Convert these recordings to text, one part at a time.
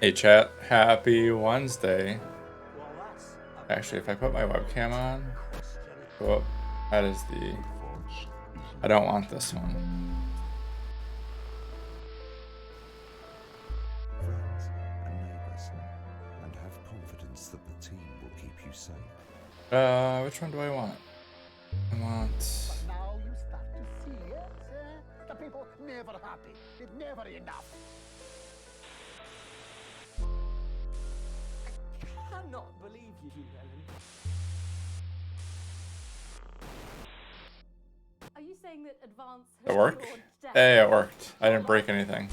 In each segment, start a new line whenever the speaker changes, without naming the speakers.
Hey chat, happy Wednesday. Actually, if I put my webcam on, oh, that is the, I don't want this one.
Friends and neighbors, and have confidence that the team will keep you safe.
Which one do I want? I want...
Now you start to see, yes? The people never happy. It's never enough.
I cannot believe you, Ellen.
Are you saying that advance
Did it work? Hey, it worked. I didn't break anything.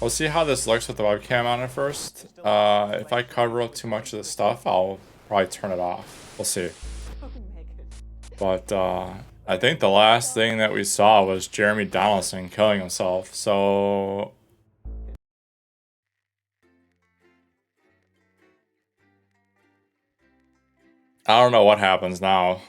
We'll see how this looks with the webcam on it first. If I cover up too much of the stuff, I'll probably turn it off. We'll see. But, I think the last thing that we saw was Jeremy Donaldson killing himself, so... I don't know what happens now.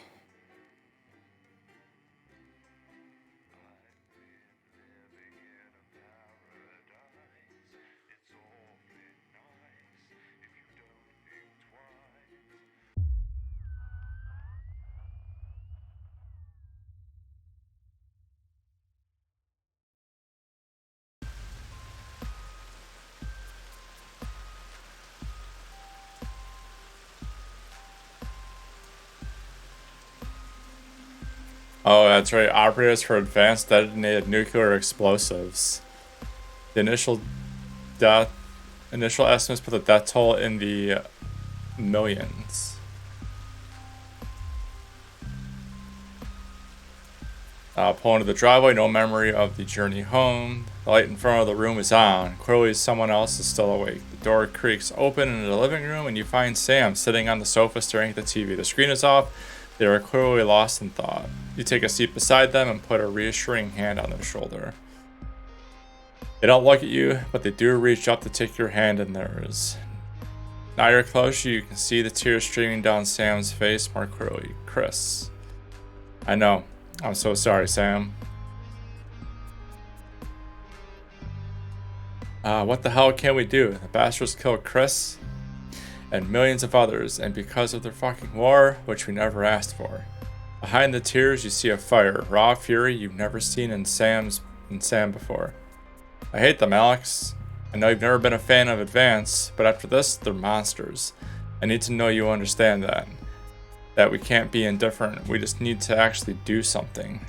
Oh, that's right. Operators for advanced detonated nuclear explosives. The initial estimates put the death toll in the millions. Pulling to the driveway, no memory of the journey home. The light in front of the room is on. Clearly someone else is still awake. The door creaks open in the living room and you find Sam sitting on the sofa staring at the TV. The screen is off. They are clearly lost in thought. You take a seat beside them and put a reassuring hand on their shoulder. They don't look at you, but they do reach up to take your hand in theirs. Now you're closer, you can see the tears streaming down Sam's face more clearly. Chris. I know. I'm so sorry, Sam. What the hell can we do? The bastards killed Chris and millions of others, and because of their fucking war, which we never asked for. Behind the tears, you see a fire, raw fury you've never seen in Sam before. I hate them, Alex. I know you've never been a fan of Advance, but after this, they're monsters. I need to know you understand that. That we can't be indifferent, we just need to actually do something.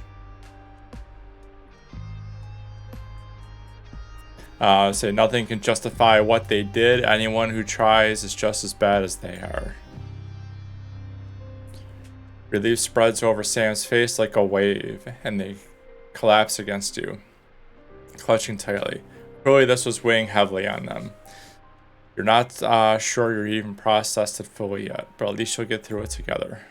Say nothing can justify what they did. Anyone who tries is just as bad as they are. Relief spreads over Sam's face like a wave, and they collapse against you, clutching tightly. Clearly, this was weighing heavily on them. You're not sure you're even processed it fully yet, but at least you'll get through it together.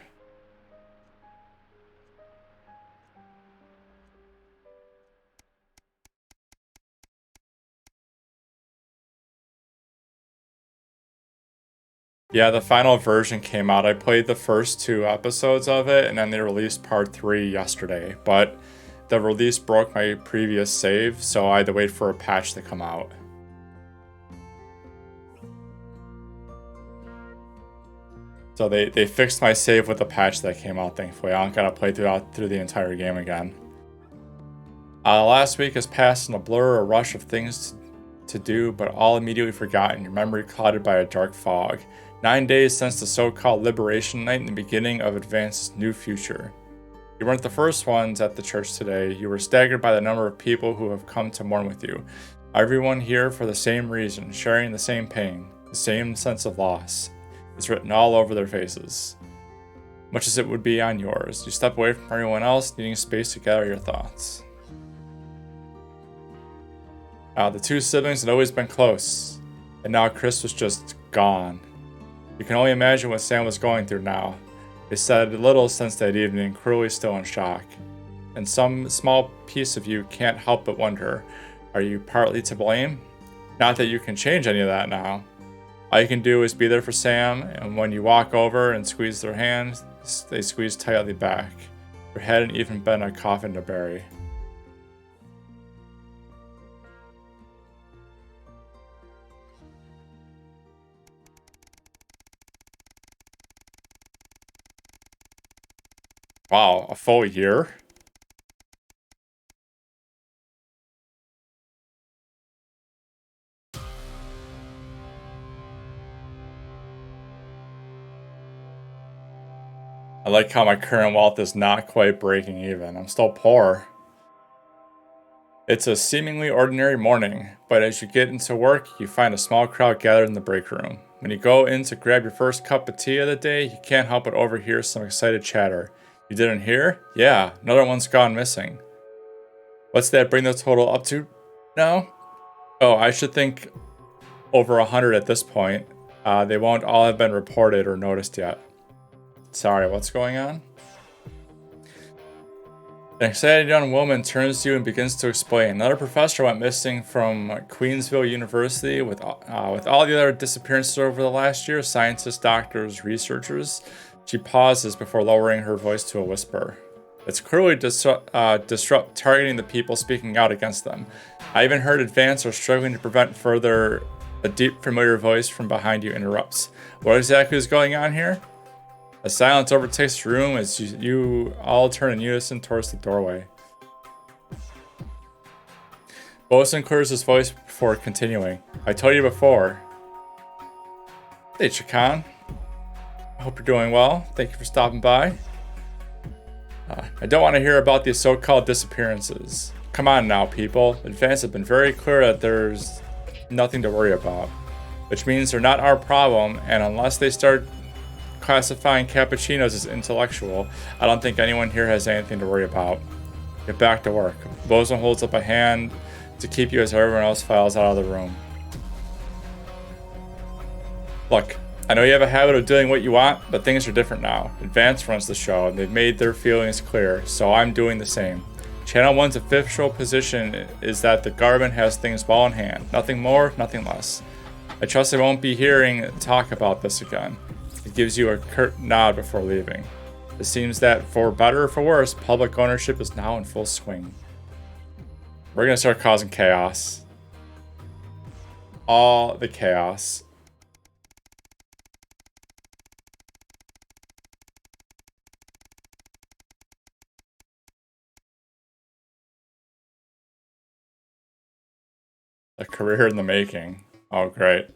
Yeah, the final version came out. I played the first 2 episodes of it, and then they released part 3 yesterday. But the release broke my previous save, so I had to wait for a patch to come out. So they fixed my save with the patch that came out, thankfully. I don't gotta play through the entire game again. Last week has passed in a blur, a rush of things to do, but all immediately forgotten, your memory clouded by a dark fog. 9 days since the so-called Liberation Night and the beginning of Advance's new future. You weren't the first ones at the church today. You were staggered by the number of people who have come to mourn with you. Everyone here for the same reason, sharing the same pain, the same sense of loss. It's written all over their faces. Much as it would be on yours. You step away from everyone else, needing space to gather your thoughts. The 2 siblings had always been close, and now Chris was just gone. You can only imagine what Sam was going through now. They said little since that evening, cruelly still in shock. And some small piece of you can't help but wonder, are you partly to blame? Not that you can change any of that now. All you can do is be there for Sam, and when you walk over and squeeze their hand, they squeeze tightly back. There hadn't even been a coffin to bury. Wow, a full year? I like how my current wealth is not quite breaking even. I'm still poor. It's a seemingly ordinary morning, but as you get into work, you find a small crowd gathered in the break room. When you go in to grab your first cup of tea of the day, you can't help but overhear some excited chatter. You didn't hear? Yeah, another one's gone missing. What's that bring the total up to now? Oh, I should think over 100 at this point. They won't all have been reported or noticed yet. Sorry, what's going on? An excited young woman turns to you and begins to explain. Another professor went missing from Queensville University with all the other disappearances over the last year. Scientists, doctors, researchers. She pauses before lowering her voice to a whisper. It's clearly disrupt targeting the people speaking out against them. I even heard advance are struggling to prevent further. A deep, familiar voice from behind you interrupts. What exactly is going on here? A silence overtakes the room as you all turn in unison towards the doorway. Bosun clears his voice before continuing. I told you before. Hey, Chakan. I hope you're doing well. Thank you for stopping by. I don't want to hear about these so-called disappearances. Come on now, people. Advance have been very clear that there's nothing to worry about. Which means they're not our problem, and unless they start classifying cappuccinos as intellectual, I don't think anyone here has anything to worry about. Get back to work. Bosun holds up a hand to keep you as everyone else files out of the room. Look, I know you have a habit of doing what you want, but things are different now. Advance runs the show, and they've made their feelings clear, so I'm doing the same. Channel 1's official position is that the government has things well in hand. Nothing more, nothing less. I trust I won't be hearing talk about this again. It gives you a curt nod before leaving. It seems that, for better or for worse, public ownership is now in full swing. We're gonna start causing chaos. All the chaos. A career in the making. Oh, great.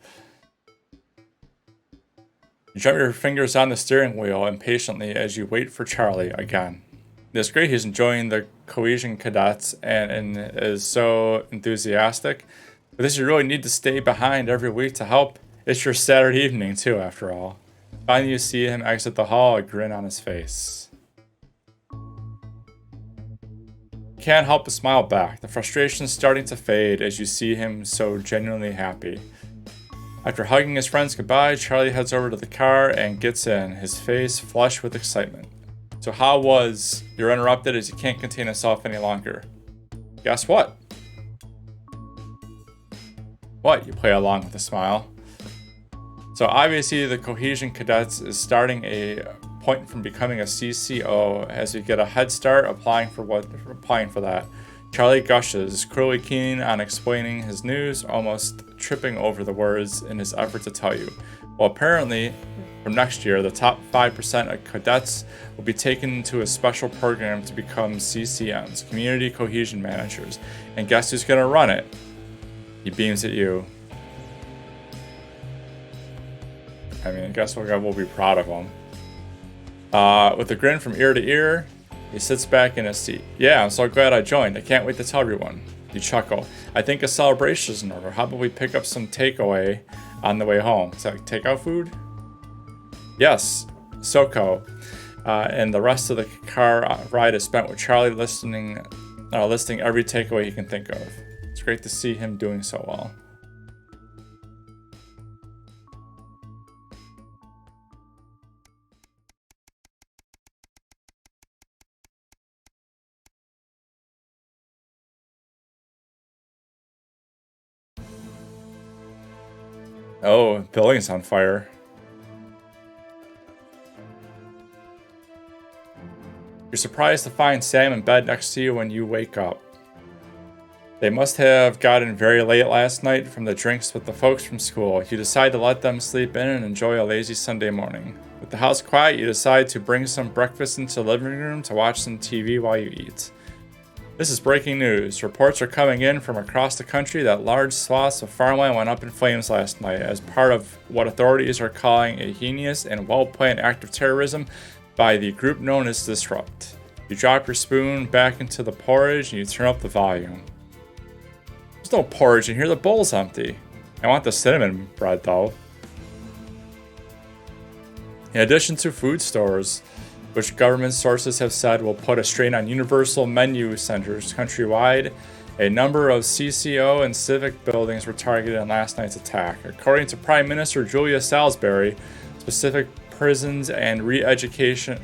You jump your fingers on the steering wheel impatiently as you wait for Charlie again. It's great he's enjoying the cohesion cadets and is so enthusiastic. But this you really need to stay behind every week to help. It's your Saturday evening too, after all. Finally you see him exit the hall, a grin on his face. You can't help but smile back. The frustration's starting to fade as you see him so genuinely happy. After hugging his friends goodbye, Charlie heads over to the car and gets in, his face flush with excitement. So how was... You're interrupted as you can't contain himself any longer. Guess what? What? You play along with a smile. So obviously the Cohesion Cadets is starting a point from becoming a CCO as you get a head start applying for that. Charlie gushes, clearly keen on explaining his news, almost tripping over the words in his effort to tell you. Well, apparently, from next year, the top 5% of cadets will be taken to a special program to become CCMs, Community Cohesion Managers. And guess who's gonna run it? He beams at you. I mean, I guess we'll be proud of him. With a grin from ear to ear, he sits back in his seat. Yeah, I'm so glad I joined. I can't wait to tell everyone. You chuckle. I think a celebration is in order. How about we pick up some takeaway on the way home? Is that like takeout food? Yes, Soko. And the rest of the car ride is spent with Charlie listing every takeaway he can think of. It's great to see him doing so well. Oh, building's on fire. You're surprised to find Sam in bed next to you when you wake up. They must have gotten very late last night from the drinks with the folks from school. You decide to let them sleep in and enjoy a lazy Sunday morning. With the house quiet, you decide to bring some breakfast into the living room to watch some TV while you eat. This is breaking news. Reports are coming in from across the country that large swaths of farmland went up in flames last night as part of what authorities are calling a heinous and well-planned act of terrorism by the group known as Disrupt. You drop your spoon back into the porridge and you turn up the volume. There's no porridge in here, the bowl's empty. I want the cinnamon bread though. In addition to food stores, which government sources have said will put a strain on universal menu centers countrywide, a number of CCO and civic buildings were targeted in last night's attack. According to Prime Minister Julia Salisbury, specific prisons and re-education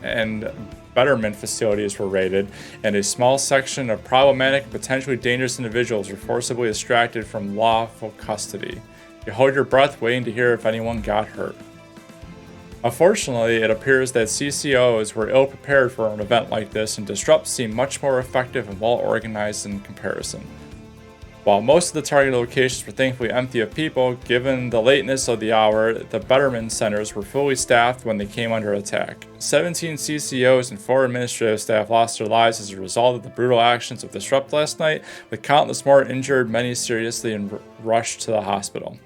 and betterment facilities were raided, and a small section of problematic and potentially dangerous individuals were forcibly extracted from lawful custody. You hold your breath waiting to hear if anyone got hurt. Unfortunately, it appears that CCOs were ill prepared for an event like this, and Disrupt seemed much more effective and well organized in comparison. While most of the targeted locations were thankfully empty of people, given the lateness of the hour, the betterment centers were fully staffed when they came under attack. 17 CCOs and 4 administrative staff lost their lives as a result of the brutal actions of Disrupt last night, with countless more injured, many seriously and rushed to the hospital.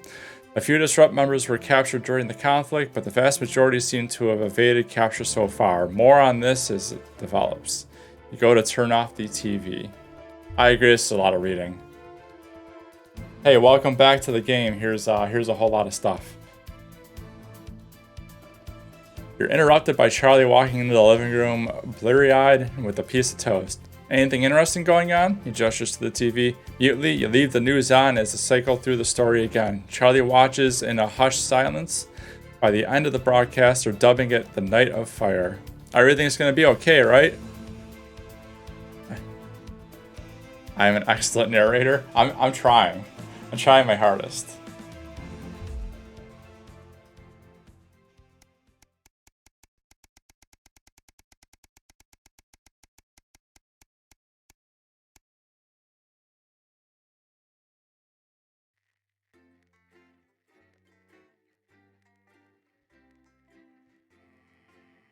A few Disrupt members were captured during the conflict, but the vast majority seem to have evaded capture so far. More on this as it develops. You go to turn off the TV. I agree, this is a lot of reading. Hey, welcome back to the game. Here's a whole lot of stuff. You're interrupted by Charlie walking into the living room, bleary-eyed with a piece of toast. Anything interesting going on? He gestures to the TV. Mutely, you leave the news on as they cycle through the story again. Charlie watches in a hushed silence. By the end of the broadcast, they're dubbing it the Night of Fire. Everything's gonna be okay, right? I'm an excellent narrator. I'm trying. I'm trying my hardest.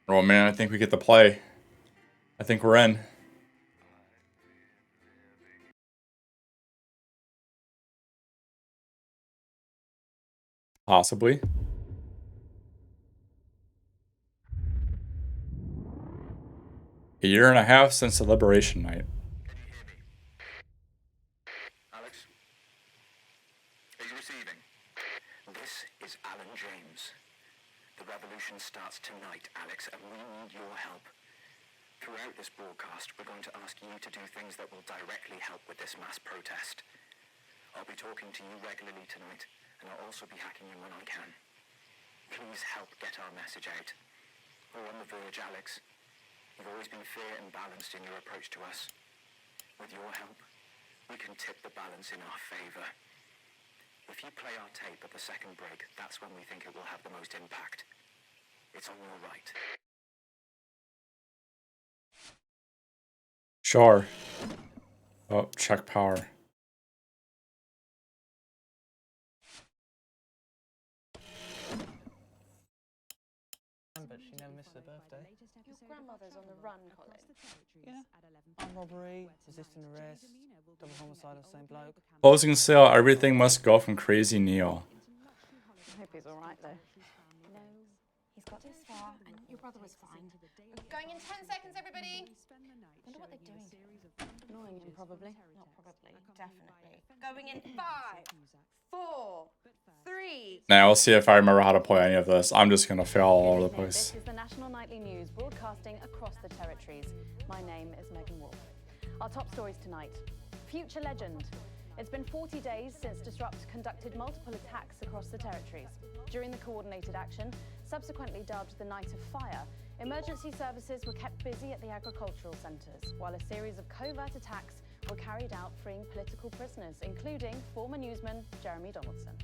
Oh man, I think we get to play. I think we're in. Possibly. A year and a half since the Liberation Night.
Can you hear me? Alex? Are you receiving? This is Alan James. The revolution starts tonight, Alex, and we need your help. Throughout this broadcast, we're going to ask you to do things that will directly help with this mass protest. I'll be talking to you regularly tonight, and I'll also be hacking in when I can. Please help get our message out. We're on the verge, Alex. You've always been fair and balanced in your approach to us. With your help, we can tip the balance in our favor. If you play our tape at the second break, that's when we think it will have the most impact. It's on your right.
Sure. Oh, check power.
But she never missed her birthday.
Your grandmother's on the run, Colin.
Yeah. Armed robbery, resisting arrest, double homicide of the same bloke.
Closing sale, everything must go from Crazy Neil.
I hope he's alright though.
No, he's got this far, and your brother was fine. We're going in 10 seconds, everybody. Wonder what they're doing.
Annoying him, probably.
Not probably, definitely. Going in 5, 4, 3.
Now we'll see if I remember how to play any of this. I'm just gonna fail all over the
Good evening.
place.
This is the National Nightly News broadcasting across the territories. My name is Megan Wolf. Our top stories tonight. Future legend. It's been 40 days since Disrupt conducted multiple attacks across the territories. During the coordinated action, subsequently dubbed the Night of Fire, emergency services were kept busy at the agricultural centres, while a series of covert attacks were carried out freeing political prisoners, including former newsman Jeremy Donaldson.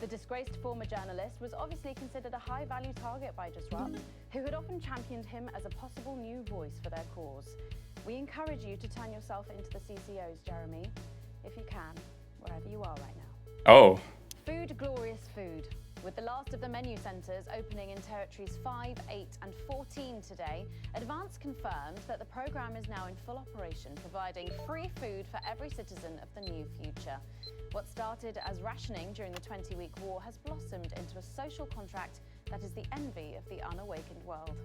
The disgraced former journalist was obviously considered a high-value target by Disrupt, who had often championed him as a possible new voice for their cause. We encourage you to turn yourself into the CCOs, Jeremy, if you can, wherever you are right now.
Oh.
Food, glorious food. With the last of the menu centres opening in territories 5, 8 and 14 today, Advance confirmed that the programme is now in full operation, providing free food for every citizen of the new future. What started as rationing during the 20-week war has blossomed into a social contract that is the envy of the unawakened world.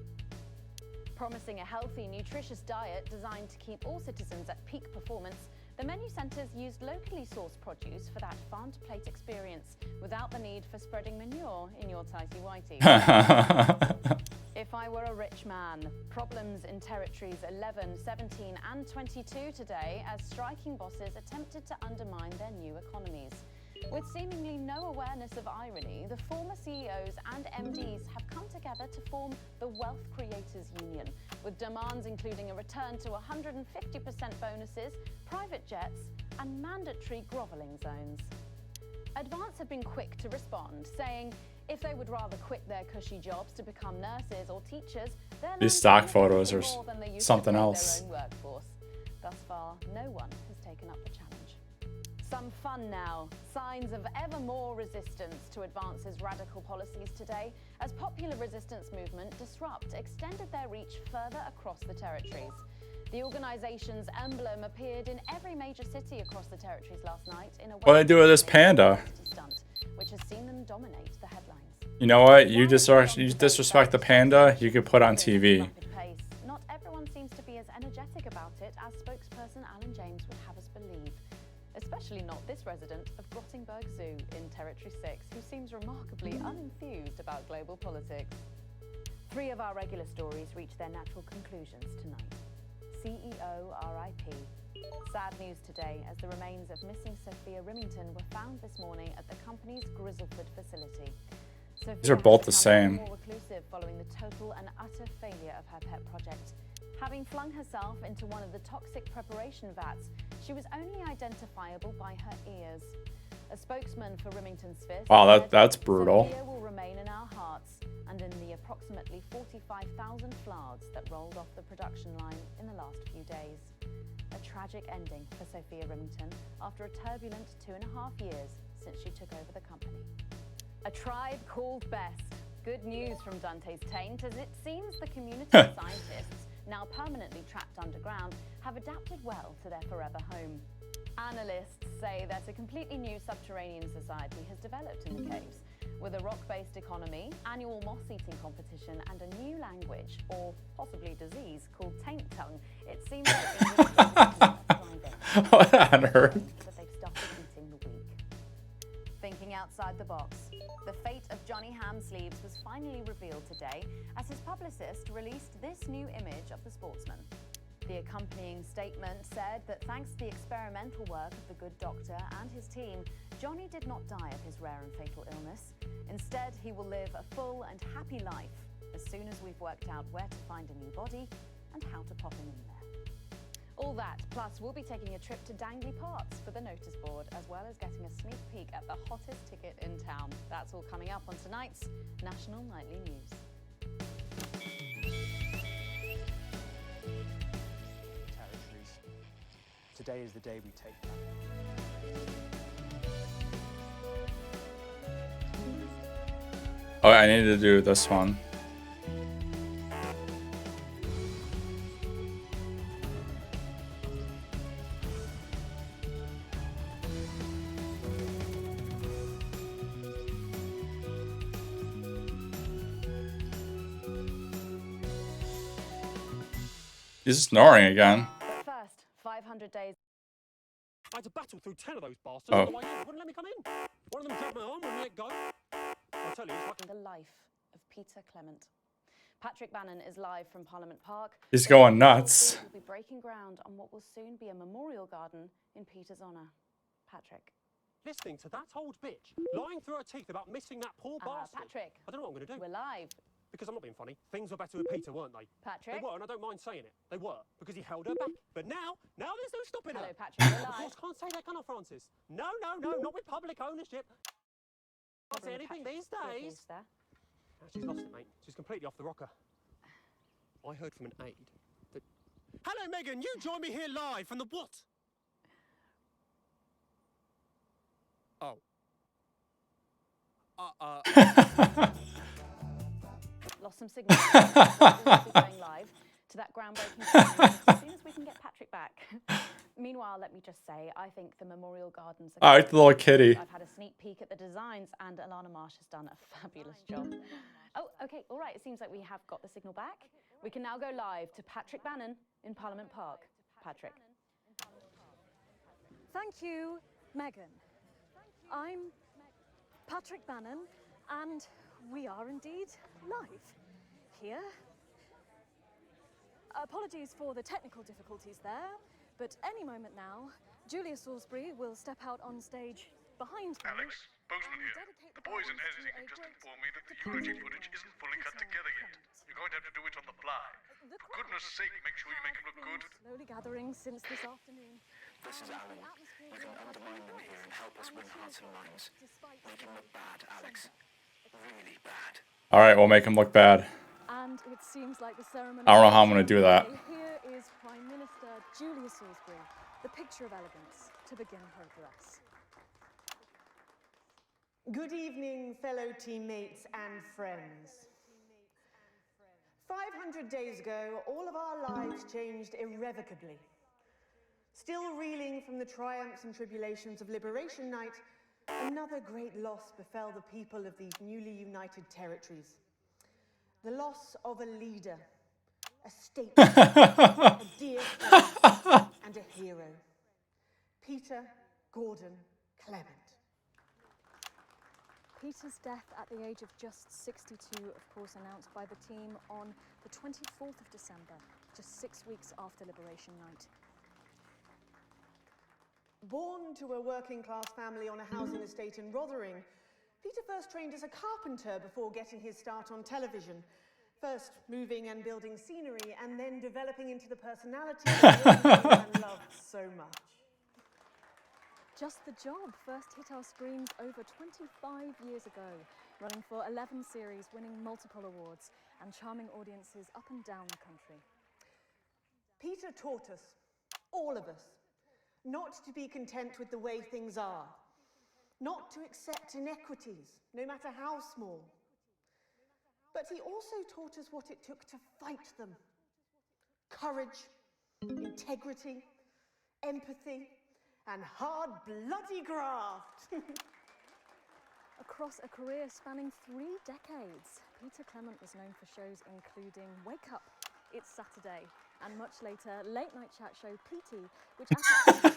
Promising a healthy, nutritious diet designed to keep all citizens at peak performance, the menu centres used locally sourced produce for that farm-to-plate experience without the need for spreading manure in your tighty-whities. If I were a rich man, problems in territories 11, 17 and 22 today as striking bosses attempted to undermine their new economies. With seemingly no awareness of irony, the former CEOs and MDs have come together to form the Wealth Creators Union, with demands including a return to 150% bonuses, private jets, and mandatory grovelling zones. Advance have been quick to respond, saying if they would rather quit their cushy jobs to become nurses or teachers,
These stock photos are something else.
their own workforce. Thus far, no one has taken up the challenge. Some fun now. Signs of ever more resistance to Advance's radical policies today, as popular resistance movement Disrupt extended their reach further across the territories. The organisation's emblem appeared in every major city across the territories last night in a
What do I do with this panda?
stunt, which has seen them dominate the headlines.
You know what? You disrespect the panda, you could put on TV.
Rapid pace. Not everyone seems to be as energetic about it as spokesperson Alan James would have us believe. Especially not this resident of Gothenburg Zoo in Territory 6, who seems remarkably unenthused about global politics. 3 of our regular stories reach their natural conclusions tonight. CEO RIP. Sad news today as the remains of missing Sophia Rimington were found this morning at the company's Grizzleford facility.
These are both the same.
More reclusive following the total and utter failure of her pet project. Having flung herself into one of the toxic preparation vats, she was only identifiable by her ears. A spokesman for Rimington's Fist
Wow,
said,
that's brutal.
Sophia will remain in our hearts and in the approximately 45,000 flards that rolled off the production line in the last few days. A tragic ending for Sophia Rimington after a turbulent 2.5 years since she took over the company. A tribe called best. Good news from Dante's Taint, as it seems the community of scientists, now permanently trapped underground, have adapted well to their forever home. Analysts say that a completely new subterranean society has developed in the caves, with a rock-based economy, annual moss-eating competition, and a new language, or possibly disease, called taint tongue. It seems like English is thriving.
What on earth?
But they've started eating the weak. Thinking outside the box, the fate of Johnny Hamsleeves was finally revealed today as his publicist released this new image of the sportsman. The accompanying statement said that thanks to the experimental work of the good doctor and his team, Johnny did not die of his rare and fatal illness. Instead, he will live a full and happy life as soon as we've worked out where to find a new body and how to pop him in there. All that, plus we'll be taking a trip to Dangley Parks for the notice board, as well as getting a sneak peek at the hottest ticket in town. That's all coming up on tonight's National Nightly News.
Territories. Today is the day we take back.
Oh, I need to do this one. He's snoring again.
But first, 500 days.
I had to battle through 10 of those bastards,
Oh.
otherwise they wouldn't let me come in. One of them grabbed my arm, wouldn't let go. I'll tell you, it's like
The life of Peter Clement. Patrick Bannon is live from Parliament Park.
He's going nuts.
We'll be breaking ground on what will soon be a memorial garden in Peter's honour. Patrick.
listening to that old bitch lying through her teeth about missing that poor bastard.
Patrick.
I don't know what I'm going to do.
We're live.
Because I'm not being funny. Things were better with Peter, weren't they?
Patrick.
They were, and I don't mind saying it. They were, because he held her back. But now there's no stopping her.
Hello, Patrick. We're
Of
live.
course, can't say that, can I, Francis? No, not with public ownership. Can't say anything these days.
There.
She's lost it, mate. She's completely off the rocker. I heard from an aide that Hello, Megan. You join me here live from the what? Oh.
Lost some signal. We'll be going live to that groundbreaking ceremony as soon as we can get Patrick back. Meanwhile, let me just say, I think the Memorial Gardens are
I like the little kitty.
I've had a sneak peek at the designs, and Alana Marsh has done a fabulous job. Oh, okay, all right. It seems like we have got the signal back. We can now go live to Patrick Bannon in Parliament Park. Patrick.
Thank you, Megan. I'm Patrick Bannon, and we are indeed live here. Apologies for the technical difficulties there, but any moment now, Julia Salisbury will step out on stage behind me.
Alex, Bozeman here. The boys in editing have just informed me that the eulogy footage isn't fully cut together yet. You're going to have to do it on the fly. For goodness sake, make sure you make him look good.
Slowly gathering since this afternoon.
This is Alan. You can undermine them here and help us win hearts and minds. Make him look bad, Alex. Really bad.
All right, we'll make him look bad.
And it seems like the ceremony.
I don't know how I'm going to do that.
Here is Prime Minister Julia Salisbury, the picture of elegance, to begin her address.
Good evening, fellow teammates and friends. 500 days ago, all of our lives changed irrevocably. Still reeling from the triumphs and tribulations of Liberation Night, another great loss befell the people of these newly united territories. The loss of a leader, a statesman, a dear friend, and a hero. Peter Gordon Clement.
Peter's death at the age of just 62, of course, announced by the team on the 24th of December, just 6 weeks after Liberation Night.
Born to a working-class family on a housing estate in Rotherham, Peter first trained as a carpenter before getting his start on television. First moving and building scenery, and then developing into the personality that he knew and loved so much.
Just the Job first hit our screens over 25 years ago, running for 11 series, winning multiple awards, and charming audiences up and down the country.
Peter taught us, all of us, not to be content with the way things are, not to accept inequities, no matter how small. But he also taught us what it took to fight them. Courage, integrity, empathy, and hard, bloody graft.
Across a career spanning 3 decades, Peter Clement was known for shows including Wake Up, It's Saturday, and much later, late night chat show PT, which actually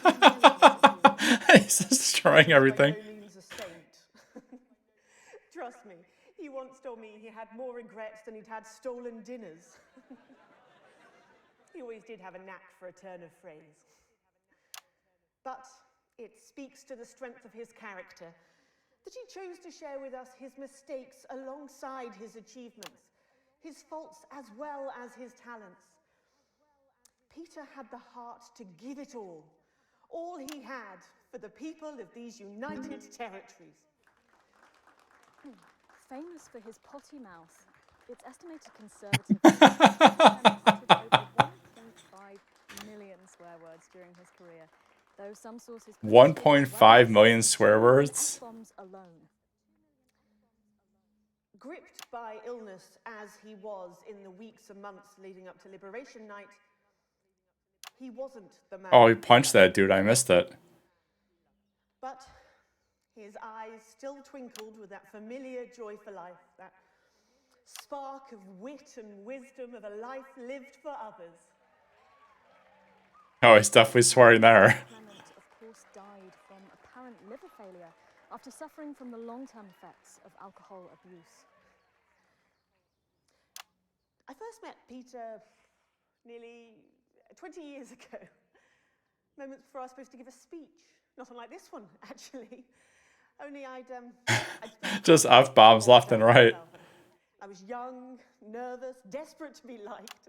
He's destroying everything.
By no means a saint. Trust me, he once told me he had more regrets than he'd had stolen dinners. He always did have a knack for a turn of phrase. But it speaks to the strength of his character that he chose to share with us his mistakes alongside his achievements, his faults as well as his talents. Peter had the heart to give it all he had for the people of these united territories.
Famous for his potty mouth, it's estimated conservatively that he uttered over 1.5 million swear words during his career, though some sources
1.5 million swear words?
F-bombs alone.
Gripped by illness as he was in the weeks and months leading up to Liberation Night, he wasn't the man.
Oh, he punched that dude. I missed it.
But his eyes still twinkled with that familiar joy for life, that spark of wit and wisdom of a life lived for others.
Oh, he's definitely swearing there.
Clement, of course, died from apparent liver failure after suffering from the long-term effects of alcohol abuse.
I first met Peter nearly 20 years ago, moments before I was supposed to give a speech. Not unlike this one, actually. Only I'd
just F-bombs left and right.
I was young, nervous, desperate to be liked,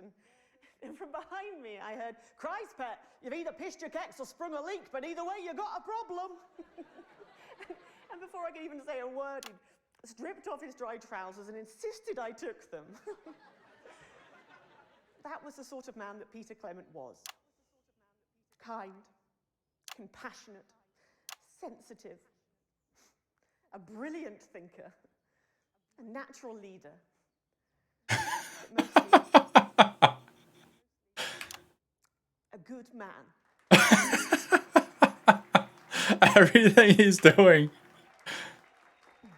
and from behind me I heard, "Christ, Pet, you've either pissed your kecks or sprung a leak, but either way you got a problem." And before I could even say a word, he stripped off his dry trousers and insisted I took them. That was the sort of man that Peter Clement was. Kind, compassionate, sensitive, a brilliant thinker, a natural leader, but mostly a good man.
Everything he's doing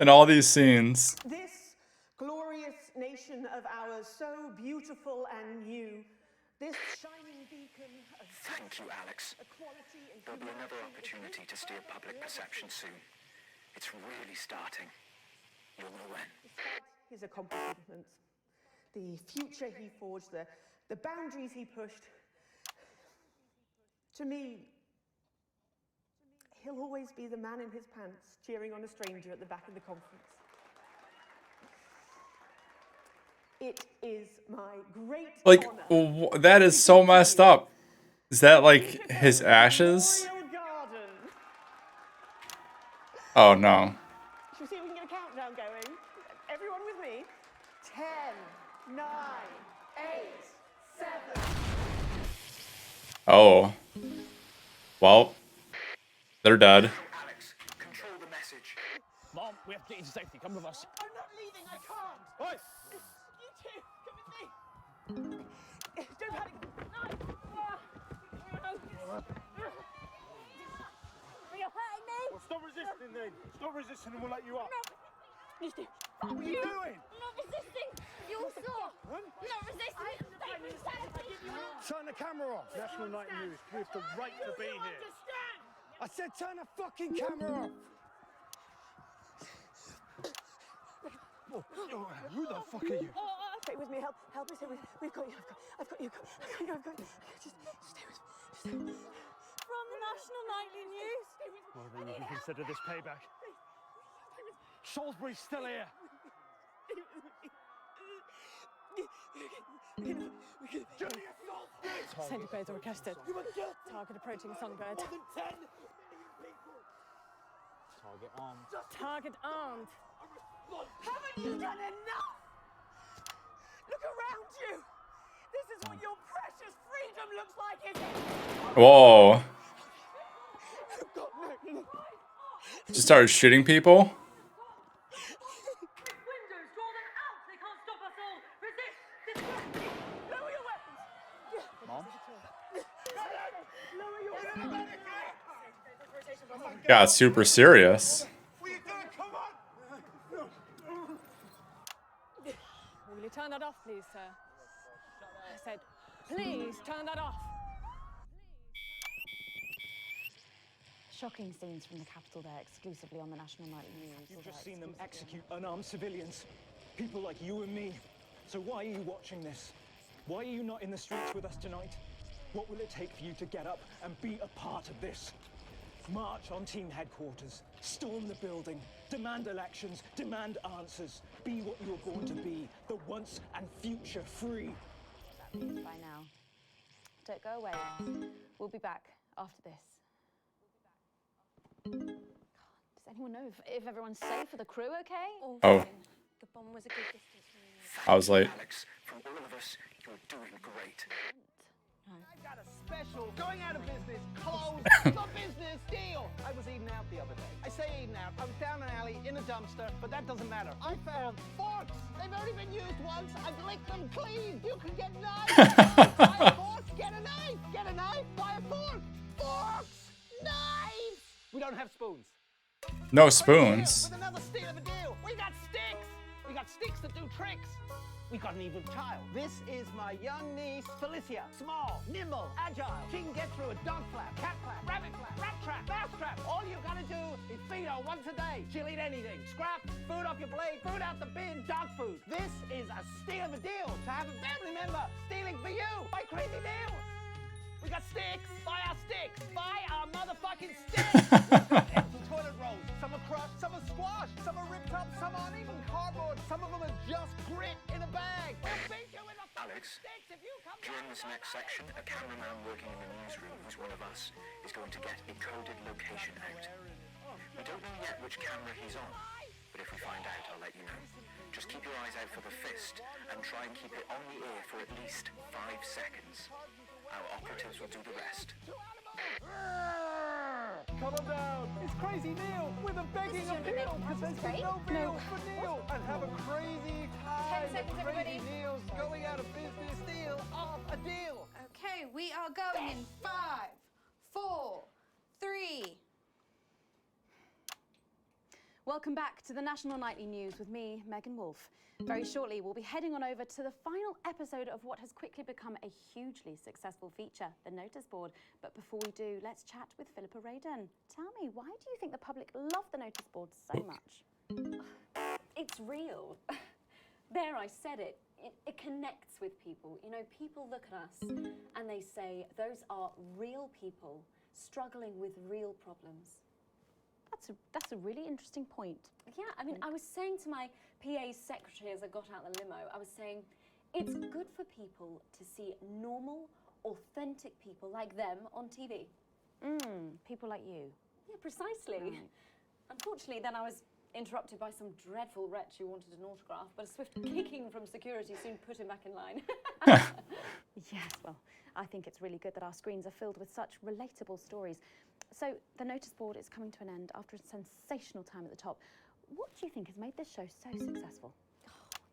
in all these scenes.
This glorious nation of ours, so beautiful and new, this shining beacon of
Thank you, Alex.
equality and
There'll be another
humanity,
opportunity to steer public perception soon. It's really starting. You'll know when.
despite his accomplishments, the future he forged, the boundaries he pushed, to me, he'll always be the man in his pants cheering on a stranger at the back of the conference. It is my great
Like,
honor.
that is so messed up. Is that like his ashes?
Royal Garden.
Oh no.
Should we see if we can get a countdown going? Everyone with me? 10, 9, 8, 7.
Oh. Well, they're dead.
Alex, control the message.
Mom, we have to get you to safety. Come with us.
I'm not leaving, I can't.
Oi!
You two, come with me. Don't panic.
You're hurting me.
Well, stop resisting then. Stop resisting and we'll let you up.
You do.
What are you doing?
I'm not resisting. You all saw. I'm not resisting.
Turn the camera off. National Night News. We have the right to be here. I said turn the fucking camera off. Who the fuck are you?
Stay with me. Help us. We've got you. I've got you. I've got you. Just stay with me.
From the National Nightly News.
Well, then you can consider this payback. Salisbury's still here.
Centipedes are requested. Target approaching Songbird.
Target armed.
Target armed.
Haven't you done enough? Look around you. This is what your precious freedom looks like, isn't it?
Whoa.
God, no.
Just started shooting people.
Windows, draw them out. They can't stop us all. Resist.
Lower your weapons.
Mom?
Lower your weapons.
Got super serious.
What are you doing? Come on.
Will you turn that off, please, sir? I said, please turn that off.
Shocking scenes from the capital there, exclusively on the National Nightly News.
You've just seen them execute unarmed civilians. People like you and me. So why are you watching this? Why are you not in the streets with us tonight? What will it take for you to get up and be a part of this? March on team headquarters. Storm the building. Demand elections. Demand answers. Be what you're born to be. The once and future free.
That means by now. Don't go away. We'll be back after this. God, does anyone know if everyone's safe? Are the crew okay?
Oh.
The bomb was a good distance from me.
I was late.
Alex, from all of us, you're doing great.
I've got a special going out of business, closed, for business deal. I was eating out the other day. I say eating out. I was down an alley in a dumpster, but that doesn't matter. I found forks. They've already been used once. I've licked them clean. You can get knives. Buy a fork, get a knife. Get a knife, buy a fork. Forks, knives. We don't have spoons.
No spoons.
With another steal of a deal. We got sticks. We got sticks that do tricks. We got an evil child. This is my young niece, Felicia. Small, nimble, agile. She can get through a dog flap, cat flap, rabbit flap, rat trap, mouse trap. All you gotta do is feed her once a day. She'll eat anything. Scrap, food off your plate, food out the bin, dog food. This is a steal of a deal to have a family member stealing for you. My crazy deal. We got sticks. Buy our sticks. Buy our motherfucking sticks. Empty toilet rolls. Some are crushed, some are squashed, some are ripped up, some aren't even cardboard. Some of them are just grit in a bag. We'll beat you in the
Alex,
sticks if you come
during this next section, a cameraman working in the newsroom who's one of us is going to get a coded location out. We don't know yet which camera he's on, but if we find out, I'll let you know. Just keep your eyes out for the fist and try and keep it on the ear for at least 5 seconds. Our operatives will do the rest.
Come on down. It's Crazy Neil with a begging appeal. Presenting no bill for Neil. And have a crazy time.
10 seconds,
Crazy
everybody.
Neil's going out of business. Deal of a deal.
Okay, we are going in 5, 4, 3.
Welcome back to the National Nightly News with me, Megan Wolfe. Very shortly, we'll be heading on over to the final episode of what has quickly become a hugely successful feature, the notice board. But before we do, let's chat with Philippa Radin. Tell me, why do you think the public love the notice board so much?
It's real. There, I said it. It connects with people. You know, people look at us and they say, those are real people struggling with real problems.
That's a really interesting point.
Yeah, I mean, I was saying to my PA's secretary as I got out the limo, I was saying, it's good for people to see normal, authentic people like them on TV.
People like you.
Yeah, precisely.
Right.
Unfortunately, then I was interrupted by some dreadful wretch who wanted an autograph, but a swift kicking from security soon put him back in line.
Yes, well, I think it's really good that our screens are filled with such relatable stories. So, the notice board is coming to an end after a sensational time at the top. What do you think has made this show so successful?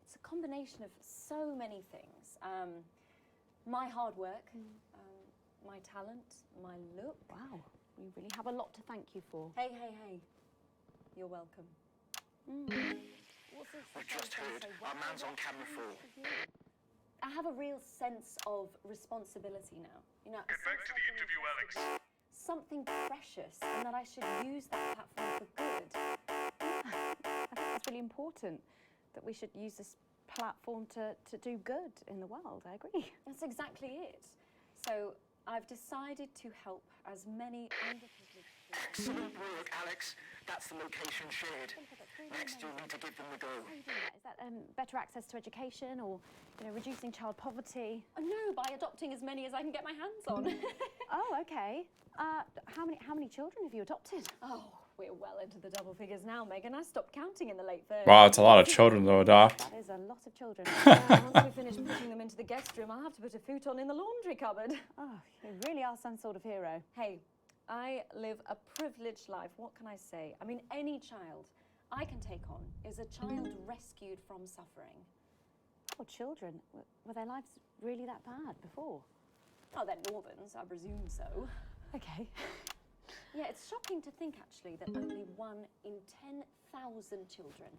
It's a combination of so many things. My hard work, my talent, my look.
Wow, we really have a lot to thank you for.
Hey. You're welcome. What's this?
We just heard our man's on camera 4.
I have a real sense of responsibility now. You know,
Get back to the interview, Alex.
Something precious, and that I should use that platform for good.
I think that's really important, that we should use this platform to do good in the world. I agree.
That's exactly it. So I've decided to help as many underprivileged children.
Excellent work, Alex. That's the location shared. Next, you'll need to give them the go.
How are you doing that? Is that better access to education, or reducing child poverty?
No, by adopting as many as I can get my hands on.
Oh, okay. How many children have you adopted?
Oh, we're well into the double figures now, Megan. I stopped counting in the late 30s.
Wow, it's a lot of children to adopt.
That is a lot of children.
Once we finish putting them into the guest room, I'll have to put a futon in the laundry cupboard.
Oh, you really are some sort of hero.
Hey, I live a privileged life. What can I say? I mean, any child I can take on is a child rescued from suffering.
Poor children. Were their lives really that bad before?
Oh, they're Northerns, I presume so.
Okay.
Yeah, it's shocking to think, actually, that only 1 in 10,000 children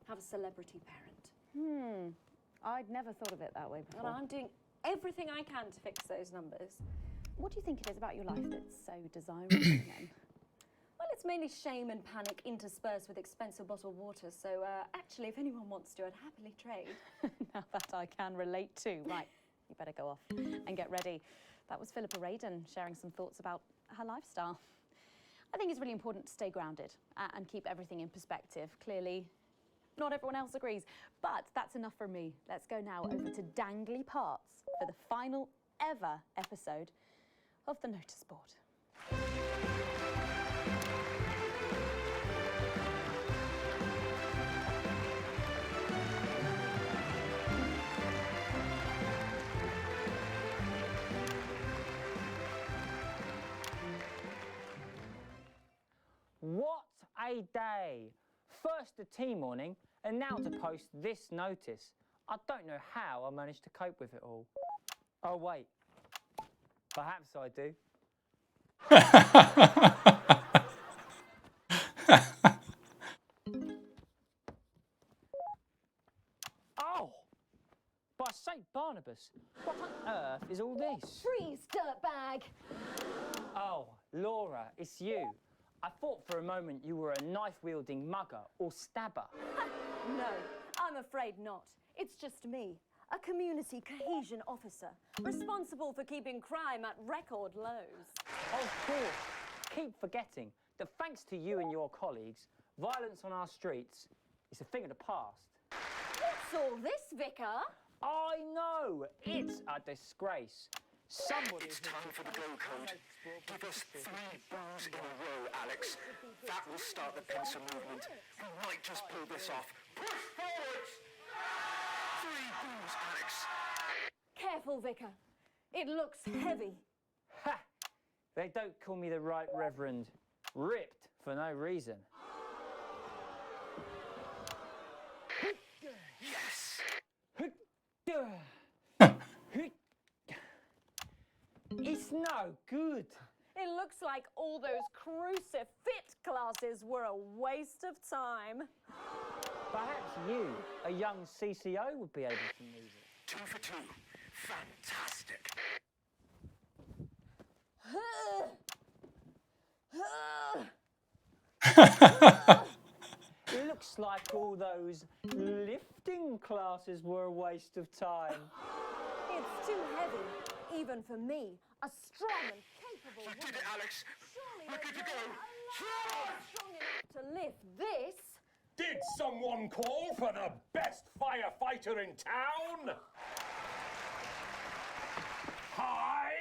have a celebrity parent.
I'd never thought of it that way before.
And I'm doing everything I can to fix those numbers.
What do you think it is about your life that's so desirable then?
Well, it's mainly shame and panic interspersed with expensive bottled water, so actually, if anyone wants to, I'd happily trade.
Now that I can relate to. Right, you better go off and get ready. That was Philippa Radin sharing some thoughts about her lifestyle. I think it's really important to stay grounded and keep everything in perspective. Clearly, not everyone else agrees, but that's enough for me. Let's go now over to Dangly Parts for the final ever episode of the notice board.
What a day! First the tea morning, and now to post this notice. I don't know how I managed to cope with it all. Oh wait, perhaps I do. Oh! By St. Barnabas, what on earth is all this?
Freeze, dirtbag!
Oh, Laura, it's you. I thought for a moment you were a knife-wielding mugger or stabber.
No, I'm afraid not. It's just me, a community cohesion officer, responsible for keeping crime at record lows.
Of course. Keep forgetting that thanks to you and your colleagues, violence on our streets is a thing of the past.
What's all this, Vicar?
I know! It's a disgrace. Somebody
It's time for the go code. Give us 3 boos in a row, Alex. That will start the pincer movement. We might just pull this off. Push forwards! 3 boos, Alex.
Careful, Vicar. It looks heavy.
Ha! They don't call me the Right Reverend. Ripped for no reason.
Yes!
It's no good.
It looks like all those crucifit classes were a waste of time.
Perhaps you, a young CCO, would be able to move it.
2 for 2. Fantastic.
It looks like all those lifting classes were a waste of time.
It's too heavy, even for me, a strong and capable woman.
You did it, Alex.
Surely
We're good to go.
strong enough to lift this.
Did someone call for the best firefighter in town? Hi!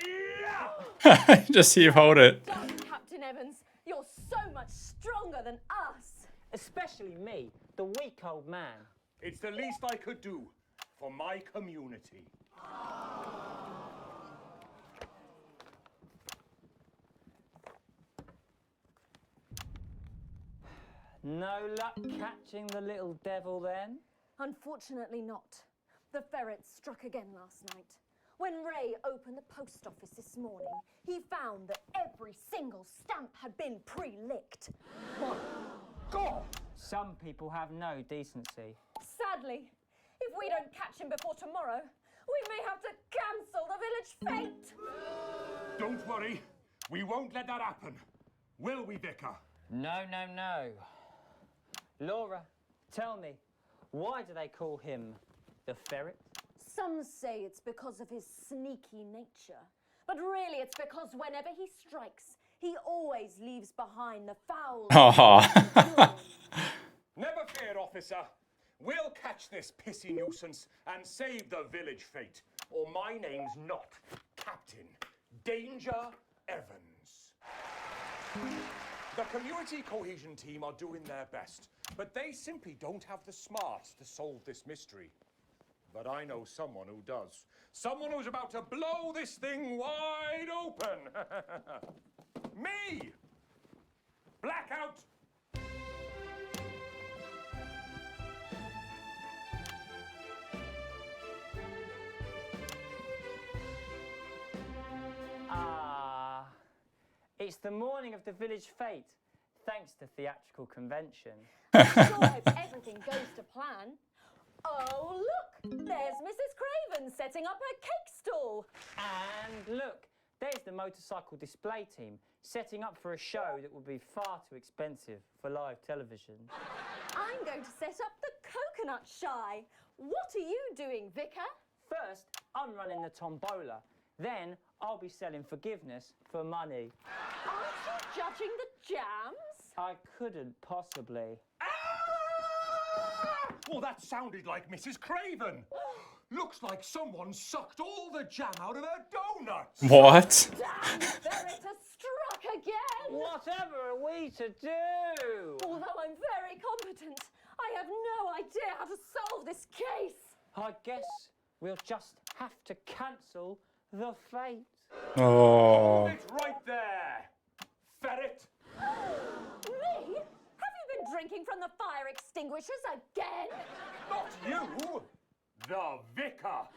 Just see you hold it.
Done, Captain Evans. You're so much stronger than us.
Especially me, the weak old man.
It's the least I could do for my community.
No luck catching the little devil then?
Unfortunately not. The ferret struck again last night. When Ray opened the post office this morning, he found that every single stamp had been pre-licked.
God! Some people have no decency.
Sadly, if we don't catch him before tomorrow, we may have to cancel the village fete.
Don't worry, we won't let that happen. Will we, Vicar?
No, no, no. Laura, tell me, why do they call him the ferret?
Some say it's because of his sneaky nature, but really it's because whenever he strikes, he always leaves behind the foul.
Never fear, officer. We'll catch this pissy nuisance and save the village fete. Or my name's not Captain Danger Evans. The community cohesion team are doing their best, but they simply don't have the smarts to solve this mystery. But I know someone who does. Someone who's about to blow this thing wide open. Me! Blackout!
It's the morning of the village fete, thanks to theatrical convention.
Sure, if everything goes to plan. Oh, look! There's Mrs. Craven setting up her cake stall.
And look, there's the motorcycle display team setting up for a show that will be far too expensive for live television.
I'm going to set up the coconut shy. What are you doing, Vicar?
First, I'm running the tombola. Then, I'll be selling forgiveness for money.
Aren't you judging the jams?
I couldn't possibly.
Well, that sounded like Mrs. Craven. Looks like someone sucked all the jam out of her donuts.
What?
Damn, Ferret has struck again.
Whatever are we to do?
Although I'm very competent, I have no idea how to solve this case.
I guess we'll just have to cancel the fate.
Oh.
It's right there. Ferret.
Me? Have you been drinking from the fire extinguishers again?
Not you. The Vicar.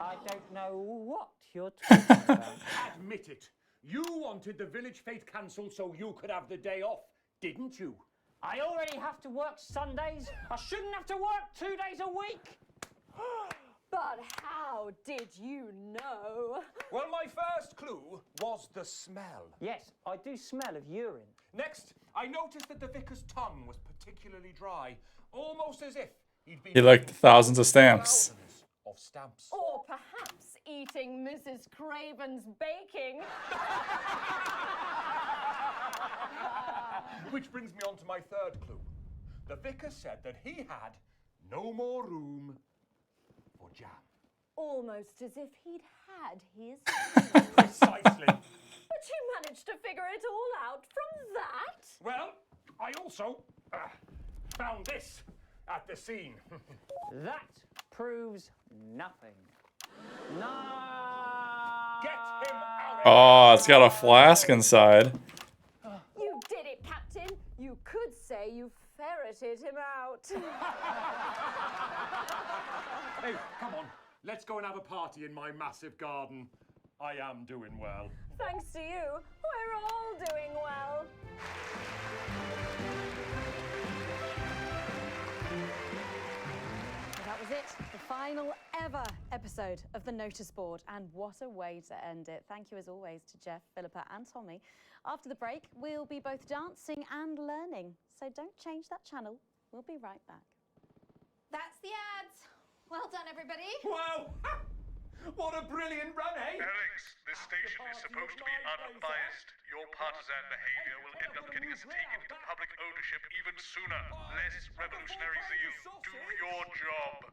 I don't know what you're talking about.
Admit it. You wanted the village fete cancelled so you could have the day off, didn't you?
I already have to work Sundays. I shouldn't have to work 2 days a week.
But how did you know?
Well, my first clue was the smell.
Yes, I do smell of urine.
Next, I noticed that the vicar's tongue was particularly dry, almost as if he'd been...
He licked thousands of stamps.
Thousands of stamps.
Or perhaps eating Mrs. Craven's baking.
Which brings me on to my third clue. The vicar said that he had no more room for jam.
almost as if he'd had his
Precisely.
But you managed to figure it all out from that?
Well, I also found this at the scene.
That proves nothing. No!
Get him out of
Oh, it's got a flask inside.
You did it, Captain. You could say you ferreted him out.
Hey, come on. Let's go and have a party in my massive garden. I am doing well.
Thanks to you, we're all doing well.
So that was it, the final ever episode of the Notice Board, and what a way to end it. Thank you as always to Jeff, Philippa and Tommy. After the break, we'll be both dancing and learning, so don't change that channel. We'll be right back.
That's the ads. Well done, everybody.
Wow! What a brilliant run, eh?
Alex, this station is supposed to be unbiased. Your partisan behavior will end up getting us taken into public ownership even sooner. Less revolutionary zeal. Do your job.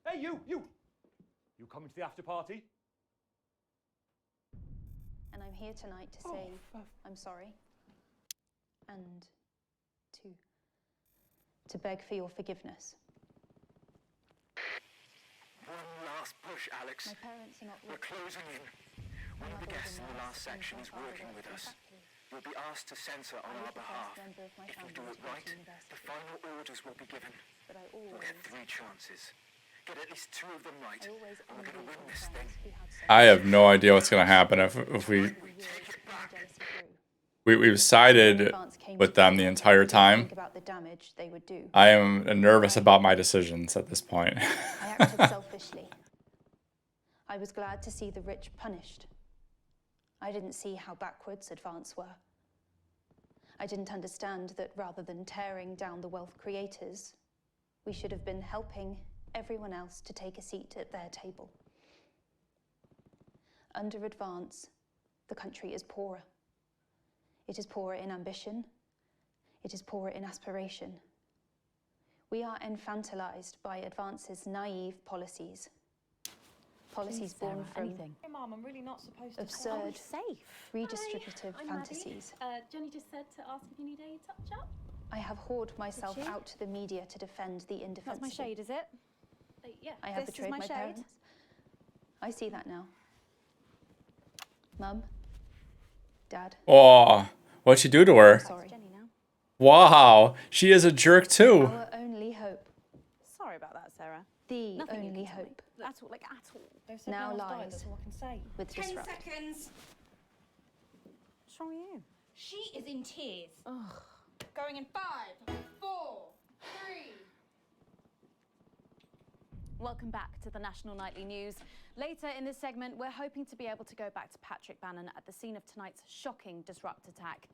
Hey, you! You coming to the after party?
And I'm here tonight to say I'm sorry, and to beg for your forgiveness.
One last push, Alex.
My parents are not
We're closing in. One of the guests in the last section is working with us. You'll be asked to censor on our behalf. If we do it right, the final orders will be given. We'll get 3 chances. Get at least 2 of them right, and we're going to win this thing.
I have no idea what's gonna happen if we've sided with them the entire time.
About the damage they would do.
I am nervous about my decisions at this point.
I acted selfishly. I was glad to see the rich punished. I didn't see how backwards Advance were. I didn't understand that rather than tearing down the wealth creators, we should have been helping everyone else to take a seat at their table. Under Advance, the country is poorer. It is poorer in ambition. It is poorer in aspiration. We are infantilized by Advance's naive policies. Policies born from
Hey, Mum, I'm really not supposed to.
absurd,
safe.
redistributive
I'm
fantasies.
Johnny just said to ask if you need a touch-up.
I have whored myself
she?
out to the media to defend the indefensible.
That's my shade, is it? Yeah.
I have
this
betrayed
is my
my
shade.
parents. I see that now. Mum, Dad.
Oh, what'd she do to her?
Sorry.
Wow, she is a jerk too.
Our only hope.
Sorry about that, Sarah.
The
Nothing you
only
can tell me.
hope
At all, like at all. They've said
now
no one's died,
lies
that's all I can say.
with
10
disrupt.
seconds.
What's wrong with you?
She is in tears. Ugh. Going in 5, 4, 3.
Welcome back to the National Nightly News. Later in this segment, we're hoping to be able to go back to Patrick Bannon at the scene of tonight's shocking Disrupt attack.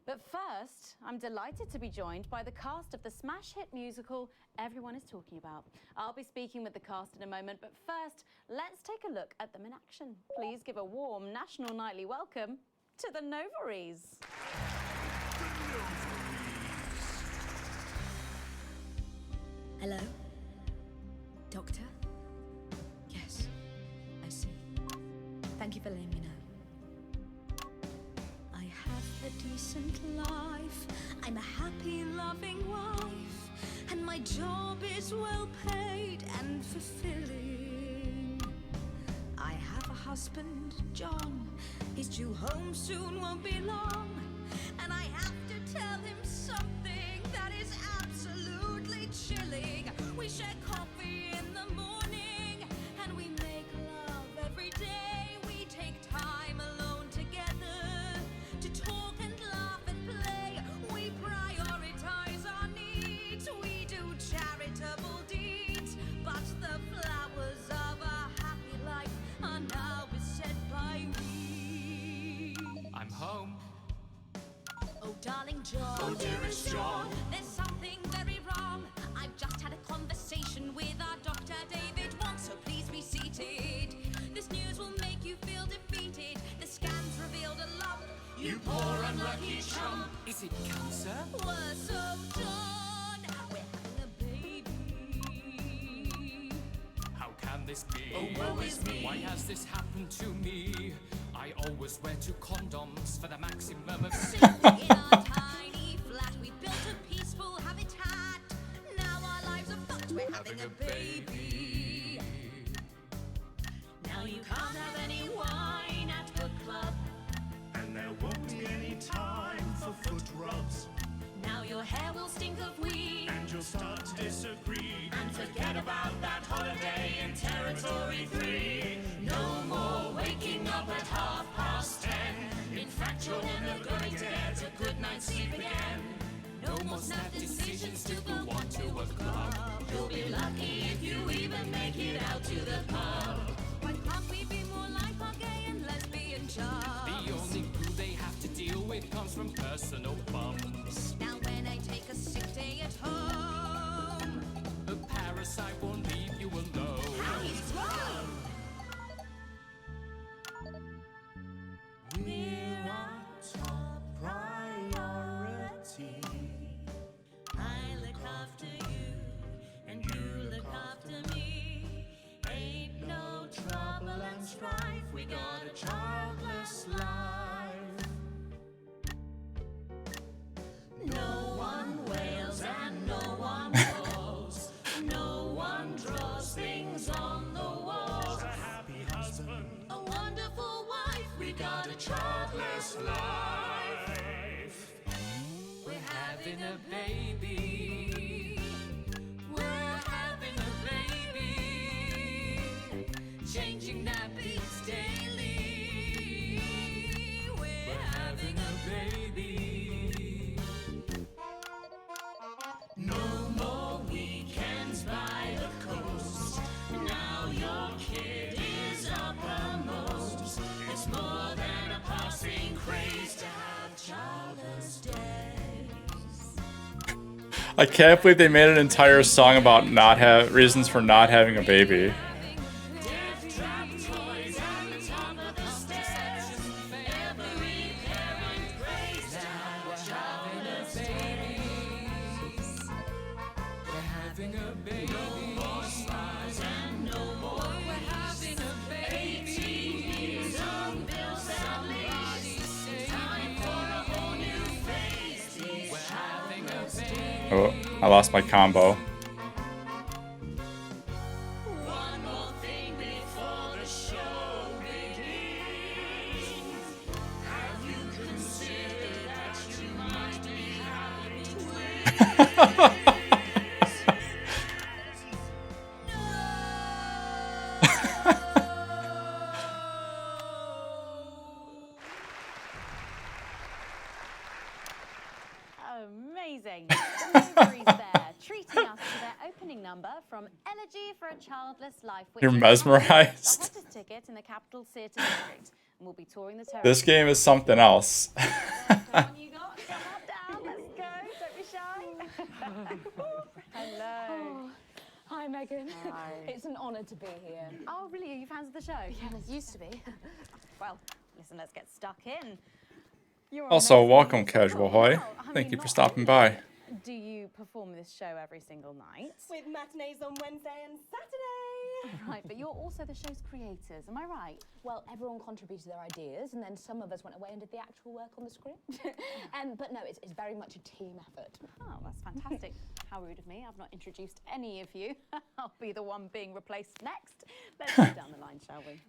But first, I'm delighted to be joined by the cast of the smash hit musical everyone is talking about. I'll be speaking with the cast in a moment, but first, let's take a look at them in action. Please give a warm National Nightly welcome to the Novaries.
Hello? Doctor? Yes, I see. Thank you for letting me know. I have a decent life. I'm a happy, loving wife. And my job is well paid and fulfilling. I have a husband, John. He's due home soon, won't be long. And I have to tell him something that is absolutely chilling. We share coffee in the morning, and we make love every day. We take time alone together to talk and laugh and play. We prioritize our needs. We do charitable deeds. But the flowers of a happy life are now beset by weeds.
I'm home.
Oh, darling John. Oh, dearest John. There's something very wrong. I've just had a conversation with our doctor, David Wong, so please be seated. This news will make you feel defeated. The scans revealed a lump.
You poor unlucky chump. Is it cancer?
Worse, oh, John. We're having a baby.
How can this be? Oh, woe is me. Why has this happened to me? I always wear 2 condoms for the maximum of safety.
In our tiny flat, we built a peaceful habitat. Now our lives are fucked, we're having a baby. Now you can't have any wine at book club.
And there won't be any time for foot rubs.
Now your hair will stink of weed.
And you'll start to disagree.
And forget about that holiday in territory 3. No more waking up at 10:30. In fact, you're never going to get a good night's sleep again. No more snap decisions to go on to a club. You'll be lucky if you even make it out to the pub. Why can't we be more like our gay and lesbian chums?
The only glue they have to deal with comes from personal bums.
Now when I take a sick day at home,
A parasite won't leave you alone.
how he's wrong.
We're our top priority.
I look after you, and you look after me. Ain't no trouble and strife, we got a childless life. No one wails and no one falls. No one draws things on the walls.
A happy husband,
A wonderful wife, we got a childless life.
We're having a baby.
We're having a baby, changing nappies daily. We're having a
Baby.
no more weekends by the coast. Now your kid is uppermost. It's more than a passing craze to have childless days.
I can't believe they made an entire song about reasons for not having a baby.
Death trap toys at the top of the stairs. Every parent prays to have childless days.
We're having a baby.
No more spas and no more
We're having a baby.
18 years on bills and lease. Time for a whole new phase. These
We're having a baby.
Oh, I lost my combo.
One more thing before the show begins. Have you considered that you might be having twins?
Amazing. The Nurseries there, treating us to their opening number from Elegy for a Childless Life. Which
You're
is
mesmerized.
the hottest ticket in the Capital Theatre District. And we'll be touring the territory.
This game is something else.
Come on, you got come on down. Let's go. Don't be shy. Hello.
Oh, hi, Megan.
Hi.
It's an honour to be here.
Oh, really? Are you fans of the show?
Yes. Used to be.
Well, listen, let's get stuck in. You're
Also,
amazing.
welcome, Casual Hoy.
Well, I
Thank
mean,
you for
not
stopping
only
by.
Do you perform this show every single night?
With matinees on Wednesday and Saturday.
Right, but you're also the show's creators, am I right?
Well, everyone contributed their ideas, and then some of us went away and did the actual work on the script. But no, it's very much a team effort.
Oh, that's fantastic. How rude of me. I've not introduced any of you. I'll be the one being replaced next. Let's go down the line, shall we?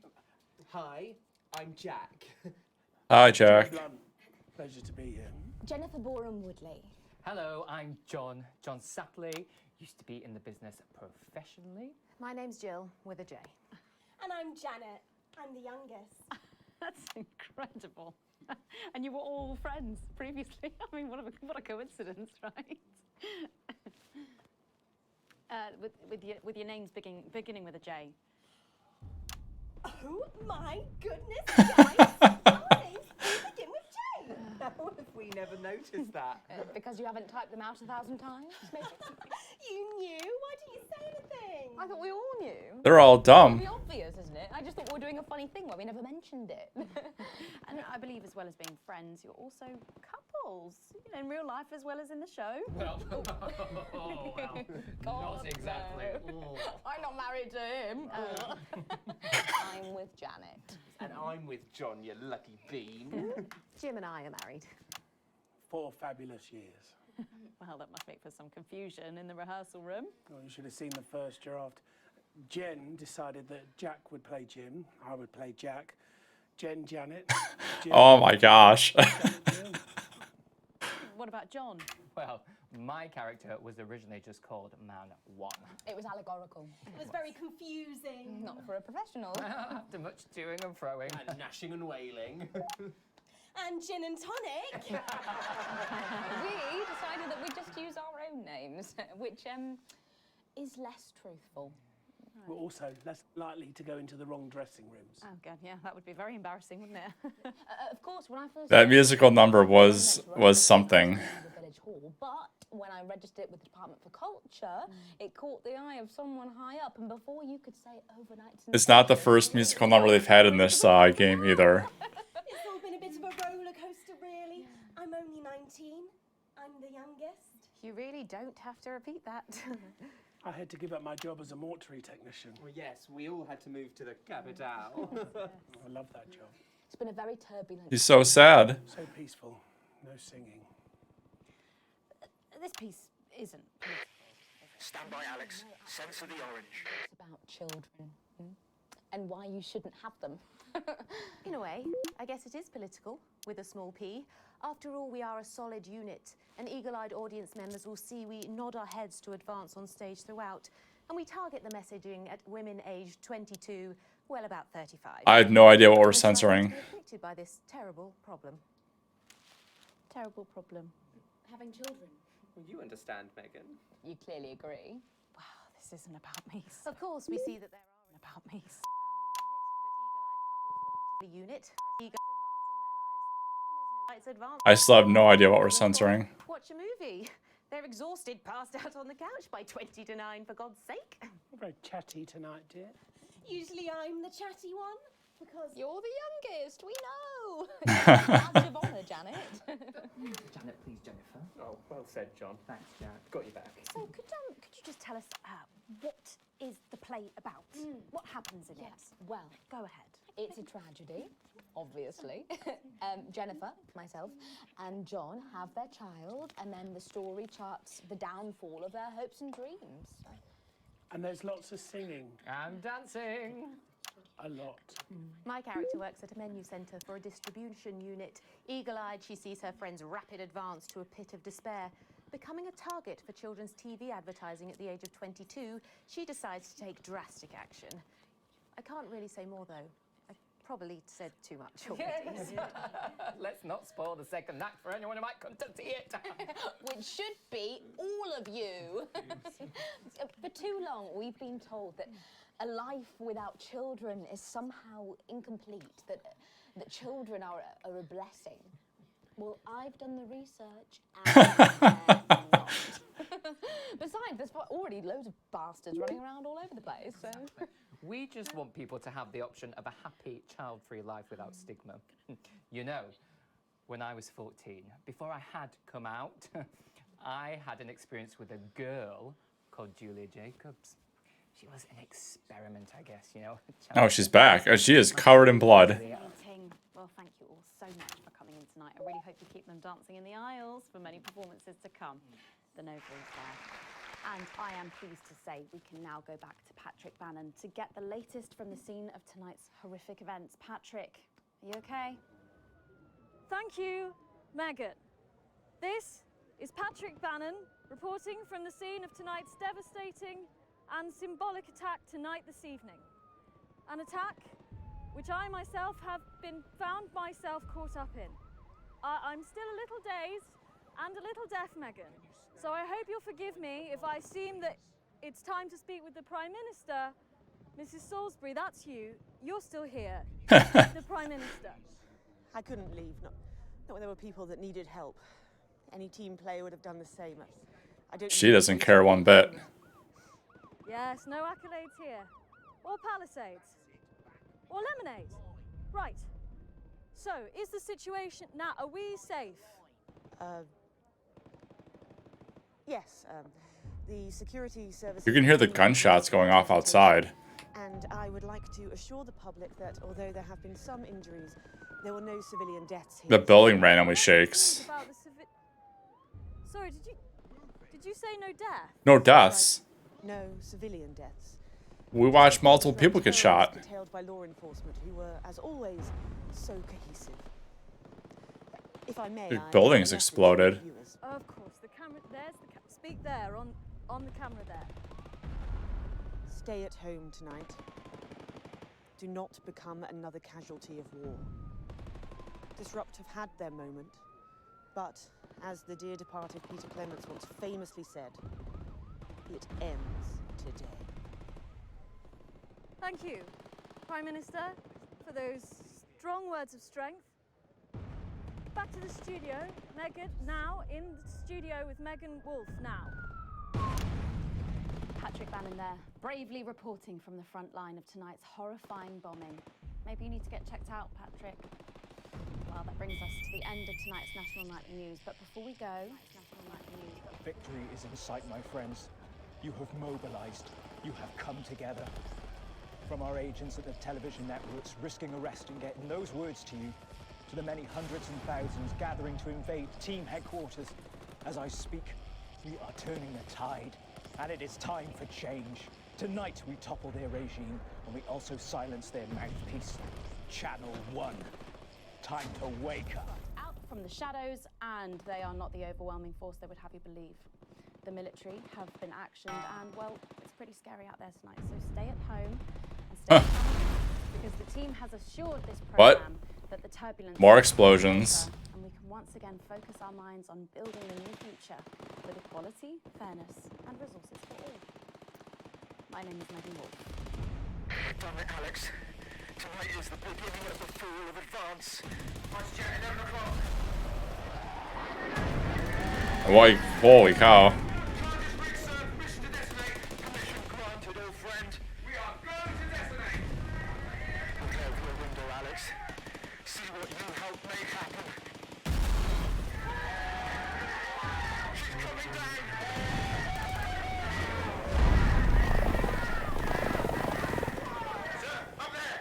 Hi, I'm Jack.
Hi, Jack.
Pleasure to be here.
Jennifer Boreham Woodley.
Hello, I'm John Sapley. Used to be in the business professionally.
My name's Jill, with a J.
And I'm Janet. I'm the youngest.
That's incredible. And you were all friends previously. I mean, what a coincidence, right? With your names beginning with a J.
Oh my goodness, guys! Our names all begin with J.
How have we never noticed that?
Because you haven't typed them out 1,000 times, maybe?
You knew? Why didn't you say anything?
I thought we all knew.
They're all dumb.
It's pretty obvious, isn't it? I just thought we were doing a funny thing where we never mentioned it. And I believe as well as being friends, you're also couples. You know, in real life as well as in the show.
Well,
God,
not exactly.
no. I'm not married to him. I'm with Janet.
And I'm with John, you lucky bean.
Jim and I are married.
4 fabulous years.
Well, that must make for some confusion in the rehearsal room.
Well, you should have seen the first draft. Jen decided that Jack would play Jim, I would play Jack. Jen, Janet. Jim.
Oh my gosh.
What about John?
Well, my character was originally just called Man 1.
It was allegorical.
It was very confusing.
Not for a professional.
After much toing and froing.
And gnashing and wailing.
And gin and tonic.
We decided that we'd just use our own names, which is less truthful.
We're also less likely to go into the wrong dressing rooms.
Oh god, yeah, that would be very embarrassing, wouldn't it? Of course, when I first
That musical number was something.
the village hall, but when I registered it with the Department for Culture, it caught the eye of someone high up, and before you could say overnight.
It's not the first musical number they've had in this game either.
It's all been a bit of a roller coaster, really. I'm only 19. I'm the youngest.
You really don't have to repeat that.
I had to give up my job as a mortuary technician.
Well, yes, we all had to move to the capital.
I love that job.
It's been a very turbulent.
He's so sad.
So peaceful. No singing.
This piece isn't.
Stand by, Alex. Censor the orange.
It's about children and why you shouldn't have them.
In a way, I guess it is political, with a small p. After all, we are a solid unit, and eagle-eyed audience members will see we nod our heads to advance on stage throughout, and we target the messaging at women aged 22, well, about 35.
I had no idea what we're censoring.
We're afflicted by this terrible problem.
Terrible problem.
Having children.
Well, you understand, Megan.
You clearly agree. Wow, this isn't about me.
Of course, we see that there are
about me.
the unit.
I still have no idea what we're censoring.
Watch a movie. They're exhausted, passed out on the couch by 20 to 9, for God's sake.
You're very chatty tonight, dear.
Usually I'm the chatty one, because...
You're the youngest, we know. Badge of honour, Janet.
Janet, please, Jennifer. Oh, well said, John. Thanks, Jack. Got you back.
So could you just tell us what is the play about? What happens in it? Well, go ahead. It's a tragedy, obviously. Jennifer, myself, and John have their child, and then the story charts the downfall of their hopes and dreams.
And there's lots of singing.
And dancing.
A lot.
My character works at a menu centre for a distribution unit. Eagle-eyed, she sees her friend's rapid advance to a pit of despair. Becoming a target for children's TV advertising at the age of 22, she decides to take drastic action. I can't really say more, though. I probably said too much already.
Yes. Let's not spoil the second act for anyone who might come to see it.
Which should be all of you. For too long, we've been told that a life without children is somehow incomplete, that children are a blessing. Well, I've done the research, and they're not. Besides, there's already loads of bastards running around all over the place, so...
We just want people to have the option of a happy, child-free life without stigma. You know, when I was 14, before I had come out, I had an experience with a girl called Julia Jacobs. She was an experiment, I guess, you know.
Oh, she's back. Oh, she is covered in blood.
Well, thank you all so much for coming in tonight. I really hope you keep them dancing in the aisles for many performances to come. The Nova is there. And I am pleased to say we can now go back to Patrick Bannon to get the latest from the scene of tonight's horrific events. Patrick, are you okay?
Thank you, Megan. This is Patrick Bannon reporting from the scene of tonight's devastating and symbolic attack tonight this evening. An attack which I myself have been found myself caught up in. I'm still a little dazed and a little deaf, Megan. So I hope you'll forgive me if I seem that it's time to speak with the Prime Minister. Mrs. Salisbury, that's you. You're still here. The Prime Minister.
I couldn't leave, Not when there were people that needed help. Any team player would have done the same. I don't
She doesn't care one bit.
Yes, no accolades here. Or Palisades. Or lemonade. Right. So, is the situation... Now, are we safe?
Yes, the security service...
You can hear the gunshots going off outside.
And I would like to assure the public that although there have been some injuries, there were no civilian deaths here.
The building randomly shakes.
Sorry, did you say no death?
No deaths.
No civilian deaths.
We watched multiple people get shot.
Detailed by law enforcement, who were, as always, so cohesive. If I may,
The building's exploded.
Of course, the camera. There's the speak there on the camera there.
Stay at home tonight. Do not become another casualty of war. Disrupt have had their moment, but as the dear departed Peter Clements once famously said, it ends today.
Thank you, Prime Minister, for those strong words of strength. Back to the studio. Megan, now in the studio with Megan Wolf now.
Patrick Bannon there, bravely reporting from the front line of tonight's horrifying bombing. Maybe you need to get checked out, Patrick. Well, that brings us to the end of tonight's National Night News. But before we go,
Victory is in sight, my friends. You have mobilized. You have come together. From our agents at the television networks risking arrest and getting those words to you, to the many hundreds and thousands gathering to invade team headquarters. As I speak, we are turning the tide, and it is time for change. Tonight we topple their regime, and we also silence their mouthpiece, Channel 1. Time to wake up.
out from the shadows, and they are not the overwhelming force they would have you believe. The military have been actioned, and well, it's pretty scary out there tonight. So stay at home and stay at home, because the team has assured this program that the turbulence
More explosions.
and we can once again focus our minds on building a new future with equality, fairness, and resources for all. My name is Megan Wolf.
Damn it, Alex. Tonight is the beginning of the fall of advance. Vice Jet, 11 o'clock.
Like, holy cow.
Mission to detonate. Permission granted, old friend. We are going to detonate. Look out your window, Alex. See what you helped make happen. She's coming down. Sir, up there.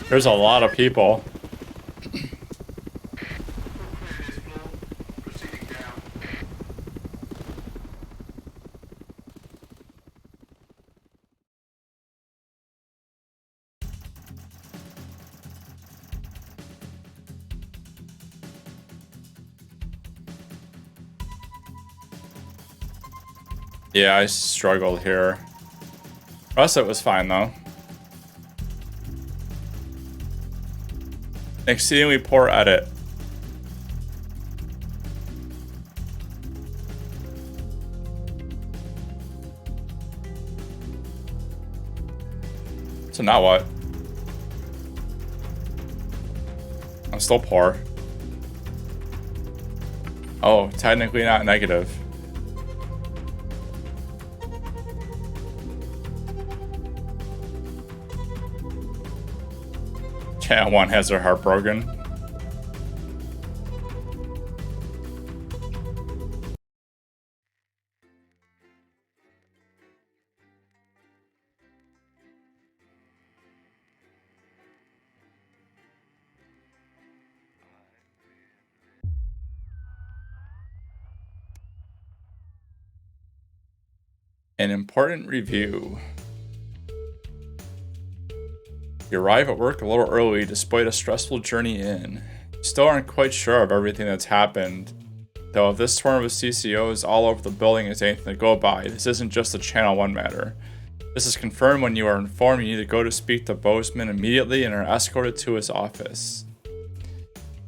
There's a lot of people. Yeah, I struggled here. Rest of it was fine though. Exceedingly poor edit. So now what? I'm still poor. Oh, technically not negative. Channel 1 has their heart broken. An important review. You arrive at work a little early despite a stressful journey in. You still aren't quite sure of everything that's happened. Though if this swarm of CCOs all over the building is anything to go by, this isn't just a Channel 1 matter. This is confirmed when you are informed you need to go to speak to Bozeman immediately and are escorted to his office.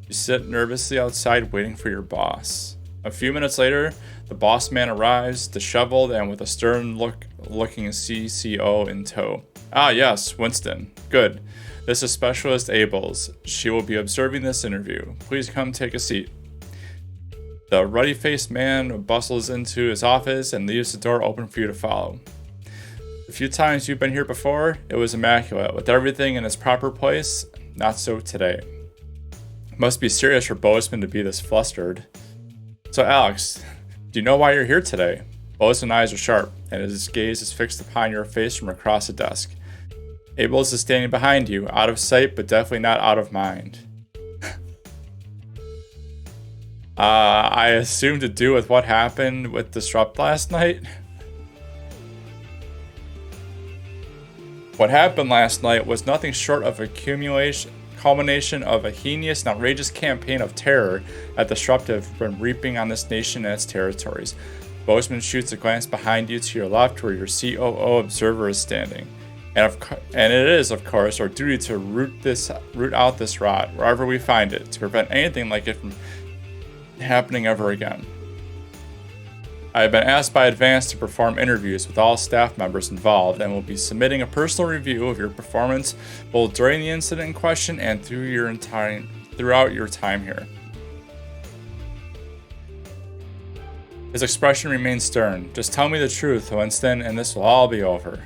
You sit nervously outside waiting for your boss. A few minutes later, the boss man arrives, disheveled and with a stern-looking CCO in tow. Ah yes, Winston. Good. This is Specialist Ables. She will be observing this interview. Please come take a seat. The ruddy-faced man bustles into his office and leaves the door open for you to follow. The few times you've been here before, it was immaculate, with everything in its proper place. Not so today. It must be serious for Bozeman to be this flustered. So Alex, do you know why you're here today? Bozeman's eyes are sharp, and his gaze is fixed upon your face from across the desk. Ables is standing behind you, out of sight, but definitely not out of mind. I assume to do with what happened with Disrupt last night. What happened last night was nothing short of a culmination of a heinous and outrageous campaign of terror that Disrupt have been reaping on this nation and its territories. Bozeman shoots a glance behind you to your left where your COO observer is standing. And it is, of course, our duty to root out this rot wherever we find it, to prevent anything like it from happening ever again. I have been asked by Advance to perform interviews with all staff members involved and will be submitting a personal review of your performance both during the incident in question and throughout your time here. His expression remains stern. Just tell me the truth, Winston, and this will all be over.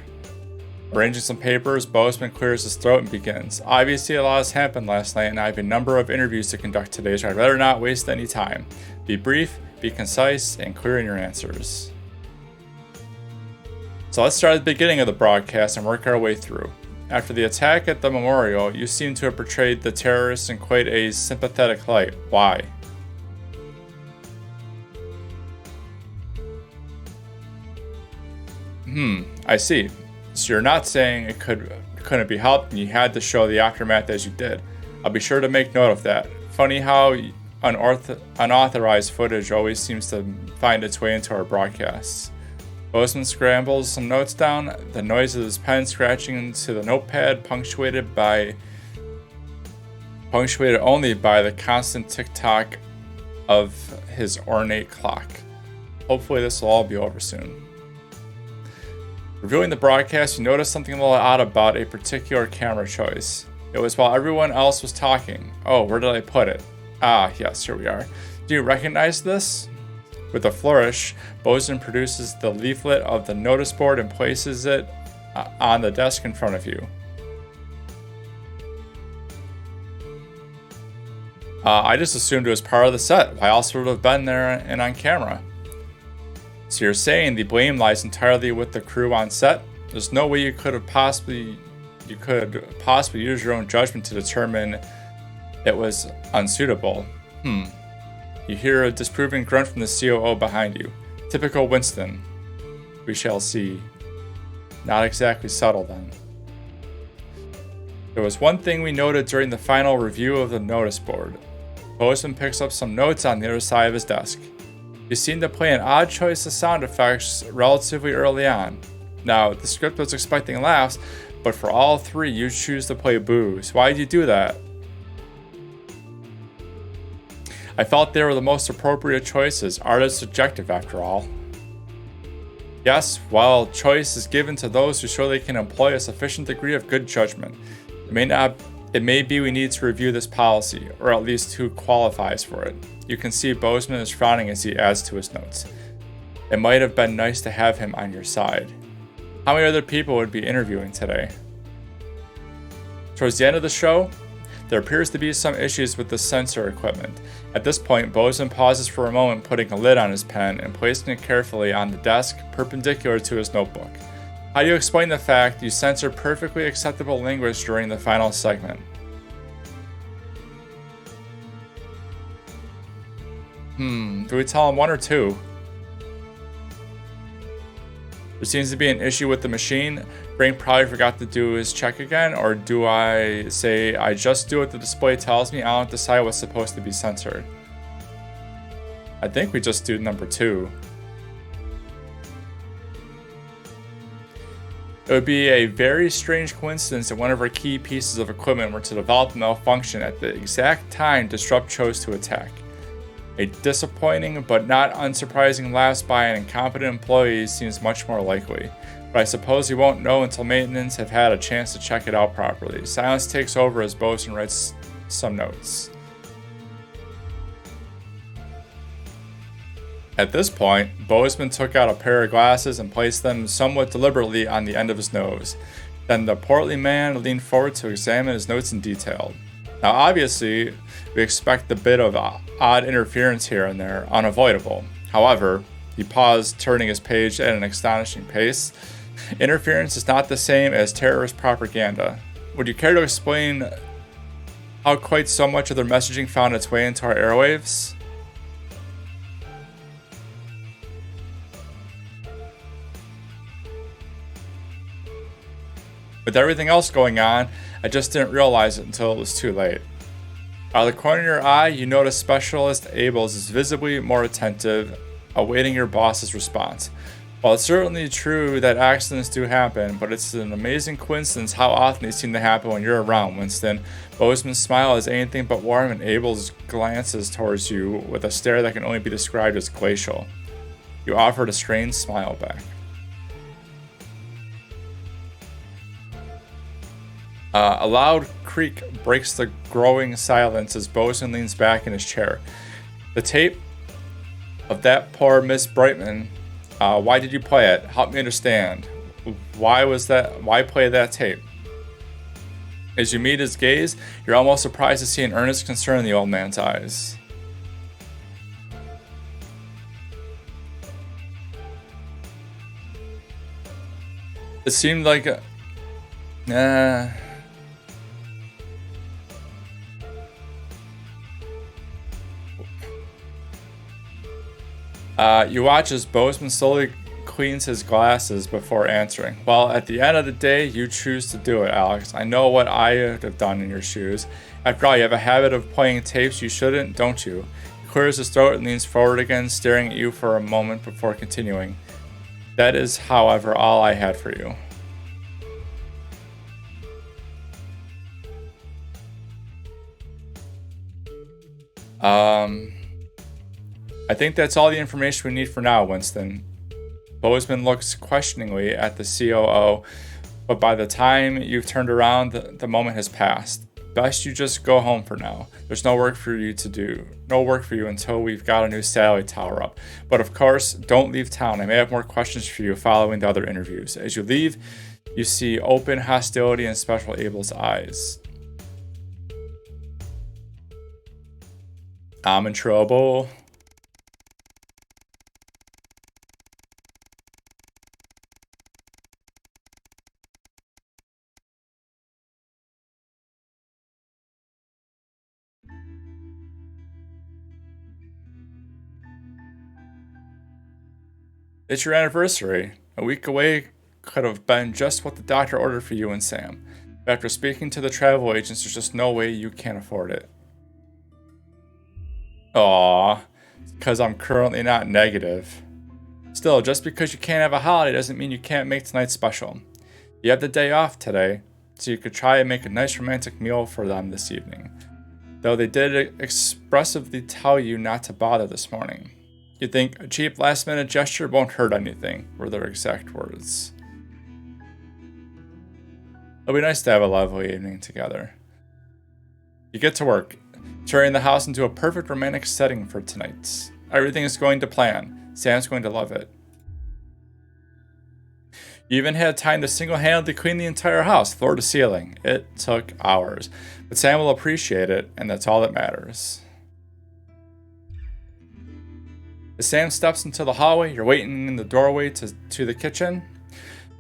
Arranging some papers, Bozeman clears his throat and begins. Obviously, a lot has happened last night, and I have a number of interviews to conduct today, so I'd rather not waste any time. Be brief, be concise, and clear in your answers. So let's start at the beginning of the broadcast and work our way through. After the attack at the memorial, you seem to have portrayed the terrorists in quite a sympathetic light. Why? I see. So you're not saying it couldn't be helped and you had to show the aftermath as you did. I'll be sure to make note of that. Funny how unauthorized footage always seems to find its way into our broadcasts. Bozeman scrambles some notes down, the noise of his pen scratching into the notepad punctuated only by the constant tick-tock of his ornate clock. Hopefully this will all be over soon. Reviewing the broadcast, you noticed something a little odd about a particular camera choice. It was while everyone else was talking. Oh, where did I put it? Ah, yes, here we are. Do you recognize this? With a flourish, Bozeman produces the leaflet of the notice board and places it on the desk in front of you. I just assumed it was part of the set. Why else would it have been there and on camera? So you're saying the blame lies entirely with the crew on set? There's no way you could possibly use your own judgment to determine it was unsuitable. You hear a disapproving grunt from the COO behind you. Typical Winston. We shall see. Not exactly subtle then. There was one thing we noted during the final review of the notice board. Bozeman picks up some notes on the other side of his desk. You seem to play an odd choice of sound effects relatively early on. Now, the script was expecting laughs, but for all three, you choose to play boos. Why did you do that? I felt they were the most appropriate choices. Art is subjective, after all. Yes, while choice is given to those who show they can employ a sufficient degree of good judgment. It may be we need to review this policy, or at least who qualifies for it. You can see Bozeman is frowning as he adds to his notes. It might have been nice to have him on your side. How many other people would be interviewing today? Towards the end of the show, there appears to be some issues with the sensor equipment. At this point, Bozeman pauses for a moment, putting a lid on his pen and placing it carefully on the desk perpendicular to his notebook. How do you explain the fact you censor perfectly acceptable language during the final segment? Do we tell him one or two? There seems to be an issue with the machine. Frank probably forgot to do his check again, or do I say I just do what the display tells me? I don't decide what's supposed to be censored. I think we just do number 2. It would be a very strange coincidence that one of our key pieces of equipment were to develop malfunction at the exact time Disrupt chose to attack. A disappointing but not unsurprising lapse by an incompetent employee seems much more likely, but I suppose you won't know until maintenance have had a chance to check it out properly. Silence takes over as Bosun writes some notes. At this point, Bozeman took out a pair of glasses and placed them somewhat deliberately on the end of his nose. Then the portly man leaned forward to examine his notes in detail. Now obviously, we expect a bit of odd interference here and there, unavoidable. However, he paused, turning his page at an astonishing pace. Interference is not the same as terrorist propaganda. Would you care to explain how quite so much of their messaging found its way into our airwaves? With everything else going on, I just didn't realize it until it was too late. Out of the corner of your eye, you notice Specialist Ables is visibly more attentive, awaiting your boss's response. While it's certainly true that accidents do happen, but it's an amazing coincidence how often they seem to happen when you're around, Winston. Bozeman's smile is anything but warm, and Abel's glances towards you with a stare that can only be described as glacial. You offered a strained smile back. A loud creak breaks the growing silence as Bosun leans back in his chair. The tape of that poor Miss Brightman, why did you play it? Help me understand. Why play that tape? As you meet his gaze, you're almost surprised to see an earnest concern in the old man's eyes. It seemed like you watch as Bozeman slowly cleans his glasses before answering. Well, at the end of the day, you choose to do it, Alex. I know what I would have done in your shoes. After all, you have a habit of playing tapes you shouldn't, don't you? He clears his throat and leans forward again, staring at you for a moment before continuing. That is, however, all I had for you. I think that's all the information we need for now, Winston. Bozeman looks questioningly at the COO, but by the time you've turned around, the moment has passed. Best you just go home for now. There's no work for you to do. No work for you until we've got a new satellite tower up. But of course, don't leave town. I may have more questions for you following the other interviews. As you leave, you see open hostility in Special Abel's eyes. I'm in trouble. It's your anniversary. A week away could have been just what the doctor ordered for you and Sam. But after speaking to the travel agents, there's just no way you can afford it. Aww, because I'm currently not negative. Still, just because you can't have a holiday doesn't mean you can't make tonight special. You have the day off today, so you could try and make a nice romantic meal for them this evening. Though they did expressively tell you not to bother this morning. You think a cheap last-minute gesture won't hurt anything, were their exact words. It'll be nice to have a lovely evening together. You get to work, turning the house into a perfect romantic setting for tonight. Everything is going to plan. Sam's going to love it. You even had time to single-handedly clean the entire house, floor to ceiling. It took hours, but Sam will appreciate it, and that's all that matters. As Sam steps into the hallway, you're waiting in the doorway to the kitchen,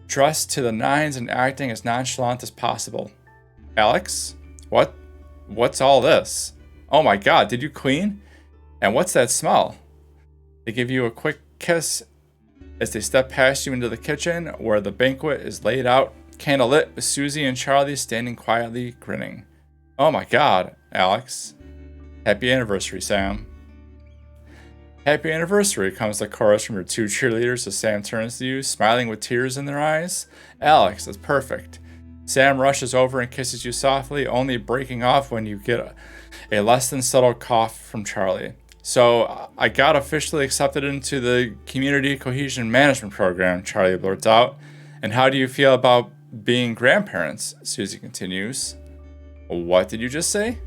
dressed to the nines and acting as nonchalant as possible. Alex? What's all this? Oh my god, did you clean? And what's that smell? They give you a quick kiss as they step past you into the kitchen, where the banquet is laid out, candle lit, with Susie and Charlie standing quietly grinning. Oh my god, Alex. Happy anniversary, Sam. Happy anniversary, comes the chorus from your two cheerleaders as Sam turns to you, smiling with tears in their eyes. Alex, that's perfect. Sam rushes over and kisses you softly, only breaking off when you get a less than subtle cough from Charlie. So, I got officially accepted into the Community Cohesion Management Program, Charlie blurts out. And how do you feel about being grandparents? Susie continues. What did you just say?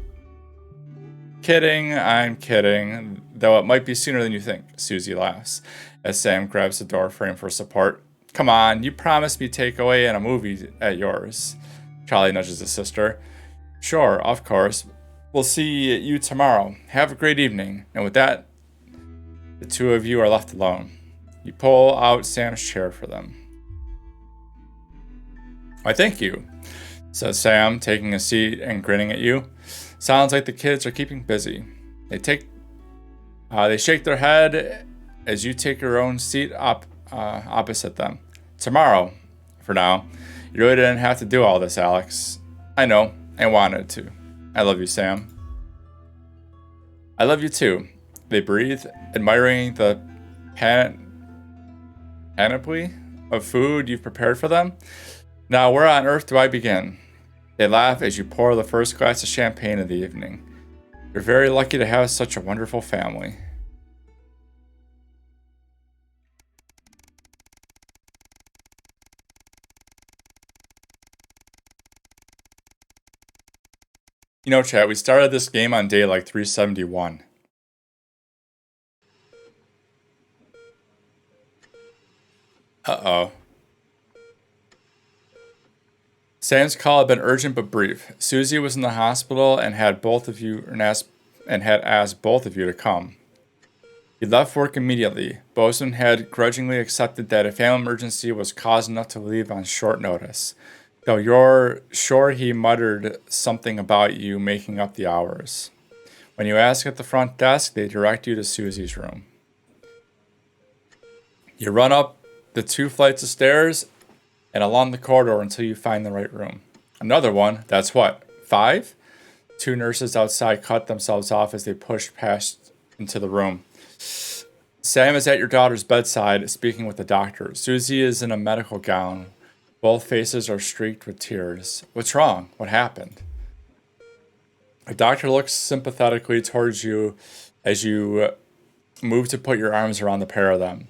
Kidding, I'm kidding, though it might be sooner than you think, Susie laughs, as Sam grabs the door frame for support. Come on, you promised me takeaway and a movie at yours. Charlie nudges his sister. Sure, of course. We'll see you tomorrow. Have a great evening. And with that, the two of you are left alone. You pull out Sam's chair for them. Why, thank you, says Sam, taking a seat and grinning at you. Sounds like the kids are keeping busy. They shake their head as you take your own seat opposite them. Tomorrow, for now. You really didn't have to do all this, Alex. I know, I wanted to. I love you, Sam. I love you too. They breathe, admiring the panoply of food you've prepared for them. Now, where on earth do I begin? They laugh as you pour the first glass of champagne of the evening. You're very lucky to have such a wonderful family. You know, chat, we started this game on day like 371. Uh-oh. Sam's call had been urgent but brief. Susie was in the hospital and had asked both of you to come. He left work immediately. Bosun had grudgingly accepted that a family emergency was cause enough to leave on short notice, though you're sure he muttered something about you making up the hours. When you ask at the front desk, they direct you to Susie's room. You run up the 2 flights of stairs and along the corridor until you find the right room. Another one, that's what, 5? 2 nurses outside cut themselves off as they pushed past into the room. Sam is at your daughter's bedside, speaking with the doctor. Susie is in a medical gown. Both faces are streaked with tears. What's wrong? What happened? The doctor looks sympathetically towards you as you move to put your arms around the pair of them.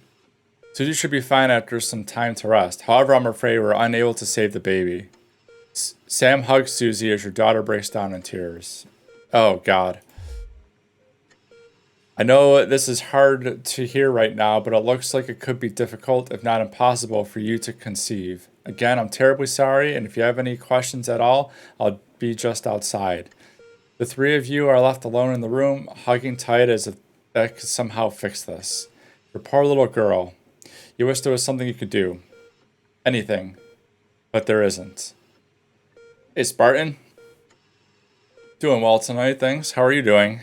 Susie should be fine after some time to rest. However, I'm afraid we're unable to save the baby. Sam hugs Susie as your daughter breaks down in tears. Oh, God. I know this is hard to hear right now, but it looks like it could be difficult, if not impossible, for you to conceive. Again, I'm terribly sorry, and if you have any questions at all, I'll be just outside. The 3 of you are left alone in the room, hugging tight as if that could somehow fix this. Your poor little girl. You wish there was something you could do. Anything. But there isn't. Hey, Spartan. Doing well tonight, thanks. How are you doing?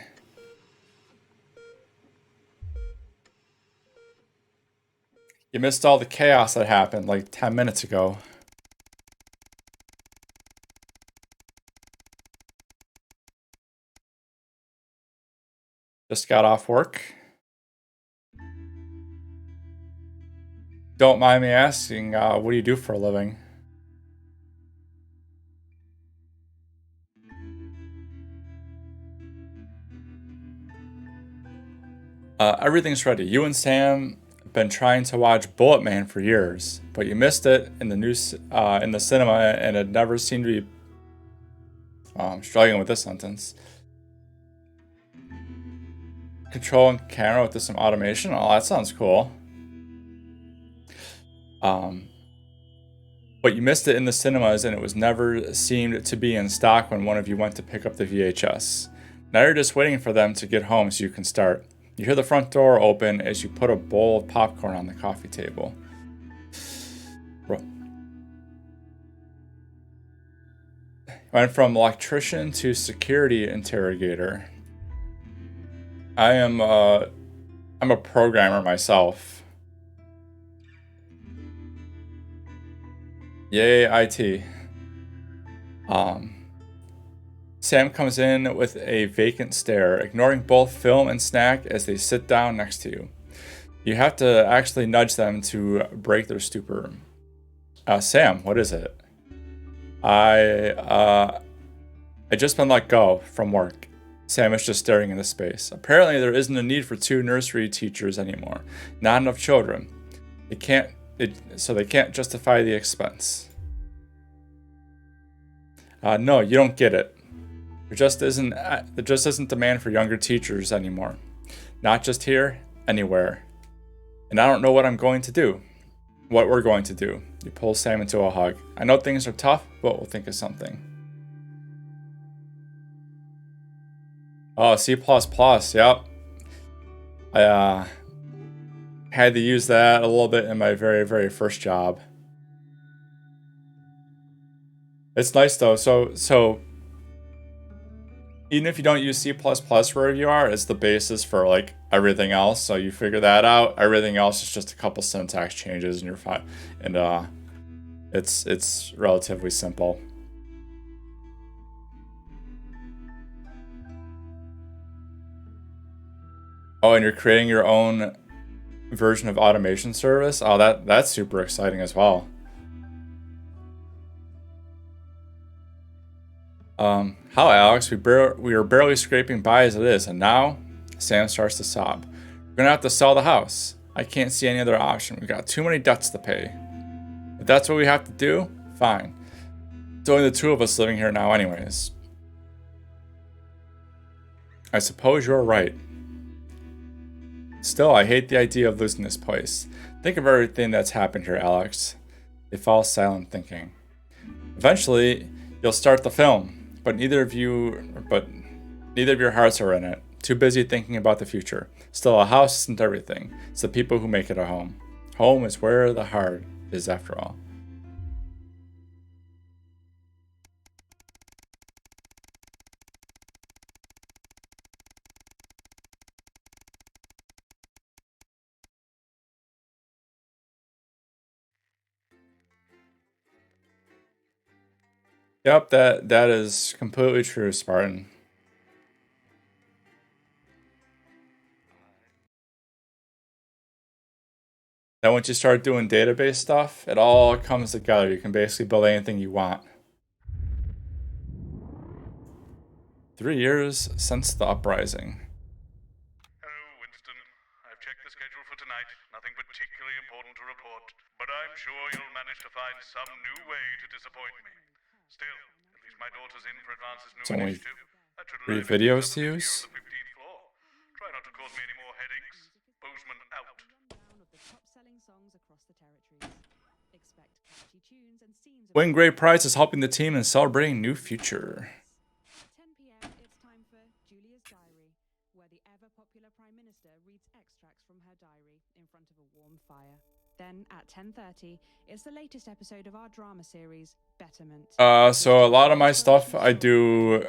You missed all the chaos that happened like 10 minutes ago. Just got off work. Don't mind me asking, what do you do for a living? Everything's ready. You and Sam have been trying to watch Bullet Man for years, but you missed it in the cinema and it never seemed to be. I'm struggling with this sentence. Controlling camera with some automation. Oh, that sounds cool. But you missed it in the cinemas and it was never seemed to be in stock when one of you went to pick up the VHS. Now you're just waiting for them to get home so you can start. You hear the front door open as you put a bowl of popcorn on the coffee table. Went from electrician to security interrogator. I'm a programmer myself. Yay, IT. Sam comes in with a vacant stare, ignoring both film and snack as they sit down next to you. You have to actually nudge them to break their stupor. Sam, what is it? I just been let go from work. Sam is just staring into space. Apparently, there isn't a need for 2 nursery teachers anymore. Not enough children. So they can't justify the expense. No, you don't get it. There just isn't demand for younger teachers anymore. Not just here, anywhere. And I don't know what I'm going to do. What we're going to do. You pull Sam into a hug. I know things are tough, but we'll think of something. Oh, C++, yep. I had to use that a little bit in my very, very first job. It's nice though, so even if you don't use C++ wherever you are, it's the basis for like everything else. So you figure that out. Everything else is just a couple syntax changes and you're fine. And it's relatively simple. Oh, and you're creating your own version of automation service? Oh, that's super exciting as well. How, Alex? We were barely scraping by as it is, and now Sam starts to sob. We're gonna have to sell the house. I can't see any other option. We've got too many debts to pay. If that's what we have to do, fine. It's only the 2 of us living here now anyways. I suppose you're right. Still, I hate the idea of losing this place. Think of everything that's happened here, Alex. They fall silent thinking. Eventually, you'll start the film. But neither of your hearts are in it. Too busy thinking about the future. Still, a house isn't everything. It's the people who make it a home. Home is where the heart is, after all. Yep, that is completely true, Spartan. Then once you start doing database stuff, it all comes together. You can basically build anything you want. 3 years since the uprising.
Hello, Winston. I've checked the schedule for tonight. Nothing particularly important to report, but I'm sure you'll manage to find some new way to disappoint me. Still, at least my daughter's in for Advance's new
It's only
initiative. That should
3
allow me to
videos
pick
to
up the
use.
video on the 15th floor. Try not to cause me any more headaches. Bozeman out.
Winning great prizes, helping the team, and celebrating new future.
At 10 p.m., it's time for Julia's Diary, where the ever-popular Prime Minister reads extracts from her diary in front of a warm fire. Then at 10:30, it's the latest episode of our drama series, Betterment.
So a lot of my stuff I do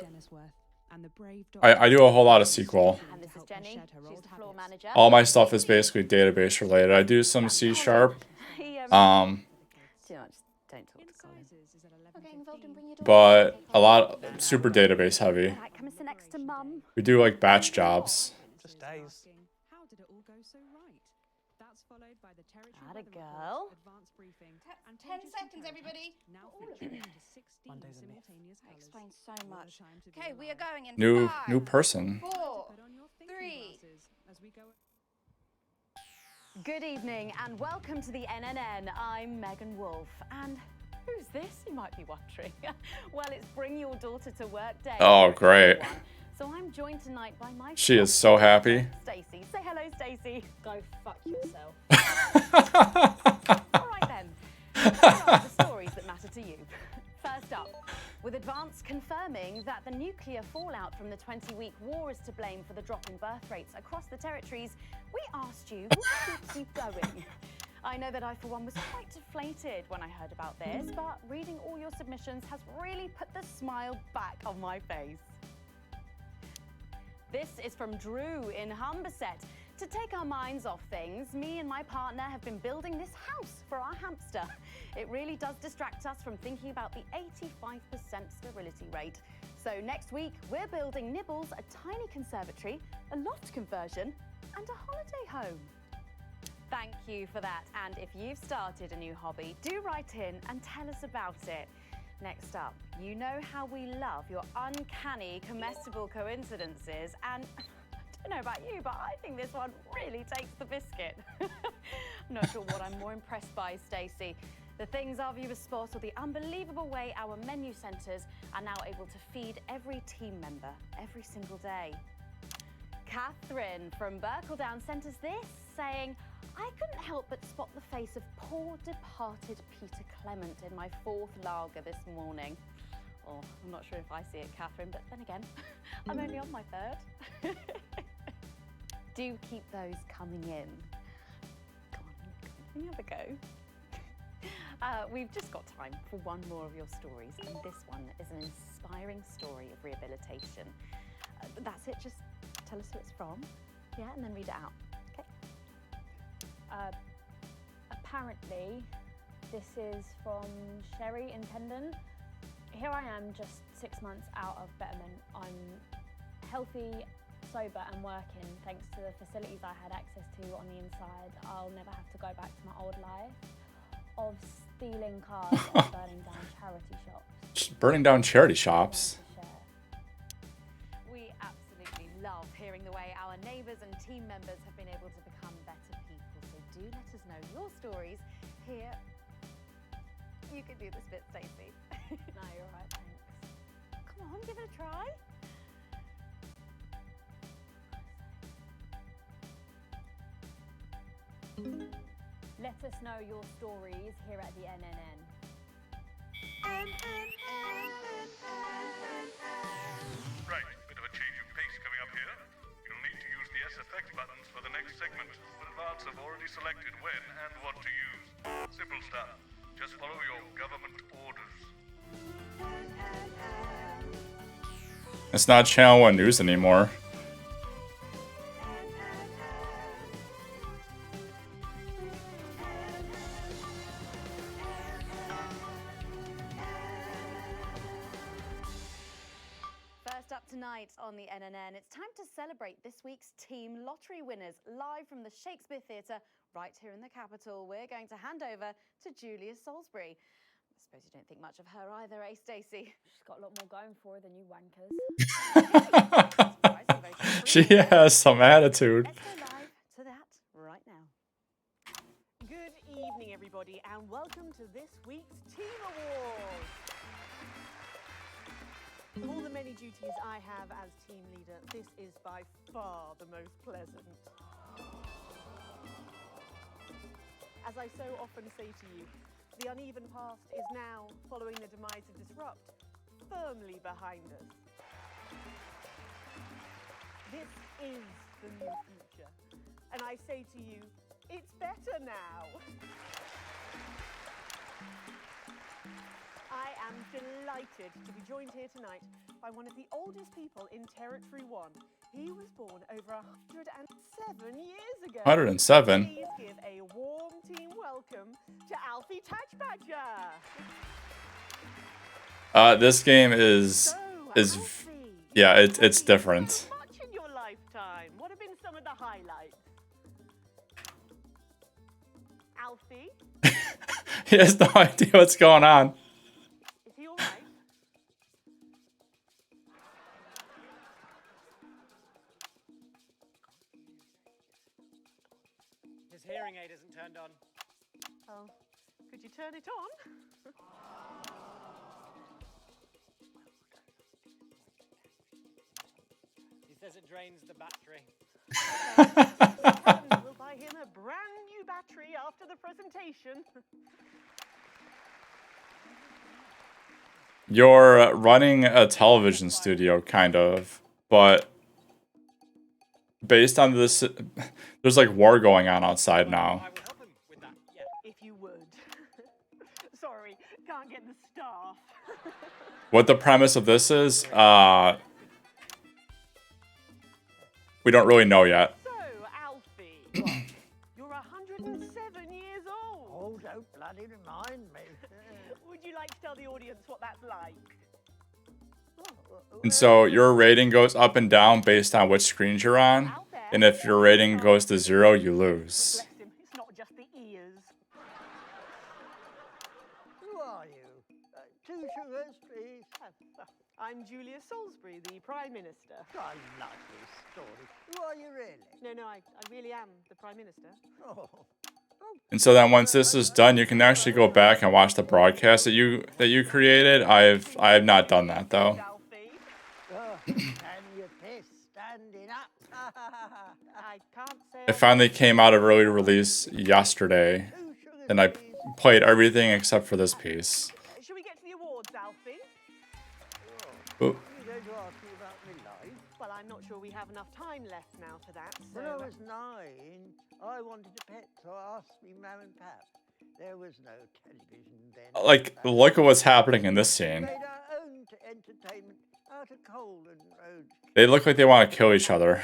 I do a whole lot of SQL.
And this is Jenny, she's the floor manager.
All my stuff is basically database related. I do some C#.
Too much, don't talk to Colin.
But a lot super database heavy.
Right, come and sit next to Mum.
We do like batch jobs.
Just days.
How did it all go so right? That's followed by the territory weather report, advanced briefing, and
10 seconds, everybody.
now featuring up to 16 simultaneous
That
colours.
explains so much. Okay, we are going in
New
5,
person.
4, 3.
Good evening and welcome to the NNN. I'm Megan Wolf. And who's this, you might be wondering? Well, it's Bring Your Daughter to Work Day.
Oh, great.
So I'm joined tonight by my
She is so happy.
Stacey. Say hello, Stacey. Go fuck yourself. All right then. Here are the stories that matter to you. First up, with Advance confirming that the nuclear fallout from the 20-week war is to blame for the drop in birth rates across the territories, we asked you, what keeps you going? I know that I, for one, was quite deflated when I heard about this, but reading all your submissions has really put the smile back on my face. This is from Drew in Humberset. To take our minds off things, me and my partner have been building this house for our hamster. It really does distract us from thinking about the 85% sterility rate. So next week, we're building Nibbles a tiny conservatory, a loft conversion, and a holiday home. Thank you for that. And if you've started a new hobby, do write in and tell us about it. Next up, you know how we love your uncanny comestible coincidences, and I don't know about you, but I think this one really takes the biscuit. I'm not sure what I'm more impressed by, Stacey. The things our viewers spot, or the unbelievable way our menu centres are now able to feed every team member every single day. Catherine from Berkeldown sent us this, saying, I couldn't help but spot the face of poor departed Peter Clement in my 4th lager this morning. Oh, I'm not sure if I see it, Catherine, but then again, I'm only on my 3rd. Do keep those coming in. Come on, have a go. We've just got time for one more of your stories, and this one is an inspiring story of rehabilitation. That's it, just tell us who it's from, yeah, and then read it out, okay?
Apparently, this is from Sherry in Tendon. Here I am, just 6 months out of betterment. I'm healthy, sober and working thanks to the facilities I had access to on the inside. I'll never have to go back to my old life of stealing cars and burning down charity shops.
Just burning down charity shops.
We absolutely love hearing the way our neighbours and team members have been able to become better people. So do let us know your stories here. You can do this bit, Stacey.
No, you're right, thanks.
Come on, give it a try.
Let us know your stories here at the NNN.
Right, bit of a change of pace coming up here. You'll need to use the S-Effect buttons for the next segment, but Advance have already selected when and what to use. Simple stuff. Just follow your government orders.
It's not Channel 1 News anymore.
First up tonight on the NNN, it's time to celebrate this week's team lottery winners live from the Shakespeare Theatre right here in the capital. We're going to hand over to Julia Salisbury. I suppose you don't think much of her either, eh, Stacey?
She's got a lot more going for her than you wankers.
She has some attitude.
Let's go live to that right now.
Good evening, everybody, and welcome to this week's Team Awards. Of all the many duties I have as team leader, this is by far the most pleasant. As I so often say to you, the uneven past is now, following the demise of Disrupt, firmly behind us. This is the new future. And I say to you, it's better now. I am delighted to be joined here tonight by one of the oldest people in Territory 1. He was born over 107 years ago.
107?
Please give a warm team welcome to Alfie Touchbadger.
This game is yeah, it's different.
Much in your lifetime. What have been some of the highlights? Alfie?
He has no idea what's going on.
Is he all right?
His hearing aid isn't turned on.
Oh, could you turn it on?
He says it drains the battery.
We'll buy him a brand new battery after the presentation.
You're running a television studio, kind of, but based on this, there's like war going on outside now.
If you would. Sorry, can't get the staff.
What the premise of this is, we don't really know yet.
So, Alfie, you're 107 years old.
Oh, don't bloody remind me.
Would you like to tell the audience what that's like?
And so your rating goes up and down based on which screens you're on. And if your rating goes to 0, you lose.
Bless him, it's not just the ears.
Who are you? 2 sugars, please.
I'm Julia Salisbury, the Prime Minister.
I like this story. Who are you really?
No, I really am the Prime Minister.
Oh.
And so then once this is done, you can actually go back and watch the broadcast that you created. I have not done that though.
And your piss standing up.
I can't say.
It finally came out of early release yesterday, and I played everything except for this piece.
Shall we get to the awards, Alfie?
Oh.
You're going to ask me about my life?
Well, I'm not sure we have enough time left now for that. So
When I was 9, I wanted a pet, so I asked me mum and pap. There was no television then.
Like, look at what's happening in this scene.
We made our own entertainment out of coal and road.
They look like they want to kill each other.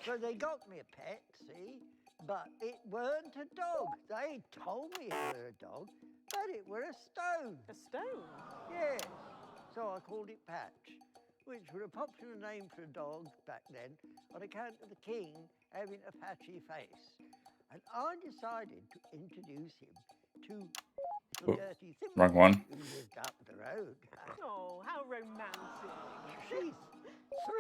So they got me a pet, see? But it weren't a dog. They told me it were a dog, but it were a stone.
A stone?
Yes. So I called it Patch, which was a popular name for a dog back then on account of the king having a patchy face. And I decided to introduce him to little Gertie Thimble,
Wrong one.
who lived up the road.
Oh, how romantic.
She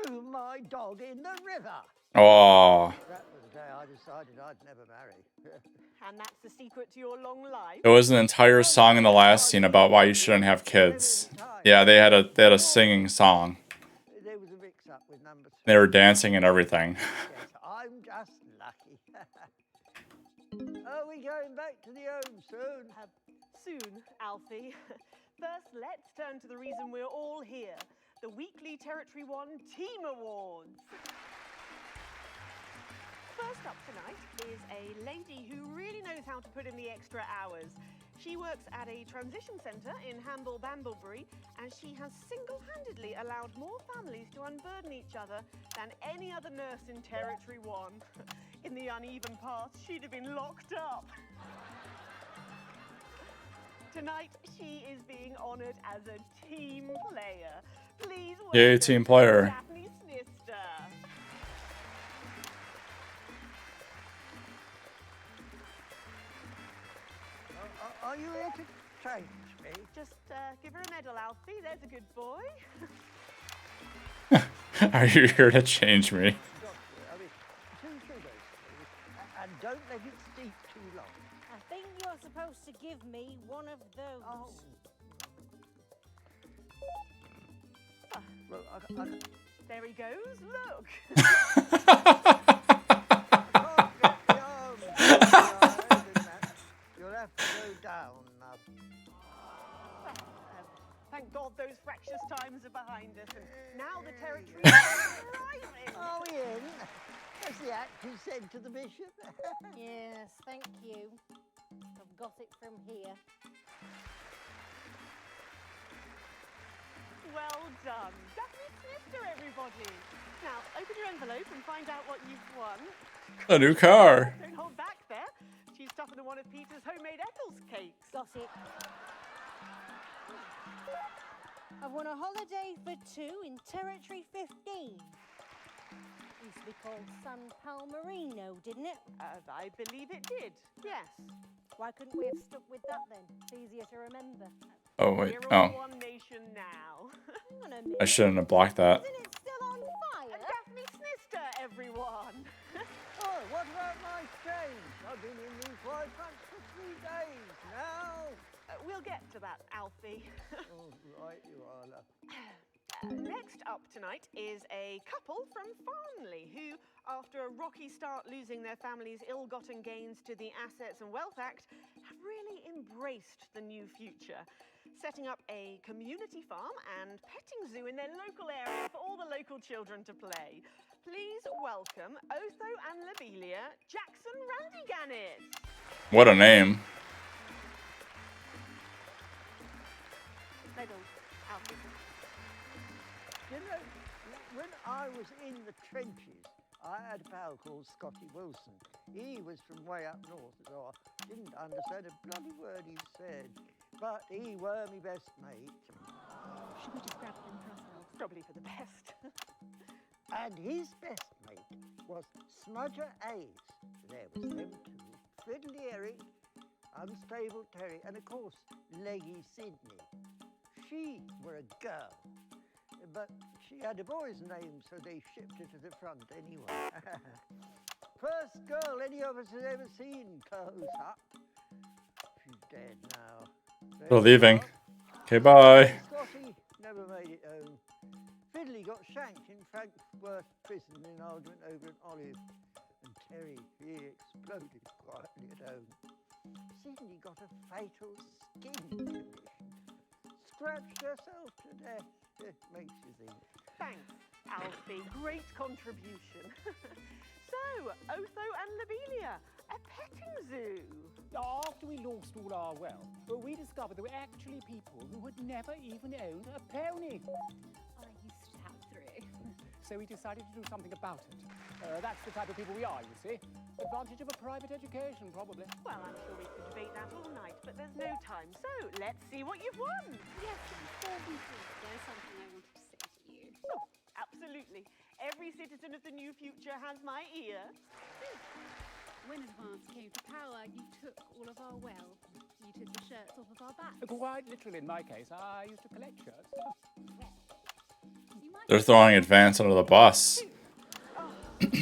threw my dog in the river.
Oh.
That was the day I decided I'd never marry.
And that's the secret to your long life?
There was an entire song in the last scene about why you shouldn't have kids. Yeah, they had a singing song.
There was a mix-up with numbers.
They were dancing and everything.
Yes, I'm just lucky. Are we going back to the home soon?
Soon, Alfie. First, let's turn to the reason we're all here. The weekly Territory 1 Team Awards. First up tonight is a lady who really knows how to put in the extra hours. She works at a transition centre in Hamble-Bamblebury, and she has single-handedly allowed more families to unburden each other than any other nurse in Territory 1. In the uneven past, she'd have been locked up. Tonight, she is being honoured as a team player. Please welcome
Yay, team player.
Daphne Snister.
Are you here to change me?
Just give her a medal, Alfie. There's a good boy.
Are you here to change me?
I mean, 2 sugars, please. And don't let it steep too long.
I think you're supposed to give me one of those.
Oh. Well,
There he goes. Look.
You'll have to go down.
Thank God those fractious times are behind us, and now the territory is thriving.
Are we in? As the actors said to the bishop.
Yes, thank you. I've got it from here.
Well done. Daphne Snister, everybody. Now, open your envelope and find out what you've won.
A new car.
Don't hold back there. She's tougher than one of Peter's homemade Eccles cakes.
Got it. I've won a holiday for 2 in Territory 15. Used to be called San Palmerino, didn't it?
I believe it did, yes.
Why couldn't we have stuck with that then? It's easier to remember.
Oh, wait.
We're
Oh.
all one nation now.
Hang on a minute.
I shouldn't have blocked that.
Isn't it still on fire?
Daphne Snister, everyone.
Oh, what about my change? I've been in these white pants for 3 days now.
We'll get to that, Alfie.
Oh, right you are, love.
Next up tonight is a couple from Farnley who, after a rocky start losing their family's ill-gotten gains to the Assets and Wealth Act, have really embraced the new future, setting up a community farm and petting zoo in their local area for all the local children to play. Please welcome Otho and Lobelia Jackson Randy-Gannett.
What a name.
Medal, Alfie.
You know, when I was in the trenches, I had a pal called Scotty Wilson. He was from way up north, so I didn't understand a bloody word he said. But he were my best mate.
Should we just grab them for ourselves?
Probably for the best.
And his best mate was Smudger Ace. There was them two. Fiddly Eric, Unstable Terry, and of course, Leggy Sydney. She were a girl, but she had a boy's name, so they shipped her to the front anyway. First girl any of us has ever seen close up. She's dead now.
We're leaving. Okay, bye.
Scotty never made it home. Fiddly got shanked in Frankfurt prison in an argument over an olive. And Terry, he exploded quietly at home. Sydney got a fatal skin condition. Scratched herself to death. It makes you think.
Thanks, Alfie. Great contribution. So, Otho and Lobelia, a petting zoo.
After we lost all our wealth, we discovered there were actually people who had never even owned a pony.
I used to have 3.
So we decided to do something about it. That's the type of people we are, you see. Advantage of a private education, probably.
Well, I'm sure we could debate that all night, but there's no time. So, let's see what you've won.
Yes, before we do, there's something I wanted to say to you.
Oh, absolutely. Every citizen of the new future has my ear.
When advance came to power, you took all of our wealth. You took the shirts off of our backs.
Quite literally, in my case, I used to collect shirts.
They're throwing Advance under the bus.
Oh God,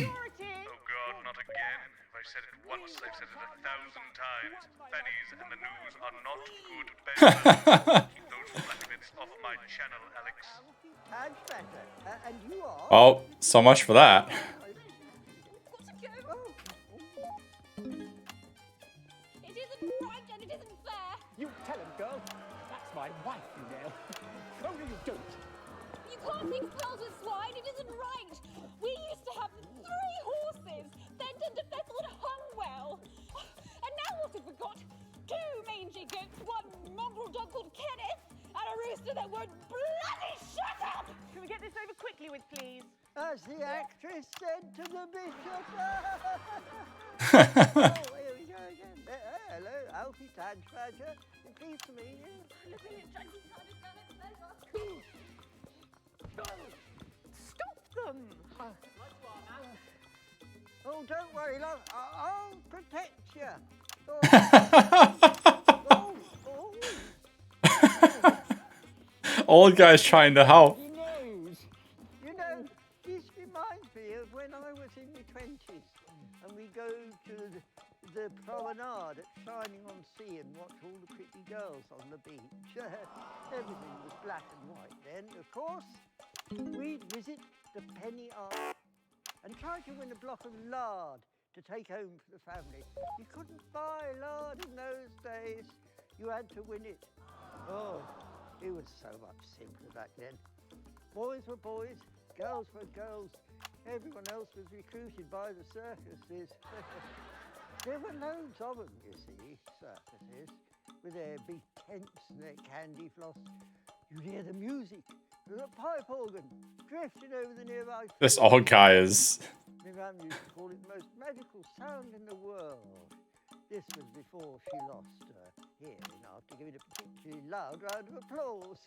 not again. If I've said it once, I've said it 1,000 times. Pennies and the news are not good beggars. Keep those black bits off my channel, Alex.
And you are?
Well, so much for that.
It isn't right and it isn't fair.
You tell him, girl. That's my wife, you know. Oh, no, you don't.
You can't mix pearls with swine. It isn't right. We used to have 3 horses, then turned to Bethel and Hungwell. And now what have we got? 2 mangy goats, 1 mongrel dog called Kenneth, and a rooster that won't bloody shut up!
Can we get this over quickly with, please?
As the actress said to the bishop. Here we go again. Hello, Alfie Tadge-Badger. Pleased to meet you.
Stop them!
Oh, don't worry, love. I'll protect you.
Old guy's trying to help.
You know, this reminds me of when I was in my 20s and we go to the promenade at Shining on Sea and watch all the pretty girls on the beach. Everything was black and white then. Of course, we'd visit the penny art and try to win a block of lard to take home for the family. You couldn't buy lard in those days. You had to win it. Oh, it was so much simpler back then. Boys were boys, girls were girls. Everyone else was recruited by the circuses. There were loads of them, you see, circuses, with their big tents and their candy floss. You'd hear the music, the pipe organ, drifting over the nearby fields.
This old guy is...
My mum used to call it the most magical sound in the world. This was before she lost her hearing after giving a particularly loud round of applause.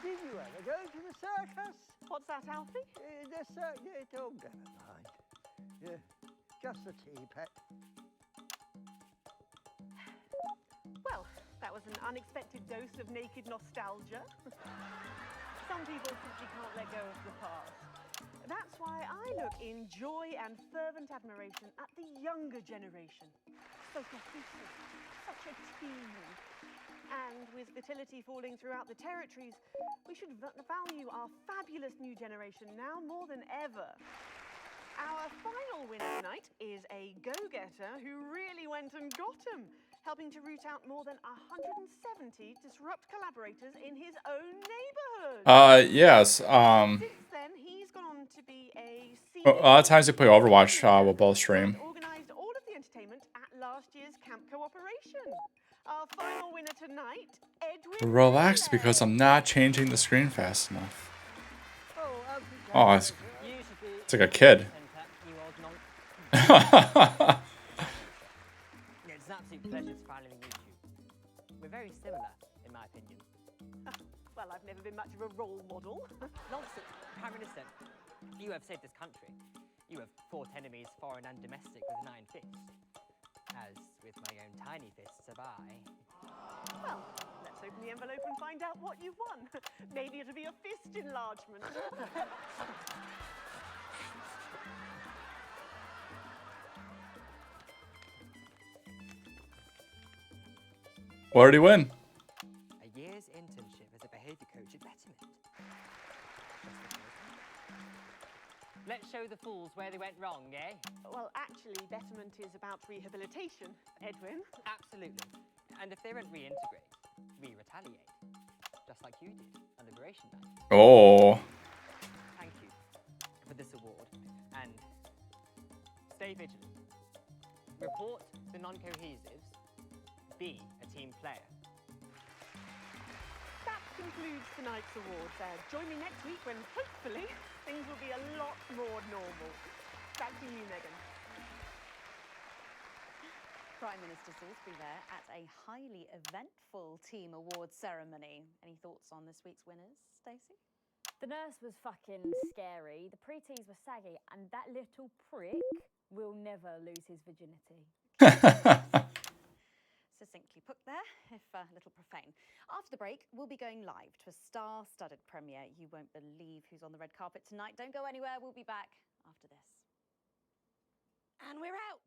Did you ever go to the circus?
What's that, Alfie?
The circus. Oh, never mind. Yeah, just the tea, pet.
Well, that was an unexpected dose of naked nostalgia. Some people simply can't let go of the past. That's why I look in joy and fervent admiration at the younger generation. So cohesive, such a team. And with fertility falling throughout the territories, we should value our fabulous new generation now more than ever. Our final winner tonight is a go-getter who really went and got 'em, helping to root out more than 170 disrupt collaborators in his own neighborhood.
Yes,
Since then, he's gone on to be a
a lot of times we play Overwatch, we'll both stream.
organised all of the entertainment at last year's Camp Cooperation. Our final winner tonight, Edwin.
Relax, because I'm not changing the screen fast enough. Oh, it's like a kid.
It's an absolute pleasure to finally meet you. We're very similar, in my opinion.
never been much of a role model.
Nonsense. Prime Minister, you have saved this country. You have fought enemies, foreign and domestic, with an iron fist. As with my own tiny fists have I.
Well, let's open the envelope and find out what you've won. Maybe it'll be a fist enlargement.
What did he win?
A year's internship as a behaviour coach at Betterment. Let's show the fools where they went wrong, eh?
Well, actually, Betterment is about rehabilitation, Edwin.
Absolutely. And if they don't reintegrate, we retaliate. Just like you did on Liberation Night.
Oh.
Thank you for this award. And stay vigilant. Report the non-cohesives. Be a team player.
That concludes tonight's awards. Join me next week when, hopefully, things will be a lot more normal. Back to you, Megan.
Prime Minister Salisbury there at a highly eventful team awards ceremony. Any thoughts on this week's winners, Stacey?
The nurse was fucking scary, the pretees were saggy, and that little prick will never lose his virginity.
Succinctly put there, if a little profane. After the break, we'll be going live to a star-studded premiere. You won't believe who's on the red carpet tonight. Don't go anywhere. We'll be back after this. And we're out.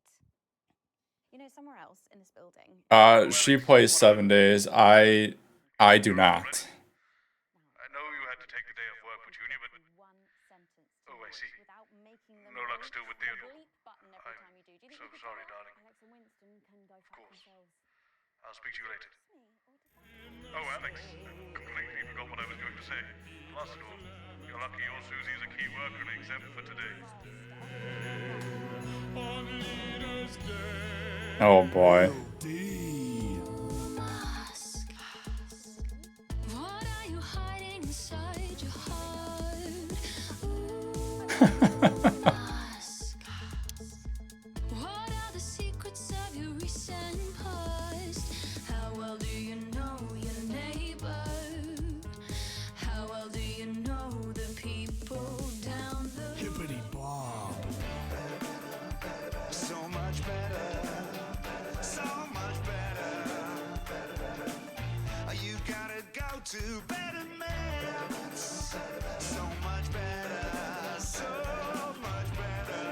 You know, somewhere else in this building.
She plays 7 days. I do not.
I know you had to take the day off work for Junior, but... Oh, I see. No luck still with Theodore. I'm so sorry, darling.
Alex and Winston can go fuck themselves.
I'll speak to you later. Oh, Alex, I completely forgot what I was going to say. Plus, you're lucky your Susie is a key worker and exempt for today.
Oh boy.
What are you hiding inside your heart? What are the secrets of your recent past? How well do you know your neighbor? How well do you know the people down the
Hippity Bob. So much better. So much better. You gotta go to Betterment. So much better. So much better.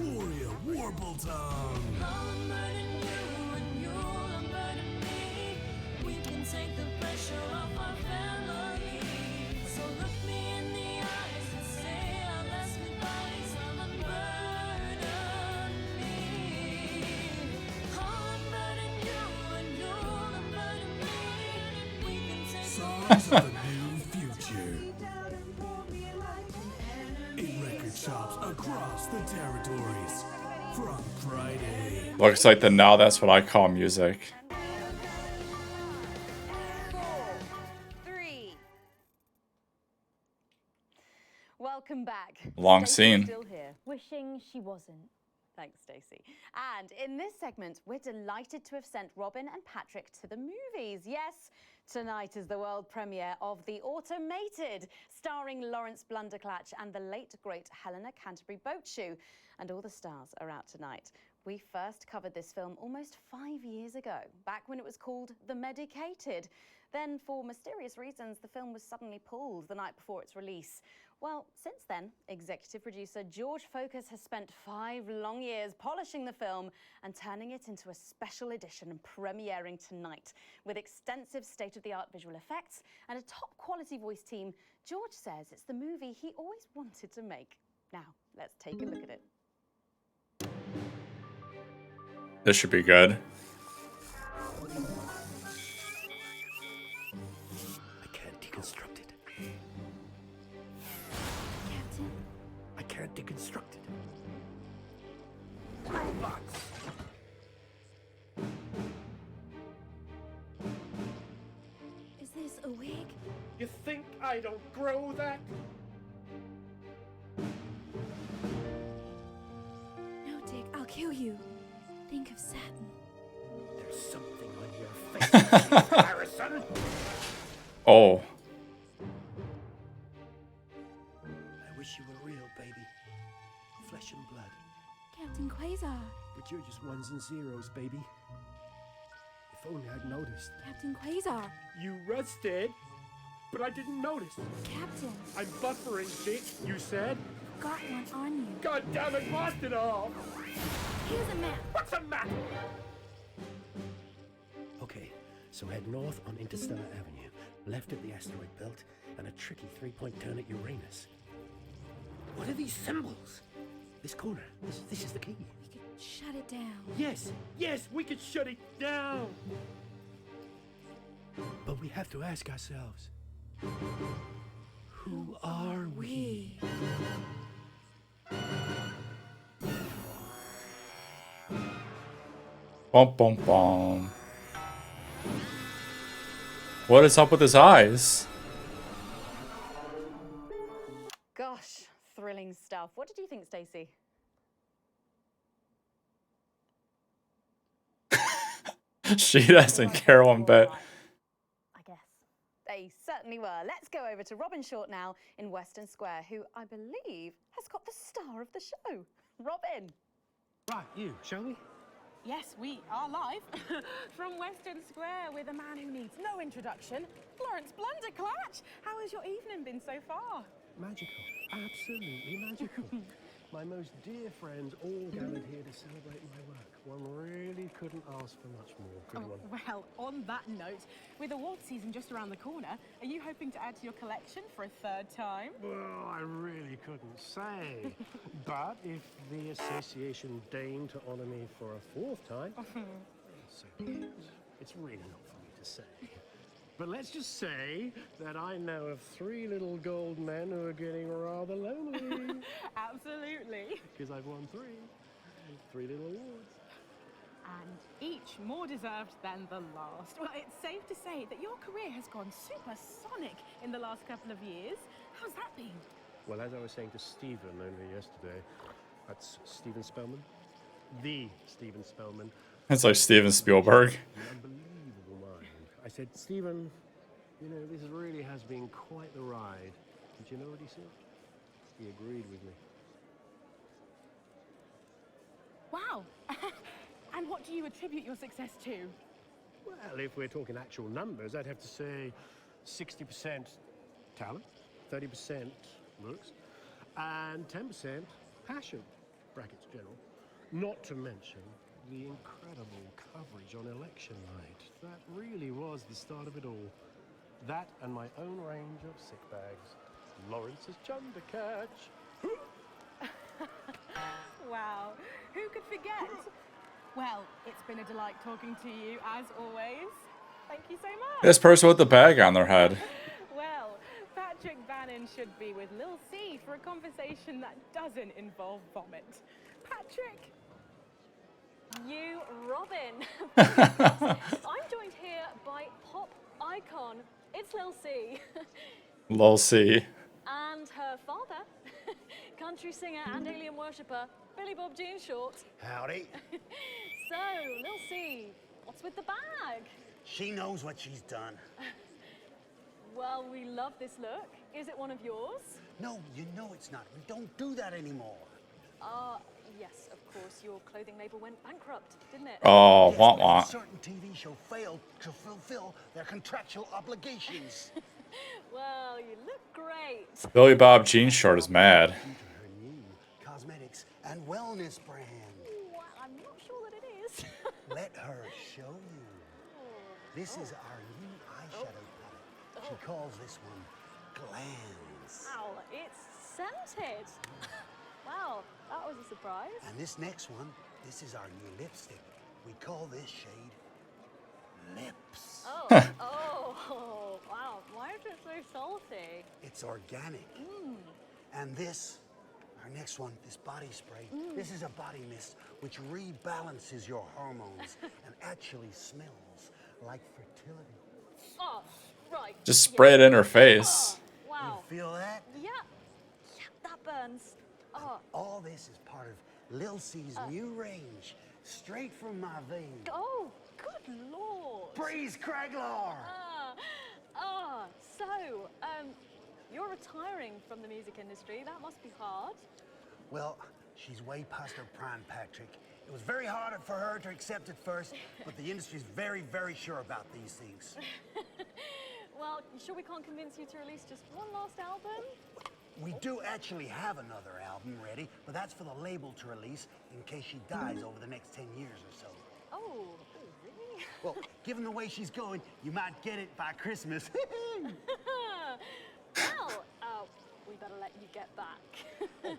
Warrior Warble Tongue.
I'll unburden you and you'll unburden me. We can take the pressure off our family. So look me in the eyes and say our last goodbyes. I'll unburden me. I'll unburden you and you'll unburden me. We can take
Songs of the new future. In record shops across the territories. From Friday.
Looks like the now that's what I call music.
3. Welcome back.
Long
Stacey's
scene.
Still here. Wishing she wasn't. Thanks, Stacey. And in this segment, we're delighted to have sent Robin and Patrick to the movies. Yes, tonight is the world premiere of The Automated, starring Lawrence Blunderclatch and the late, great Helena Canterbury Boatshoe. And all the stars are out tonight. We first covered this film almost 5 years ago, back when it was called The Medicated. Then, for mysterious reasons, the film was suddenly pulled the night before its release. Well, since then, executive producer George Focus has spent 5 long years polishing the film and turning it into a special edition and premiering tonight. With extensive state-of-the-art visual effects and a top-quality voice team, George says it's the movie he always wanted to make. Now, let's take a look at it.
This should be good.
I can't deconstruct it. I can't deconstruct it. Robots!
Is this a wig?
You think I don't grow that?
No, Dick, I'll kill you. Think of satin.
There's something on your face, Harrison.
Oh.
I wish you were real, baby. Flesh and blood.
Captain Quasar.
But you're just ones and zeros, baby. If only I'd noticed.
Captain Quasar.
You rusted, but I didn't notice.
Captain.
I'm buffering, bitch, you said?
Got one on you.
God damn it, blast it off!
Here's a map.
What's a map? Okay, so head north on Interstellar Avenue, left at the asteroid belt, and a tricky three-point turn at Uranus. What are these symbols? This corner, this is the key.
We could shut it down.
Yes, we could shut it down! But we have to ask ourselves, who are we?
Bum bum bum. What is up with his eyes?
Gosh, thrilling stuff. What did you think, Stacey?
She doesn't care one bit.
I guess. They certainly were. Let's go over to Robin Short now in Western Square, who I believe has got the star of the show. Robin.
Right, you, shall we?
Yes, we are live from Western Square with a man who needs no introduction, Florence Blunderclatch. How has your evening been so far?
Magical, absolutely magical. My most dear friends all gathered here to celebrate my work. One really couldn't ask for much more, could one?
Well, on that note, with award season just around the corner, are you hoping to add to your collection for a third time?
Well, I really couldn't say. But if the association deigned to honor me for a fourth time, so be it. It's really not for me to say. But let's just say that I know of 3 little gold men who are getting rather lonely.
Absolutely.
Because I've won 3 little awards.
And each more deserved than the last. Well, it's safe to say that your career has gone supersonic in the last couple of years. How's that been?
Well, as I was saying to Stephen only yesterday, that's Steven Spellman. The Steven Spellman.
It's like Steven Spielberg.
An unbelievable mind. I said, Stephen, you know, this really has been quite the ride. Did you know what he said? He agreed with me.
Wow. And what do you attribute your success to?
Well, if we're talking actual numbers, I'd have to say 60% talent, 30% looks, and 10% passion, brackets general. Not to mention the incredible coverage on election night. That really was the start of it all. That and my own range of sick bags. Lawrence's Chundercatch.
Wow. Who could forget? Well, it's been a delight talking to you, as always. Thank you so much.
This person with the bag on their head.
Well, Patrick Bannon should be with Lil C for a conversation that doesn't involve vomit. Patrick?
You, Robin. I'm joined here by pop icon. It's Lil C.
Lil C.
And her father, country singer and alien worshipper, Billy Bob Jean Short.
Howdy.
So, Lil C, what's with the bag?
She knows what she's done.
Well, we love this look. Is it one of yours?
No, you know it's not. We don't do that anymore.
Yes, of course. Your clothing label went bankrupt, didn't it?
Oh,
Yes,
wah
but
wah.
a certain TV show failed to fulfill their contractual obligations.
Well, you look great.
Billy Bob Jean Short is mad.
Her new cosmetics and wellness brand.
Well, I'm not sure that it is.
Let her show you. This is our new eyeshadow palette. She calls this one Glands.
Wow, it's scented. Wow, that was a surprise.
And this next one, this is our new lipstick. We call this shade Lips.
Oh, wow. Why is it so salty?
It's organic. And this, our next one, this body spray, this is a body mist which rebalances your hormones and actually smells like fertility.
Oh, right.
Just spray it in her face.
Wow.
You feel that?
Yeah, that burns. Oh.
All this is part of Lil C's new range, straight from my veins.
Oh, good lord.
Praise Craglar!
So, you're retiring from the music industry. That must be hard.
Well, she's way past her prime, Patrick. It was very hard for her to accept at first, but the industry's very, very sure about these things.
Well, you sure we can't convince you to release just one last album?
We do actually have another album ready, but that's for the label to release in case she dies over the next 10 years or so.
Oh, really?
Well, given the way she's going, you might get it by Christmas.
Well, we better let you get back.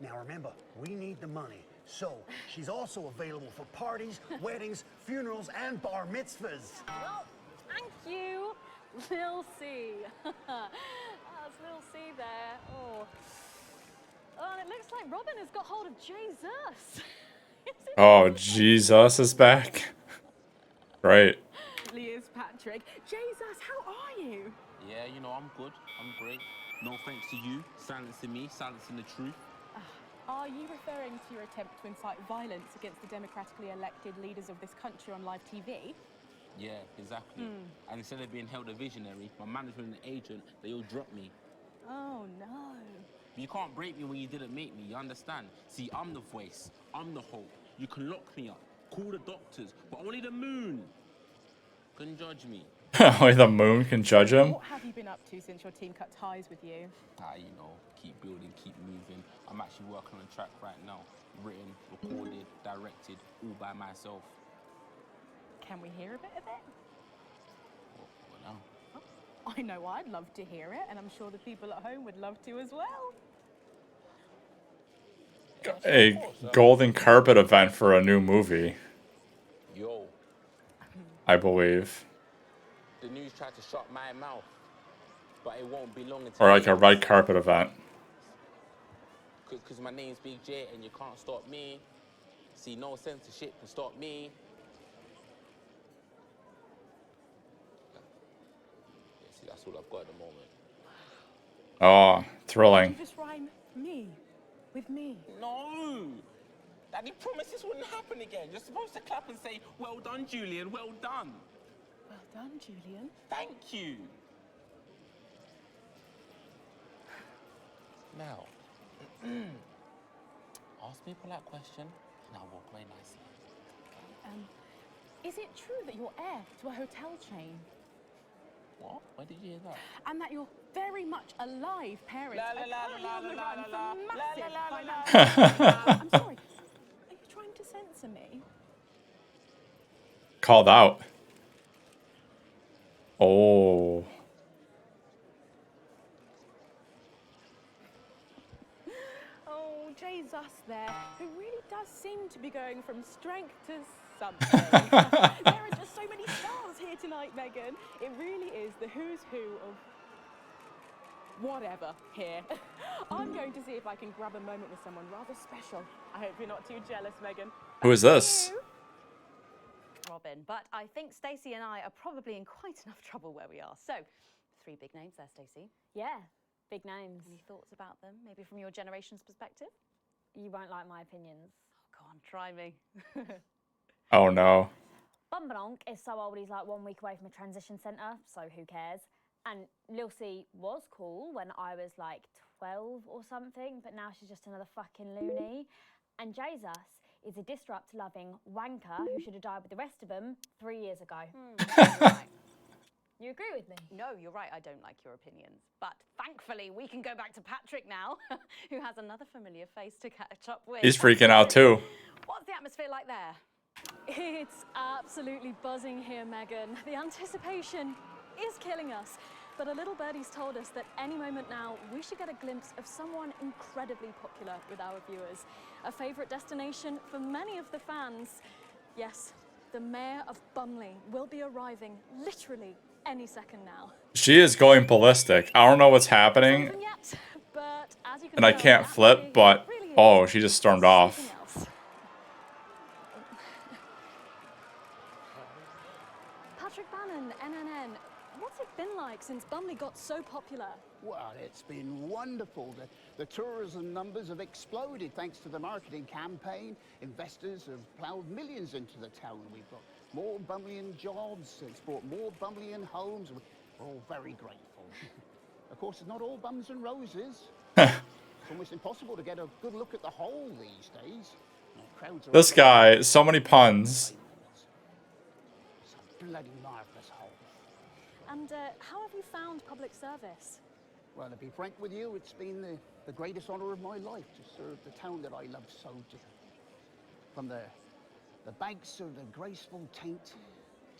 Now remember, we need the money. So, she's also available for parties, weddings, funerals, and bar mitzvahs.
Well, thank you, Lil C. That's Lil C there. Oh. Oh, and it looks like Robin has got hold of Jesus.
Oh, Jesus is back. Right.
Really is, Patrick. Jesus, how are you?
Yeah, you know, I'm good. I'm great. No thanks to you, silencing me, silencing the truth.
Are you referring to your attempt to incite violence against the democratically elected leaders of this country on live TV?
Yeah, exactly. And instead of being held a visionary, my management and agent, they all dropped me.
Oh, no.
You can't break me when you didn't make me, you understand? See, I'm the voice, I'm the hope. You can lock me up, call the doctors, but only the moon can judge me.
Only the moon can judge him.
What have you been up to since your team cut ties with you?
You know, keep building, keep moving. I'm actually working on a track right now. Written, recorded, directed, all by myself.
Can we hear a bit of it?
Well, no.
I know I'd love to hear it, and I'm sure the people at home would love to as well.
A golden carpet event for a new movie.
Yo.
I believe.
The news tried to shut my mouth, but it won't be long until...
Or like a red carpet event.
Because my name's Big J and you can't stop me. See, no censorship can stop me. Yeah, see, that's all I've got at the moment.
Oh, thrilling.
You just rhyme me with me.
No! Daddy promised this wouldn't happen again. You're supposed to clap and say, well done, Julian, well done.
Well done, Julian.
Thank you. Now, ask me a polite question and I'll walk away nicely.
Is it true that you're heir to a hotel chain?
What? Where did you hear that?
And that you're very much alive parents
La, la, la,
currently
la,
on the
la,
run
la,
for
la,
massive
la, la, la,
financial... I'm sorry. Are you trying to censor me?
Called out. Oh.
Oh, Jesus there, who really does seem to be going from strength to something. There are just so many stars here tonight, Megan. It really is the who's who of whatever here. I'm going to see if I can grab a moment with someone rather special. I hope you're not too jealous, Megan.
Who is this?
Robin, but I think Stacey and I are probably in quite enough trouble where we are. So, 3 big names there, Stacey.
Yeah, big names.
Any thoughts about them, maybe from your generation's perspective?
You won't like my opinions.
Oh, go on, try me.
Oh no.
Bumbanonk is so old he's like 1 week away from a transition centre, so who cares? And Lil C was cool when I was like 12 or something, but now she's just another fucking loony. And Jesus is a disrupt-loving wanker who should have died with the rest of them 3 years ago.
Right.
You agree with me?
No, you're right, I don't like your opinions. But thankfully, we can go back to Patrick now, who has another familiar face to catch up with.
He's freaking out too.
What's the atmosphere like there?
It's absolutely buzzing here, Megan. The anticipation is killing us. But a little birdie's told us that any moment now, we should get a glimpse of someone incredibly popular with our viewers. A favourite destination for many of the fans. Yes, the Mayor of Bumley will be arriving literally any second now.
She is going ballistic. I don't know what's happening.
Yet, but as you can
And I
tell,
can't
that
flip, but
really is
oh, she just stormed off.
something else. Patrick Bannon, NNN. What's it been like since Bumley got so popular?
Well, it's been wonderful. The tourism numbers have exploded thanks to the marketing campaign. Investors have ploughed millions into the town. We've got more Bumleyan jobs. It's brought more Bumleyan homes. We're all very grateful. Of course, it's not all bums and roses. It's almost impossible to get a good look at the whole these days. Crowds are
This guy, so many puns.
bloody marvellous hole.
And how have you found public service?
Well, to be frank with you, it's been the greatest honour of my life to serve the town that I love so dearly. From the banks of the graceful Taint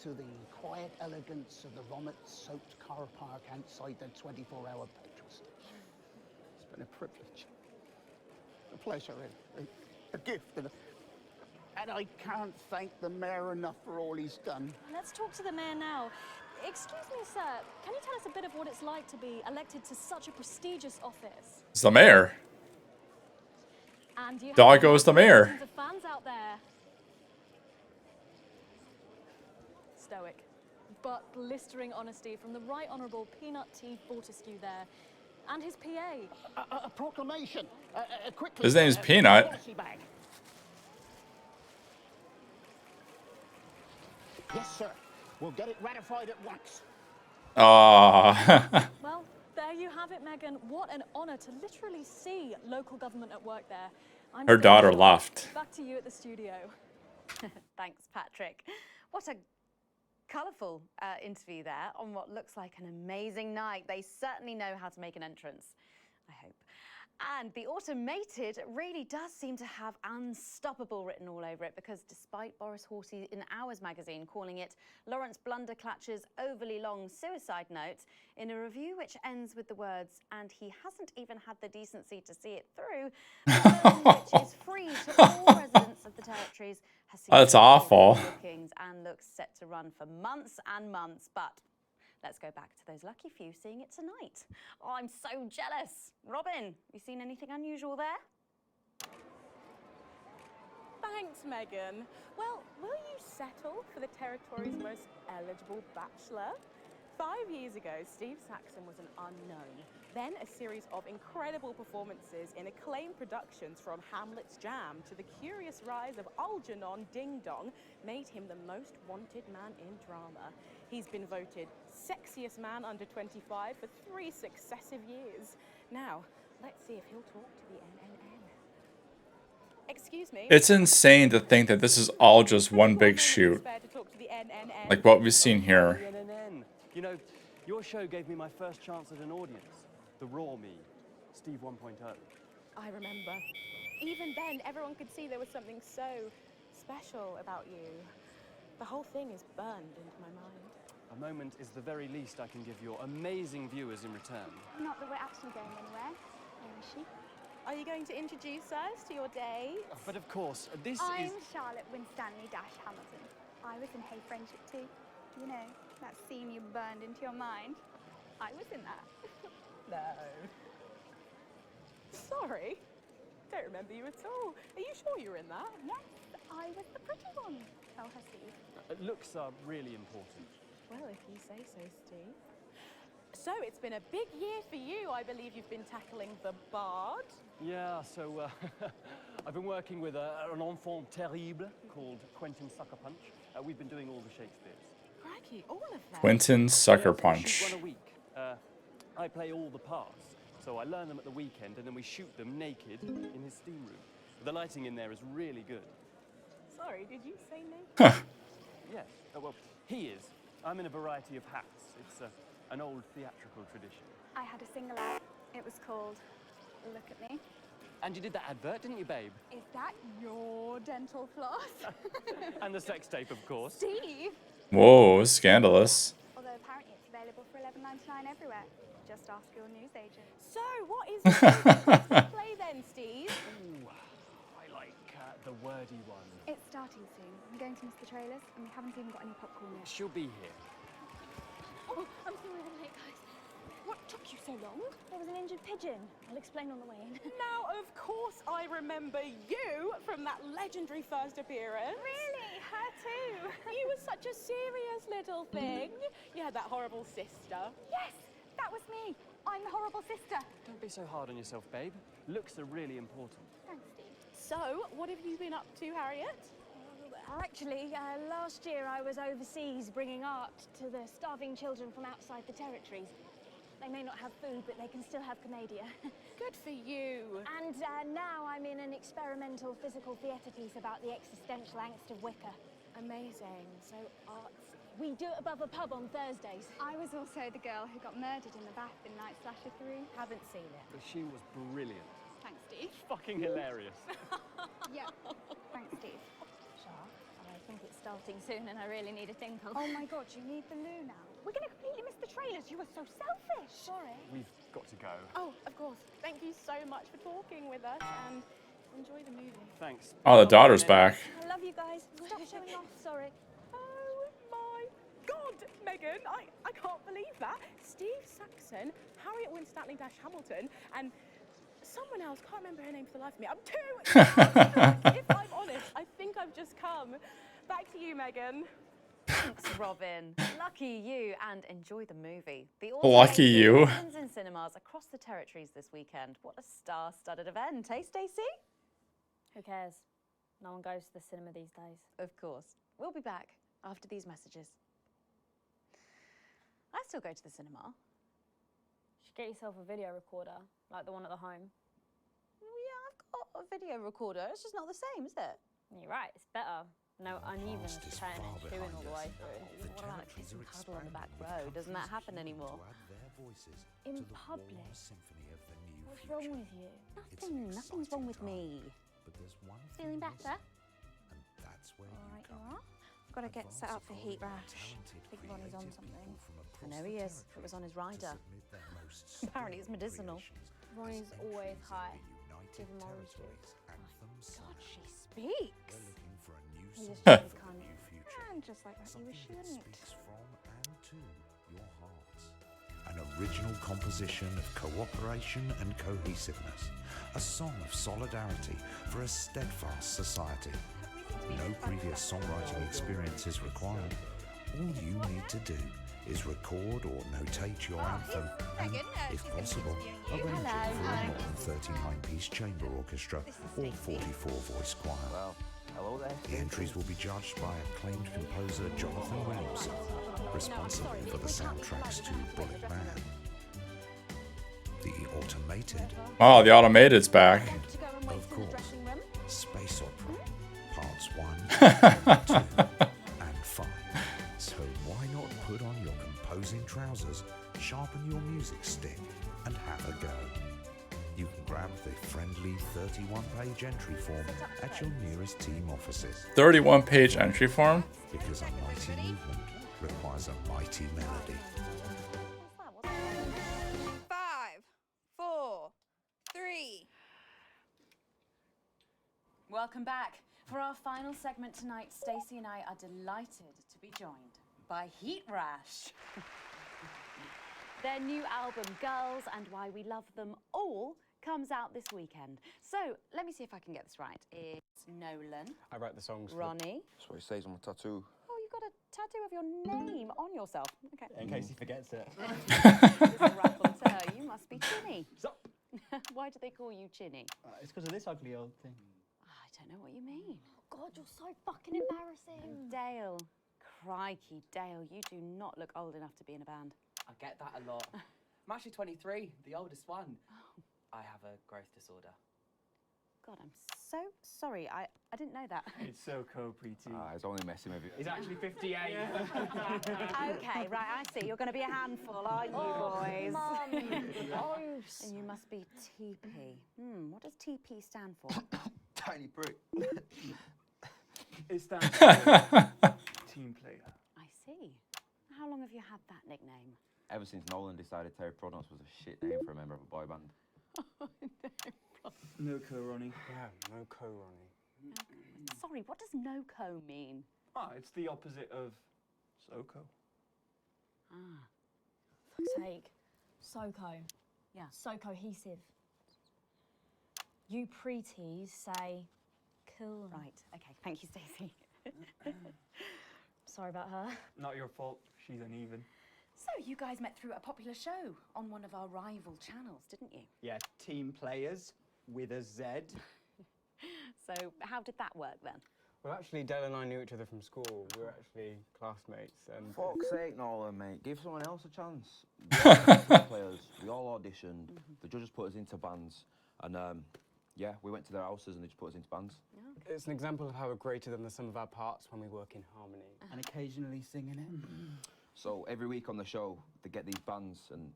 to the quiet elegance of the vomit-soaked car park outside the 24-hour petrol station. It's been a privilege, a pleasure, a gift, and I can't thank the mayor enough for all he's done.
Let's talk to the mayor now. Excuse me, sir. Can you tell us a bit of what it's like to be elected to such a prestigious office?
It's the mayor.
And you
Dog
have
goes the mayor.
thousands of fans out there. Stoic, but blistering honesty from the Right Honourable Peanut T. Fortescue there, and his PA.
A proclamation. Quickly.
His name's Peanut.
Policy bag. Yes, sir. We'll get it ratified at once.
Ah.
Well, there you have it, Megan. What an honour to literally see local government at work there. I'm
Her
so
daughter
shocked.
left.
Back to you at the studio.
Thanks, Patrick. What a colourful interview there on what looks like an amazing night. They certainly know how to make an entrance, I hope. And the automated really does seem to have unstoppable written all over it, because despite Boris Horsey in Hours magazine calling it Lawrence Blunderclatch's overly long suicide note, in a review which ends with the words, and he hasn't even had the decency to see it through, the film, which is free to all residents of the territories, has seen
That's awful.
bookings and looks set to run for months and months. But let's go back to those lucky few seeing it tonight. Oh, I'm so jealous. Robin, you seen anything unusual there?
Thanks, Megan. Well, will you settle for the territory's most eligible bachelor? 5 years ago, Steve Saxon was an unknown. Then a series of incredible performances in acclaimed productions from Hamlet's Jam to the curious rise of Algernon Ding Dong made him the most wanted man in drama. He's been voted sexiest man under 25 for 3 successive years. Now, let's see if he'll talk to the NNN. Excuse me.
It's insane to think that this is all just one big shoot. Like what we've seen here.
NNN. You know, your show gave me my first chance at an audience. The raw me, Steve 1.0.
I remember. Even then, everyone could see there was something so special about you. The whole thing is burned into my mind.
A moment is the very least I can give your amazing viewers in return.
Not that we're actually going anywhere. Where is she?
Are you going to introduce us to your date?
But of course, this
I'm
is...
Charlotte Winstanley Hamilton. I was in Hey Friendship too. You know, that scene you burned into your mind. I was in that.
No. Sorry. Don't remember you at all. Are you sure you were in that?
Yes, I was the pretty one. Tell her, Steve.
Looks are really important.
Well, if you say so, Steve. So, it's been a big year for you. I believe you've been tackling the Bard.
Yeah, so I've been working with an enfant terrible called Quentin Sucker Punch. We've been doing all the Shakespeares.
Crikey, all of them.
Quentin Sucker
We shoot
Punch.
one a week. I play all the parts, so I learn them at the weekend and then we shoot them naked in his steam room. The lighting in there is really good.
Sorry, did you say no?
Yes, well, he is. I'm in a variety of hats. It's an old theatrical tradition.
I had a single out. It was called Look at Me.
And you did that advert, didn't you, babe?
Is that your dental floss?
And the sex tape, of course.
Steve!
Whoa, scandalous.
Although apparently it's available for $11.99 everywhere. Just ask your newsagent.
So, what is your favourite play then, Steve?
Ooh, I like the wordy one.
It's starting soon. I'm going to miss the trailers, and we haven't even got any popcorn yet.
She'll be here.
Oh, I'm sorry I'm late, guys. What took you so long?
There was an injured pigeon. I'll explain on the way in.
Now, of course, I remember you from that legendary first appearance.
Really? Her
too. You were such a serious little thing. You had that horrible sister.
Yes, that was me. I'm the horrible sister.
Don't be so hard on yourself, babe. Looks are really important.
Thanks, Steve.
So, what have you been up to, Harriet?
Actually, last year I was overseas bringing art to the starving children from outside the territories. They may not have food, but they can still have Canada.
Good for you.
And now I'm in an experimental physical theatre piece about the existential angst of Wicker.
Amazing. So, arts.
We do it above a pub on Thursdays.
I was also the girl who got murdered in the bath in Night Slasher 3.
Haven't seen it.
But she was brilliant.
Thanks, Steve.
Fucking hilarious.
Yeah. Thanks, Steve.
Shah, I think it's starting soon and I really need a tinkle.
Oh my God, you need the loo now.
We're going to completely miss the trailers. You were so selfish.
Sorry.
We've got to go.
Oh, of course. Thank you so much for talking with us and enjoy the movie.
Thanks.
Oh, the daughter's back.
I love you guys. Stop showing off. Sorry.
Oh my God, Megan, I can't believe that. Steve Saxon, Harriet Winstanley-Hamilton, and someone else, can't remember her name for the life of me. I'm too if I'm honest, I think I've just come. Back to you, Megan.
Thanks, Robin. Lucky you, and enjoy the movie. The
Lucky you.
Opens in cinemas across the territories this weekend. What a star-studded event, eh, Stacey?
Who cares? No one goes to the cinema these days.
Of course. We'll be back after these messages. I still go to the cinema.
You should get yourself a video recorder, like the one at the home.
Yeah, I've got a video recorder. It's just not the same, is it?
You're right, it's better. No unevenness turning and chewing all the way through.
What about a kiss and cuddle on the back row? Doesn't that happen anymore?
In public? What's wrong with you?
Nothing's wrong with me.
Feeling better?
Alright, you are? I've got to get set up for heat rash. I think Ronnie's on something. I know he is. It was on his rider. Apparently it's medicinal.
Ronnie's always high. Give him orange juice.
God, she speaks.
He just really can't.
And just like that, you wish you wouldn't.
An original composition of cooperation and cohesiveness. A song of solidarity for a steadfast society. No previous songwriting experience is required. All you need to do is record or notate your anthem and, if possible, arrange it for a modern 39-piece chamber orchestra or 44-voice choir.
Well, hello there.
The entries will be judged by acclaimed composer Jonathan Williamson, responsible for the soundtracks to Bullet Man. The automated...
Oh, the automated's back.
Of course. Space Opera, parts 1, 2, and 5. So why not put on your composing trousers, sharpen your music stick, and have a go? You can grab the friendly 31-page entry form at your nearest team offices.
31-page entry form?
Because a mighty movement requires a mighty melody.
5, 4, 3.
Welcome back. For our final segment tonight, Stacey and I are delighted to be joined by Heat Rash. Their new album, Girls and Why We Love Them All, comes out this weekend. So, let me see if I can get this right. It's Nolan.
I write the songs.
Ronnie.
That's what it says on my tattoo.
Oh, you've got a tattoo of your name on yourself. Okay.
In case he forgets it.
This is a raconteur. You must be Chinny. Why do they call you Chinny?
It's because of this ugly old thing.
I don't know what you mean.
God, you're so fucking embarrassing.
Dale. Crikey, Dale, you do not look old enough to be in a band.
I get that a lot. I'm actually 23, the oldest one. I have a growth disorder.
God, I'm so sorry. I didn't know that.
It's so co-pretty. He's only messing with you. He's actually 58.
Okay, right, I see. You're going to be a handful, aren't you, boys?
Mum.
And you must be TP. What does TP stand for?
Tiny prick.
It stands for team player.
I see. How long have you had that nickname?
Ever since Nolan decided Terry Prodance was a shit name for a member of a boy band.
No Ronnie.
Yeah, no Ronnie.
Sorry, what does no-co mean?
It's the opposite of SoCo.
Fuck's sake. SoCo.
Yeah.
So cohesive. You pretees say cool.
Right, okay. Thank you, Stacey.
Sorry about her.
Not your fault. She's uneven.
So you guys met through a popular show on one of our rival channels, didn't you?
Yeah, team players with a Z.
So how did that work then?
Well, actually, Dale and I knew each other from school. We were actually classmates, and...
Fuck's sake, Nolan, mate. Give someone else a chance. We all players. We all auditioned. The judges put us into bands, and yeah, we went to their houses and they just put us into bands.
It's an example of how we're greater than the sum of our parts when we work in harmony.
And occasionally singing it.
So every week on the show, they get these bands and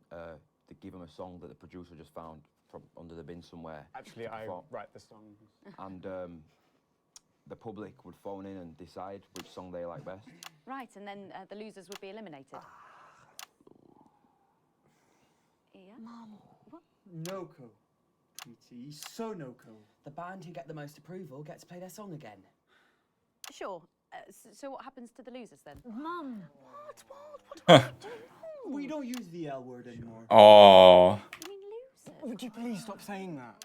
they give them a song that the producer just found from under the bin somewhere.
Actually, I write the songs.
And the public would phone in and decide which song they like best.
Right, and then the losers would be eliminated. Yeah?
Mum.
What?
No-co. Pretty, so no-co.
The band who get the most approval get to play their song again.
Sure. So what happens to the losers then?
Mum.
We don't use the L word anymore.
Oh.
You mean losers?
Would you please stop saying that?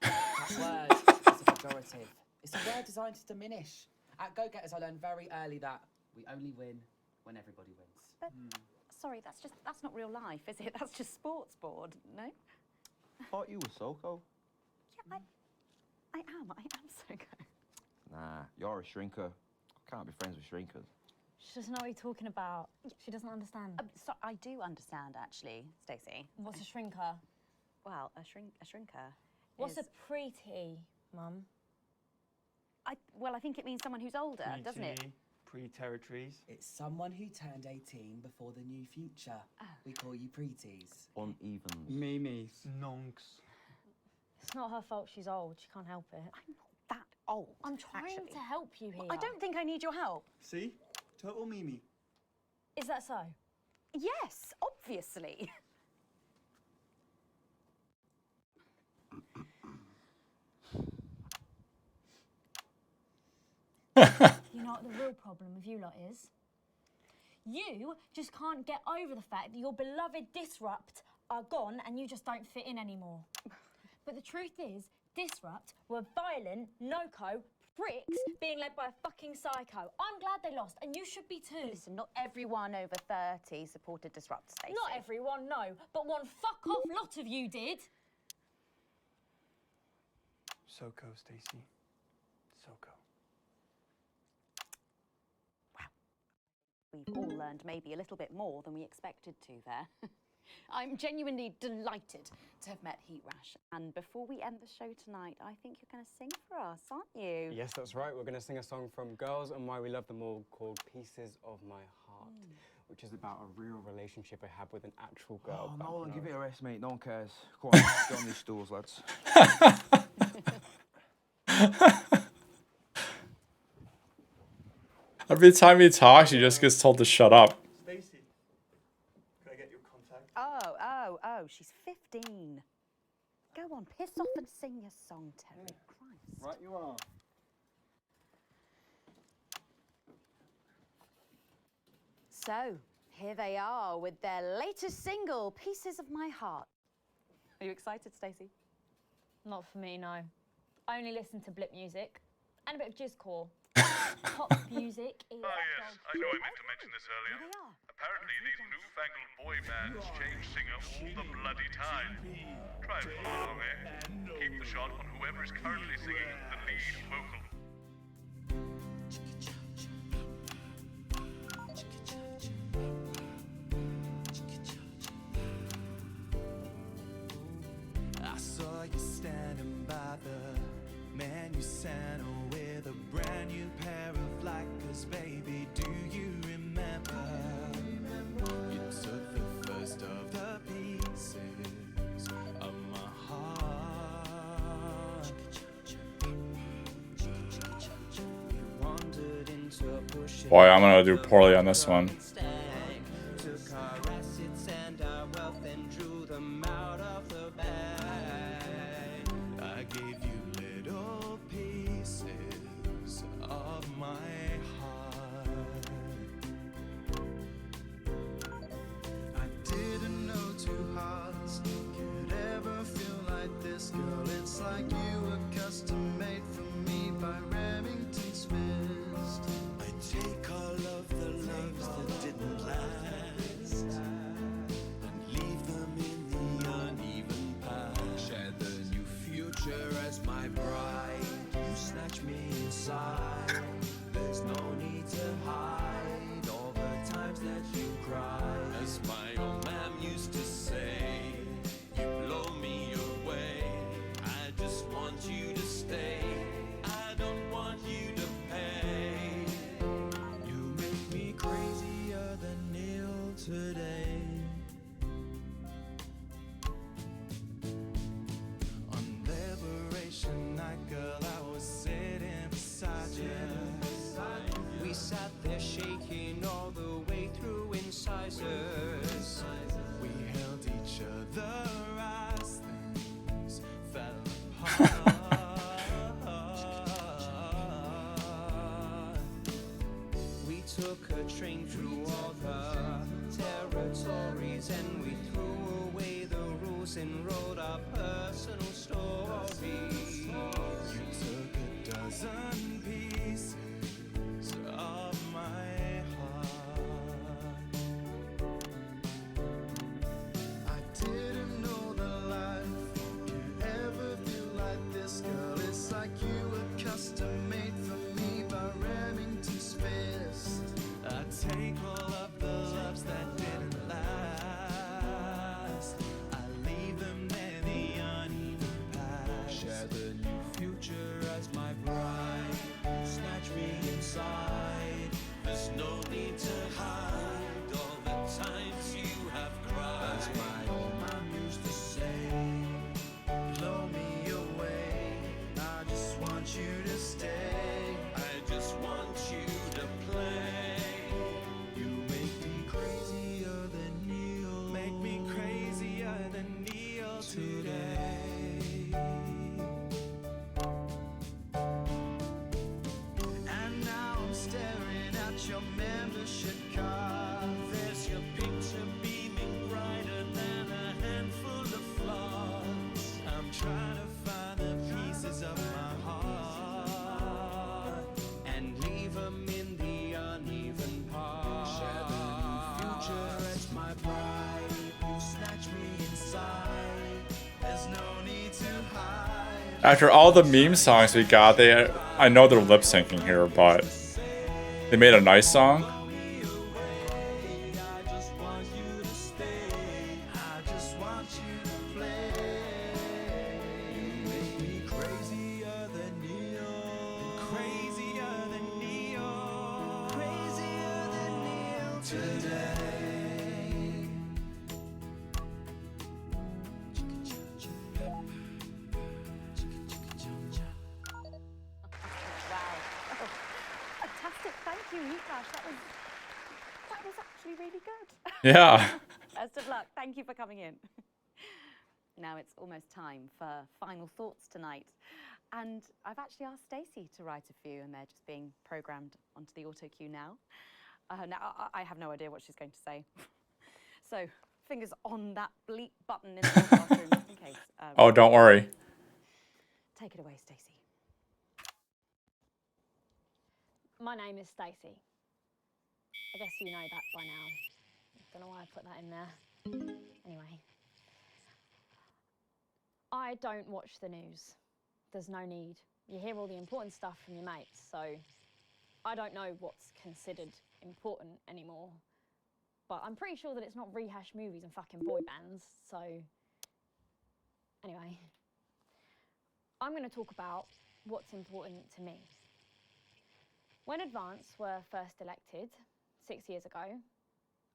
That word is a pejorative. It's a word designed to diminish. At Go-Getters, I learned very early that we only win when everybody wins.
But, sorry, that's not real life, is it? That's just sports board, no?
Thought you were Soko.
Yeah, I am so good.
Nah, you're a shrinker. Can't be friends with shrinkers.
She doesn't know what you're talking about. She doesn't understand.
So I do understand, actually, Stacey.
What's a shrinker?
Well, a shrinker.
What's
is...
a preety, Mum?
Well, I think it means someone who's older, doesn't it?
Pre-territories.
It's someone who turned 18 before the new future. We call you preties.
Unevens.
Mimis. Nonks.
It's not her fault she's old. She can't help it.
I'm not that old.
I'm trying to help you here.
I don't think I need your help.
See? Total Mimi.
Is that so?
Yes, obviously.
You know what the real problem with you lot is? You just can't get over the fact that your beloved Disrupt are gone and you just don't fit in anymore. But the truth is, Disrupt were violent, no-co pricks being led by a fucking psycho. I'm glad they lost, and you should be too.
Listen, not everyone over 30 supported Disrupt, Stacey.
Not everyone, no, but one fuck-off lot of you did.
Soko, Stacey. Soko.
We've all learned maybe a little bit more than we expected to there. I'm genuinely delighted to have met Heat Rash. And before we end the show tonight, I think you're going to sing for us, aren't you?
Yes, that's right. We're going to sing a song from Girls and Why We Love Them All called Pieces of My Heart, which is about a real relationship I had with an actual girl.
Oh, Nolan, give it a rest, mate. No one cares. Go on, get on these stools, lads.
Every time he talks, he just gets told to shut up.
Stacey, can I get your contact?
Oh, she's 15. Go on, piss off and sing your song, Terry. Christ.
Right you are.
So, here they are with their latest single, Pieces of My Heart. Are you excited, Stacey?
Not for me, no. I only listen to blip music and a bit of jizzcore. Pop music is...
Ah, yes, I know I meant to mention this earlier. Apparently, these newfangled boy bands change singer all the bloody time. Try and follow along, eh? Keep the shot on whoever is currently singing the lead vocal.
I saw you standing by the man you sent with a brand new pair of Lakers, baby. Do you remember? You took the first of the pieces of my heart. You wandered into a bush.
Boy, I'm gonna do poorly on this one.
Took our assets and our wealth and drew them out of the bag. I gave you little pieces of my heart. I didn't know two hearts could ever feel like this, girl. It's like you were custom made for me by Remington Smith. stories and we threw away the rules and wrote our personal stories. You took a dozen pieces of my heart. I didn't know that life could ever feel like this, girl. It's like you were custom made for me by Remington's fist. I take all of the loves that didn't last. I leave them there, the uneven past. Share the new future as my bride. Snatch me inside. There's no need to hide all the times you have cried. As my old mom used to say, blow me away. I just want you to stay. I just want you to play. You make me crazier than Neil. Make me crazier than Neil today. And now I'm staring at your membership card. There's your picture beaming brighter than a handful of flaws. I'm trying to find the pieces of my heart and leave them in the uneven parts. Share the new future as my bride. You snatch me inside. There's no need to hide.
After all the meme songs we got, I know they're lip syncing here, but they made a nice song.
Fantastic, thank you, Yukash. That was actually really good.
Yeah.
Best of luck. Thank you for coming in. Now it's almost time for final thoughts tonight. And I've actually asked Stacey to write a few, and they're just being programmed onto the auto cue now. Now, I have no idea what she's going to say. So, fingers on that bleep button in the podcast room, just in case.
Oh, don't worry.
Take it away, Stacey.
My name is Stacey. I guess you know that by now. Don't know why I put that in there. Anyway. I don't watch the news. There's no need. You hear all the important stuff from your mates, so I don't know what's considered important anymore. But I'm pretty sure that it's not rehashed movies and fucking boy bands, so anyway. I'm going to talk about what's important to me. When Advance were first elected 6 years ago,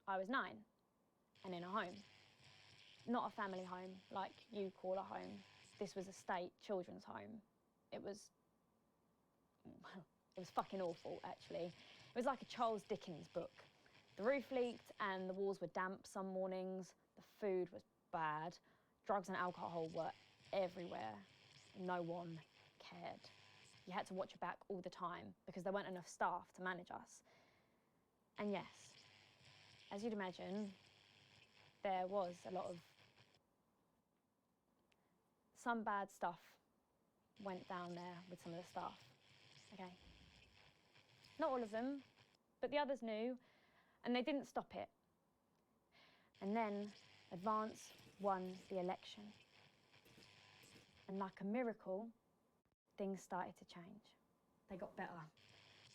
I was 9 and in a home. Not a family home like you call a home. This was a state children's home. It was fucking awful, actually. It was like a Charles Dickens book. The roof leaked and the walls were damp some mornings. The food was bad. Drugs and alcohol were everywhere. No one cared. You had to watch your back all the time because there weren't enough staff to manage us. And yes, as you'd imagine, there was a lot of... Some bad stuff went down there with some of the staff, okay? Not all of them, but the others knew, and they didn't stop it. And then Advance won the election. And like a miracle, things started to change. They got better.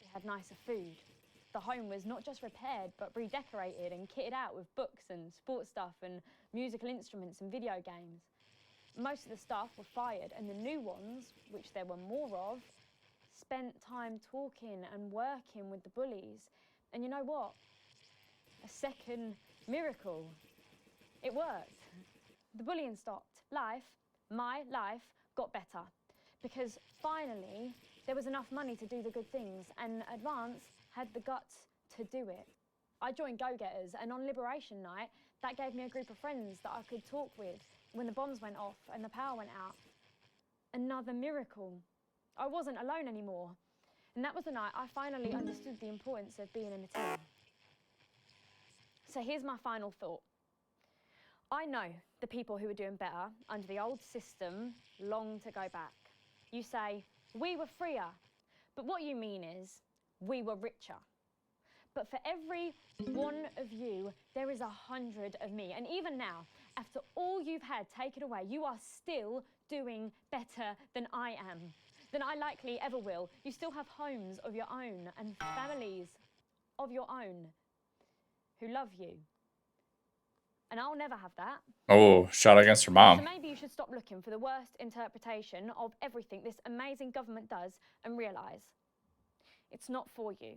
We had nicer food. The home was not just repaired, but redecorated and kitted out with books and sports stuff and musical instruments and video games. Most of the staff were fired, and the new ones, which there were more of, spent time talking and working with the bullies. And you know what? A second miracle. It worked. The bullying stopped. My life, got better. Because finally, there was enough money to do the good things, and Advance had the guts to do it. I joined Go-Getters, and on Liberation Night, that gave me a group of friends that I could talk with when the bombs went off and the power went out. Another miracle. I wasn't alone anymore. And that was the night I finally understood the importance of being in a team. So here's my final thought.
I know the people who were doing better under the old system long to go back. You say, we were freer, but what you mean is, we were richer. But for every one of you, there is 100 of me. And even now, after all you've had taken away, you are still doing better than I am, than I likely ever will. You still have homes of your own and families of your own who love you. And I'll never have that.
Oh, shot against her
So
mom.
maybe you should stop looking for the worst interpretation of everything this amazing government does and realise it's not for you.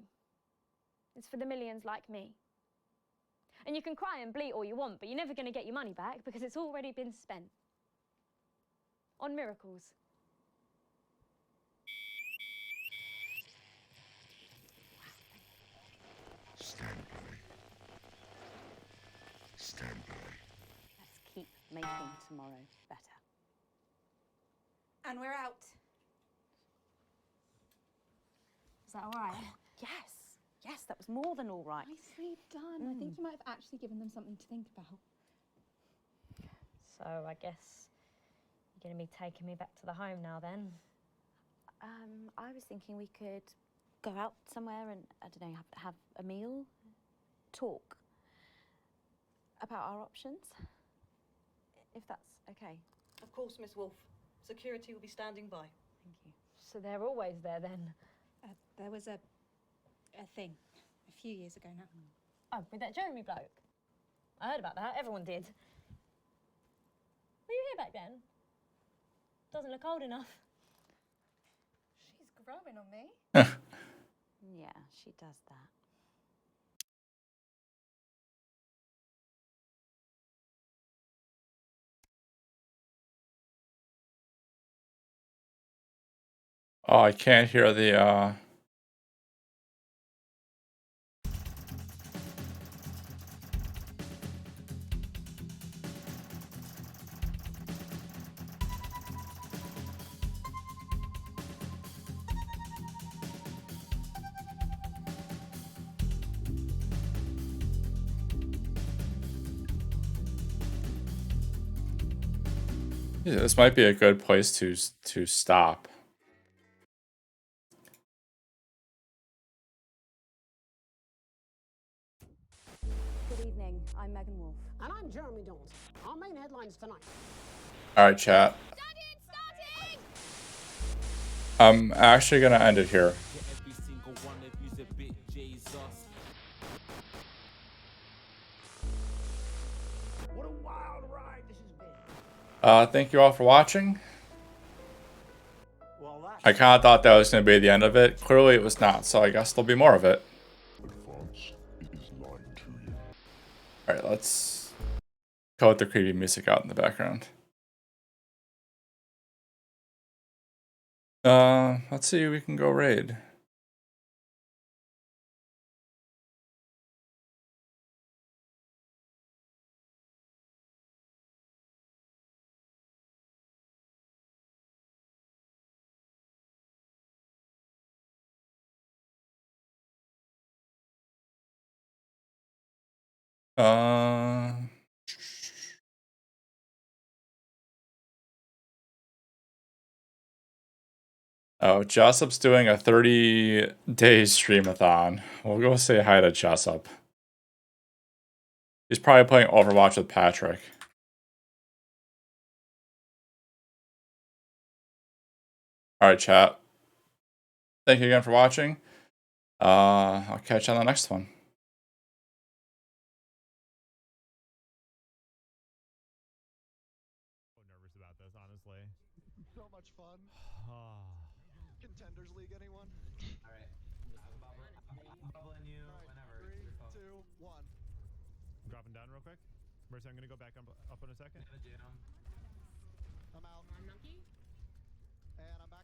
It's for the millions like me. And you can cry and bleat all you want, but you're never going to get your money back because it's already been spent on miracles.
Stand by. Stand by.
Let's keep making tomorrow better.
And we're out.
Is that all right? Yes. Yes, that was more than all right.
Nicely done. I think you might have actually given them something to think about.
So I guess you're going to be taking me back to the home now then?
I was thinking we could go out somewhere and, I don't know, have a meal, talk about our options, if that's okay.
Of course, Miss Wolf. Security will be standing by.
Thank you. So they're always there then?
There was a thing a few years ago now.
Oh, with that Jeremy bloke? I heard about that, everyone did. Were you here back then? Doesn't look old enough.
She's growing on me.
Yeah, she does that.
Oh, I can't hear the, Yeah, this might be a good place to stop.
Good evening, I'm Megan Wolf.
And I'm Jeremy Dawes. Our main headlines tonight.
Alright, chat. I'm actually gonna end it here.
What a wild ride this has been.
Thank you all for watching. I kind of thought that was going to be the end of it. Clearly it was not, so I guess there'll be more of it. Alright, let's cut the creepy music out in the background. Let's see if we can go raid. Oh, Jessup's doing a 30-day streamathon. We'll go say hi to Jessup. He's probably playing Overwatch with Patrick. Alright, chat. Thank you again for watching. I'll catch you on the next one.
Nervous about this, honestly. So much fun. Contenders League, anyone? All right. I'm bubbling you whenever. 3, 2, 1. I'm dropping down real quick. Mercy, I'm gonna go back up in a second. I'm out. I'm Monkey. And I'm back.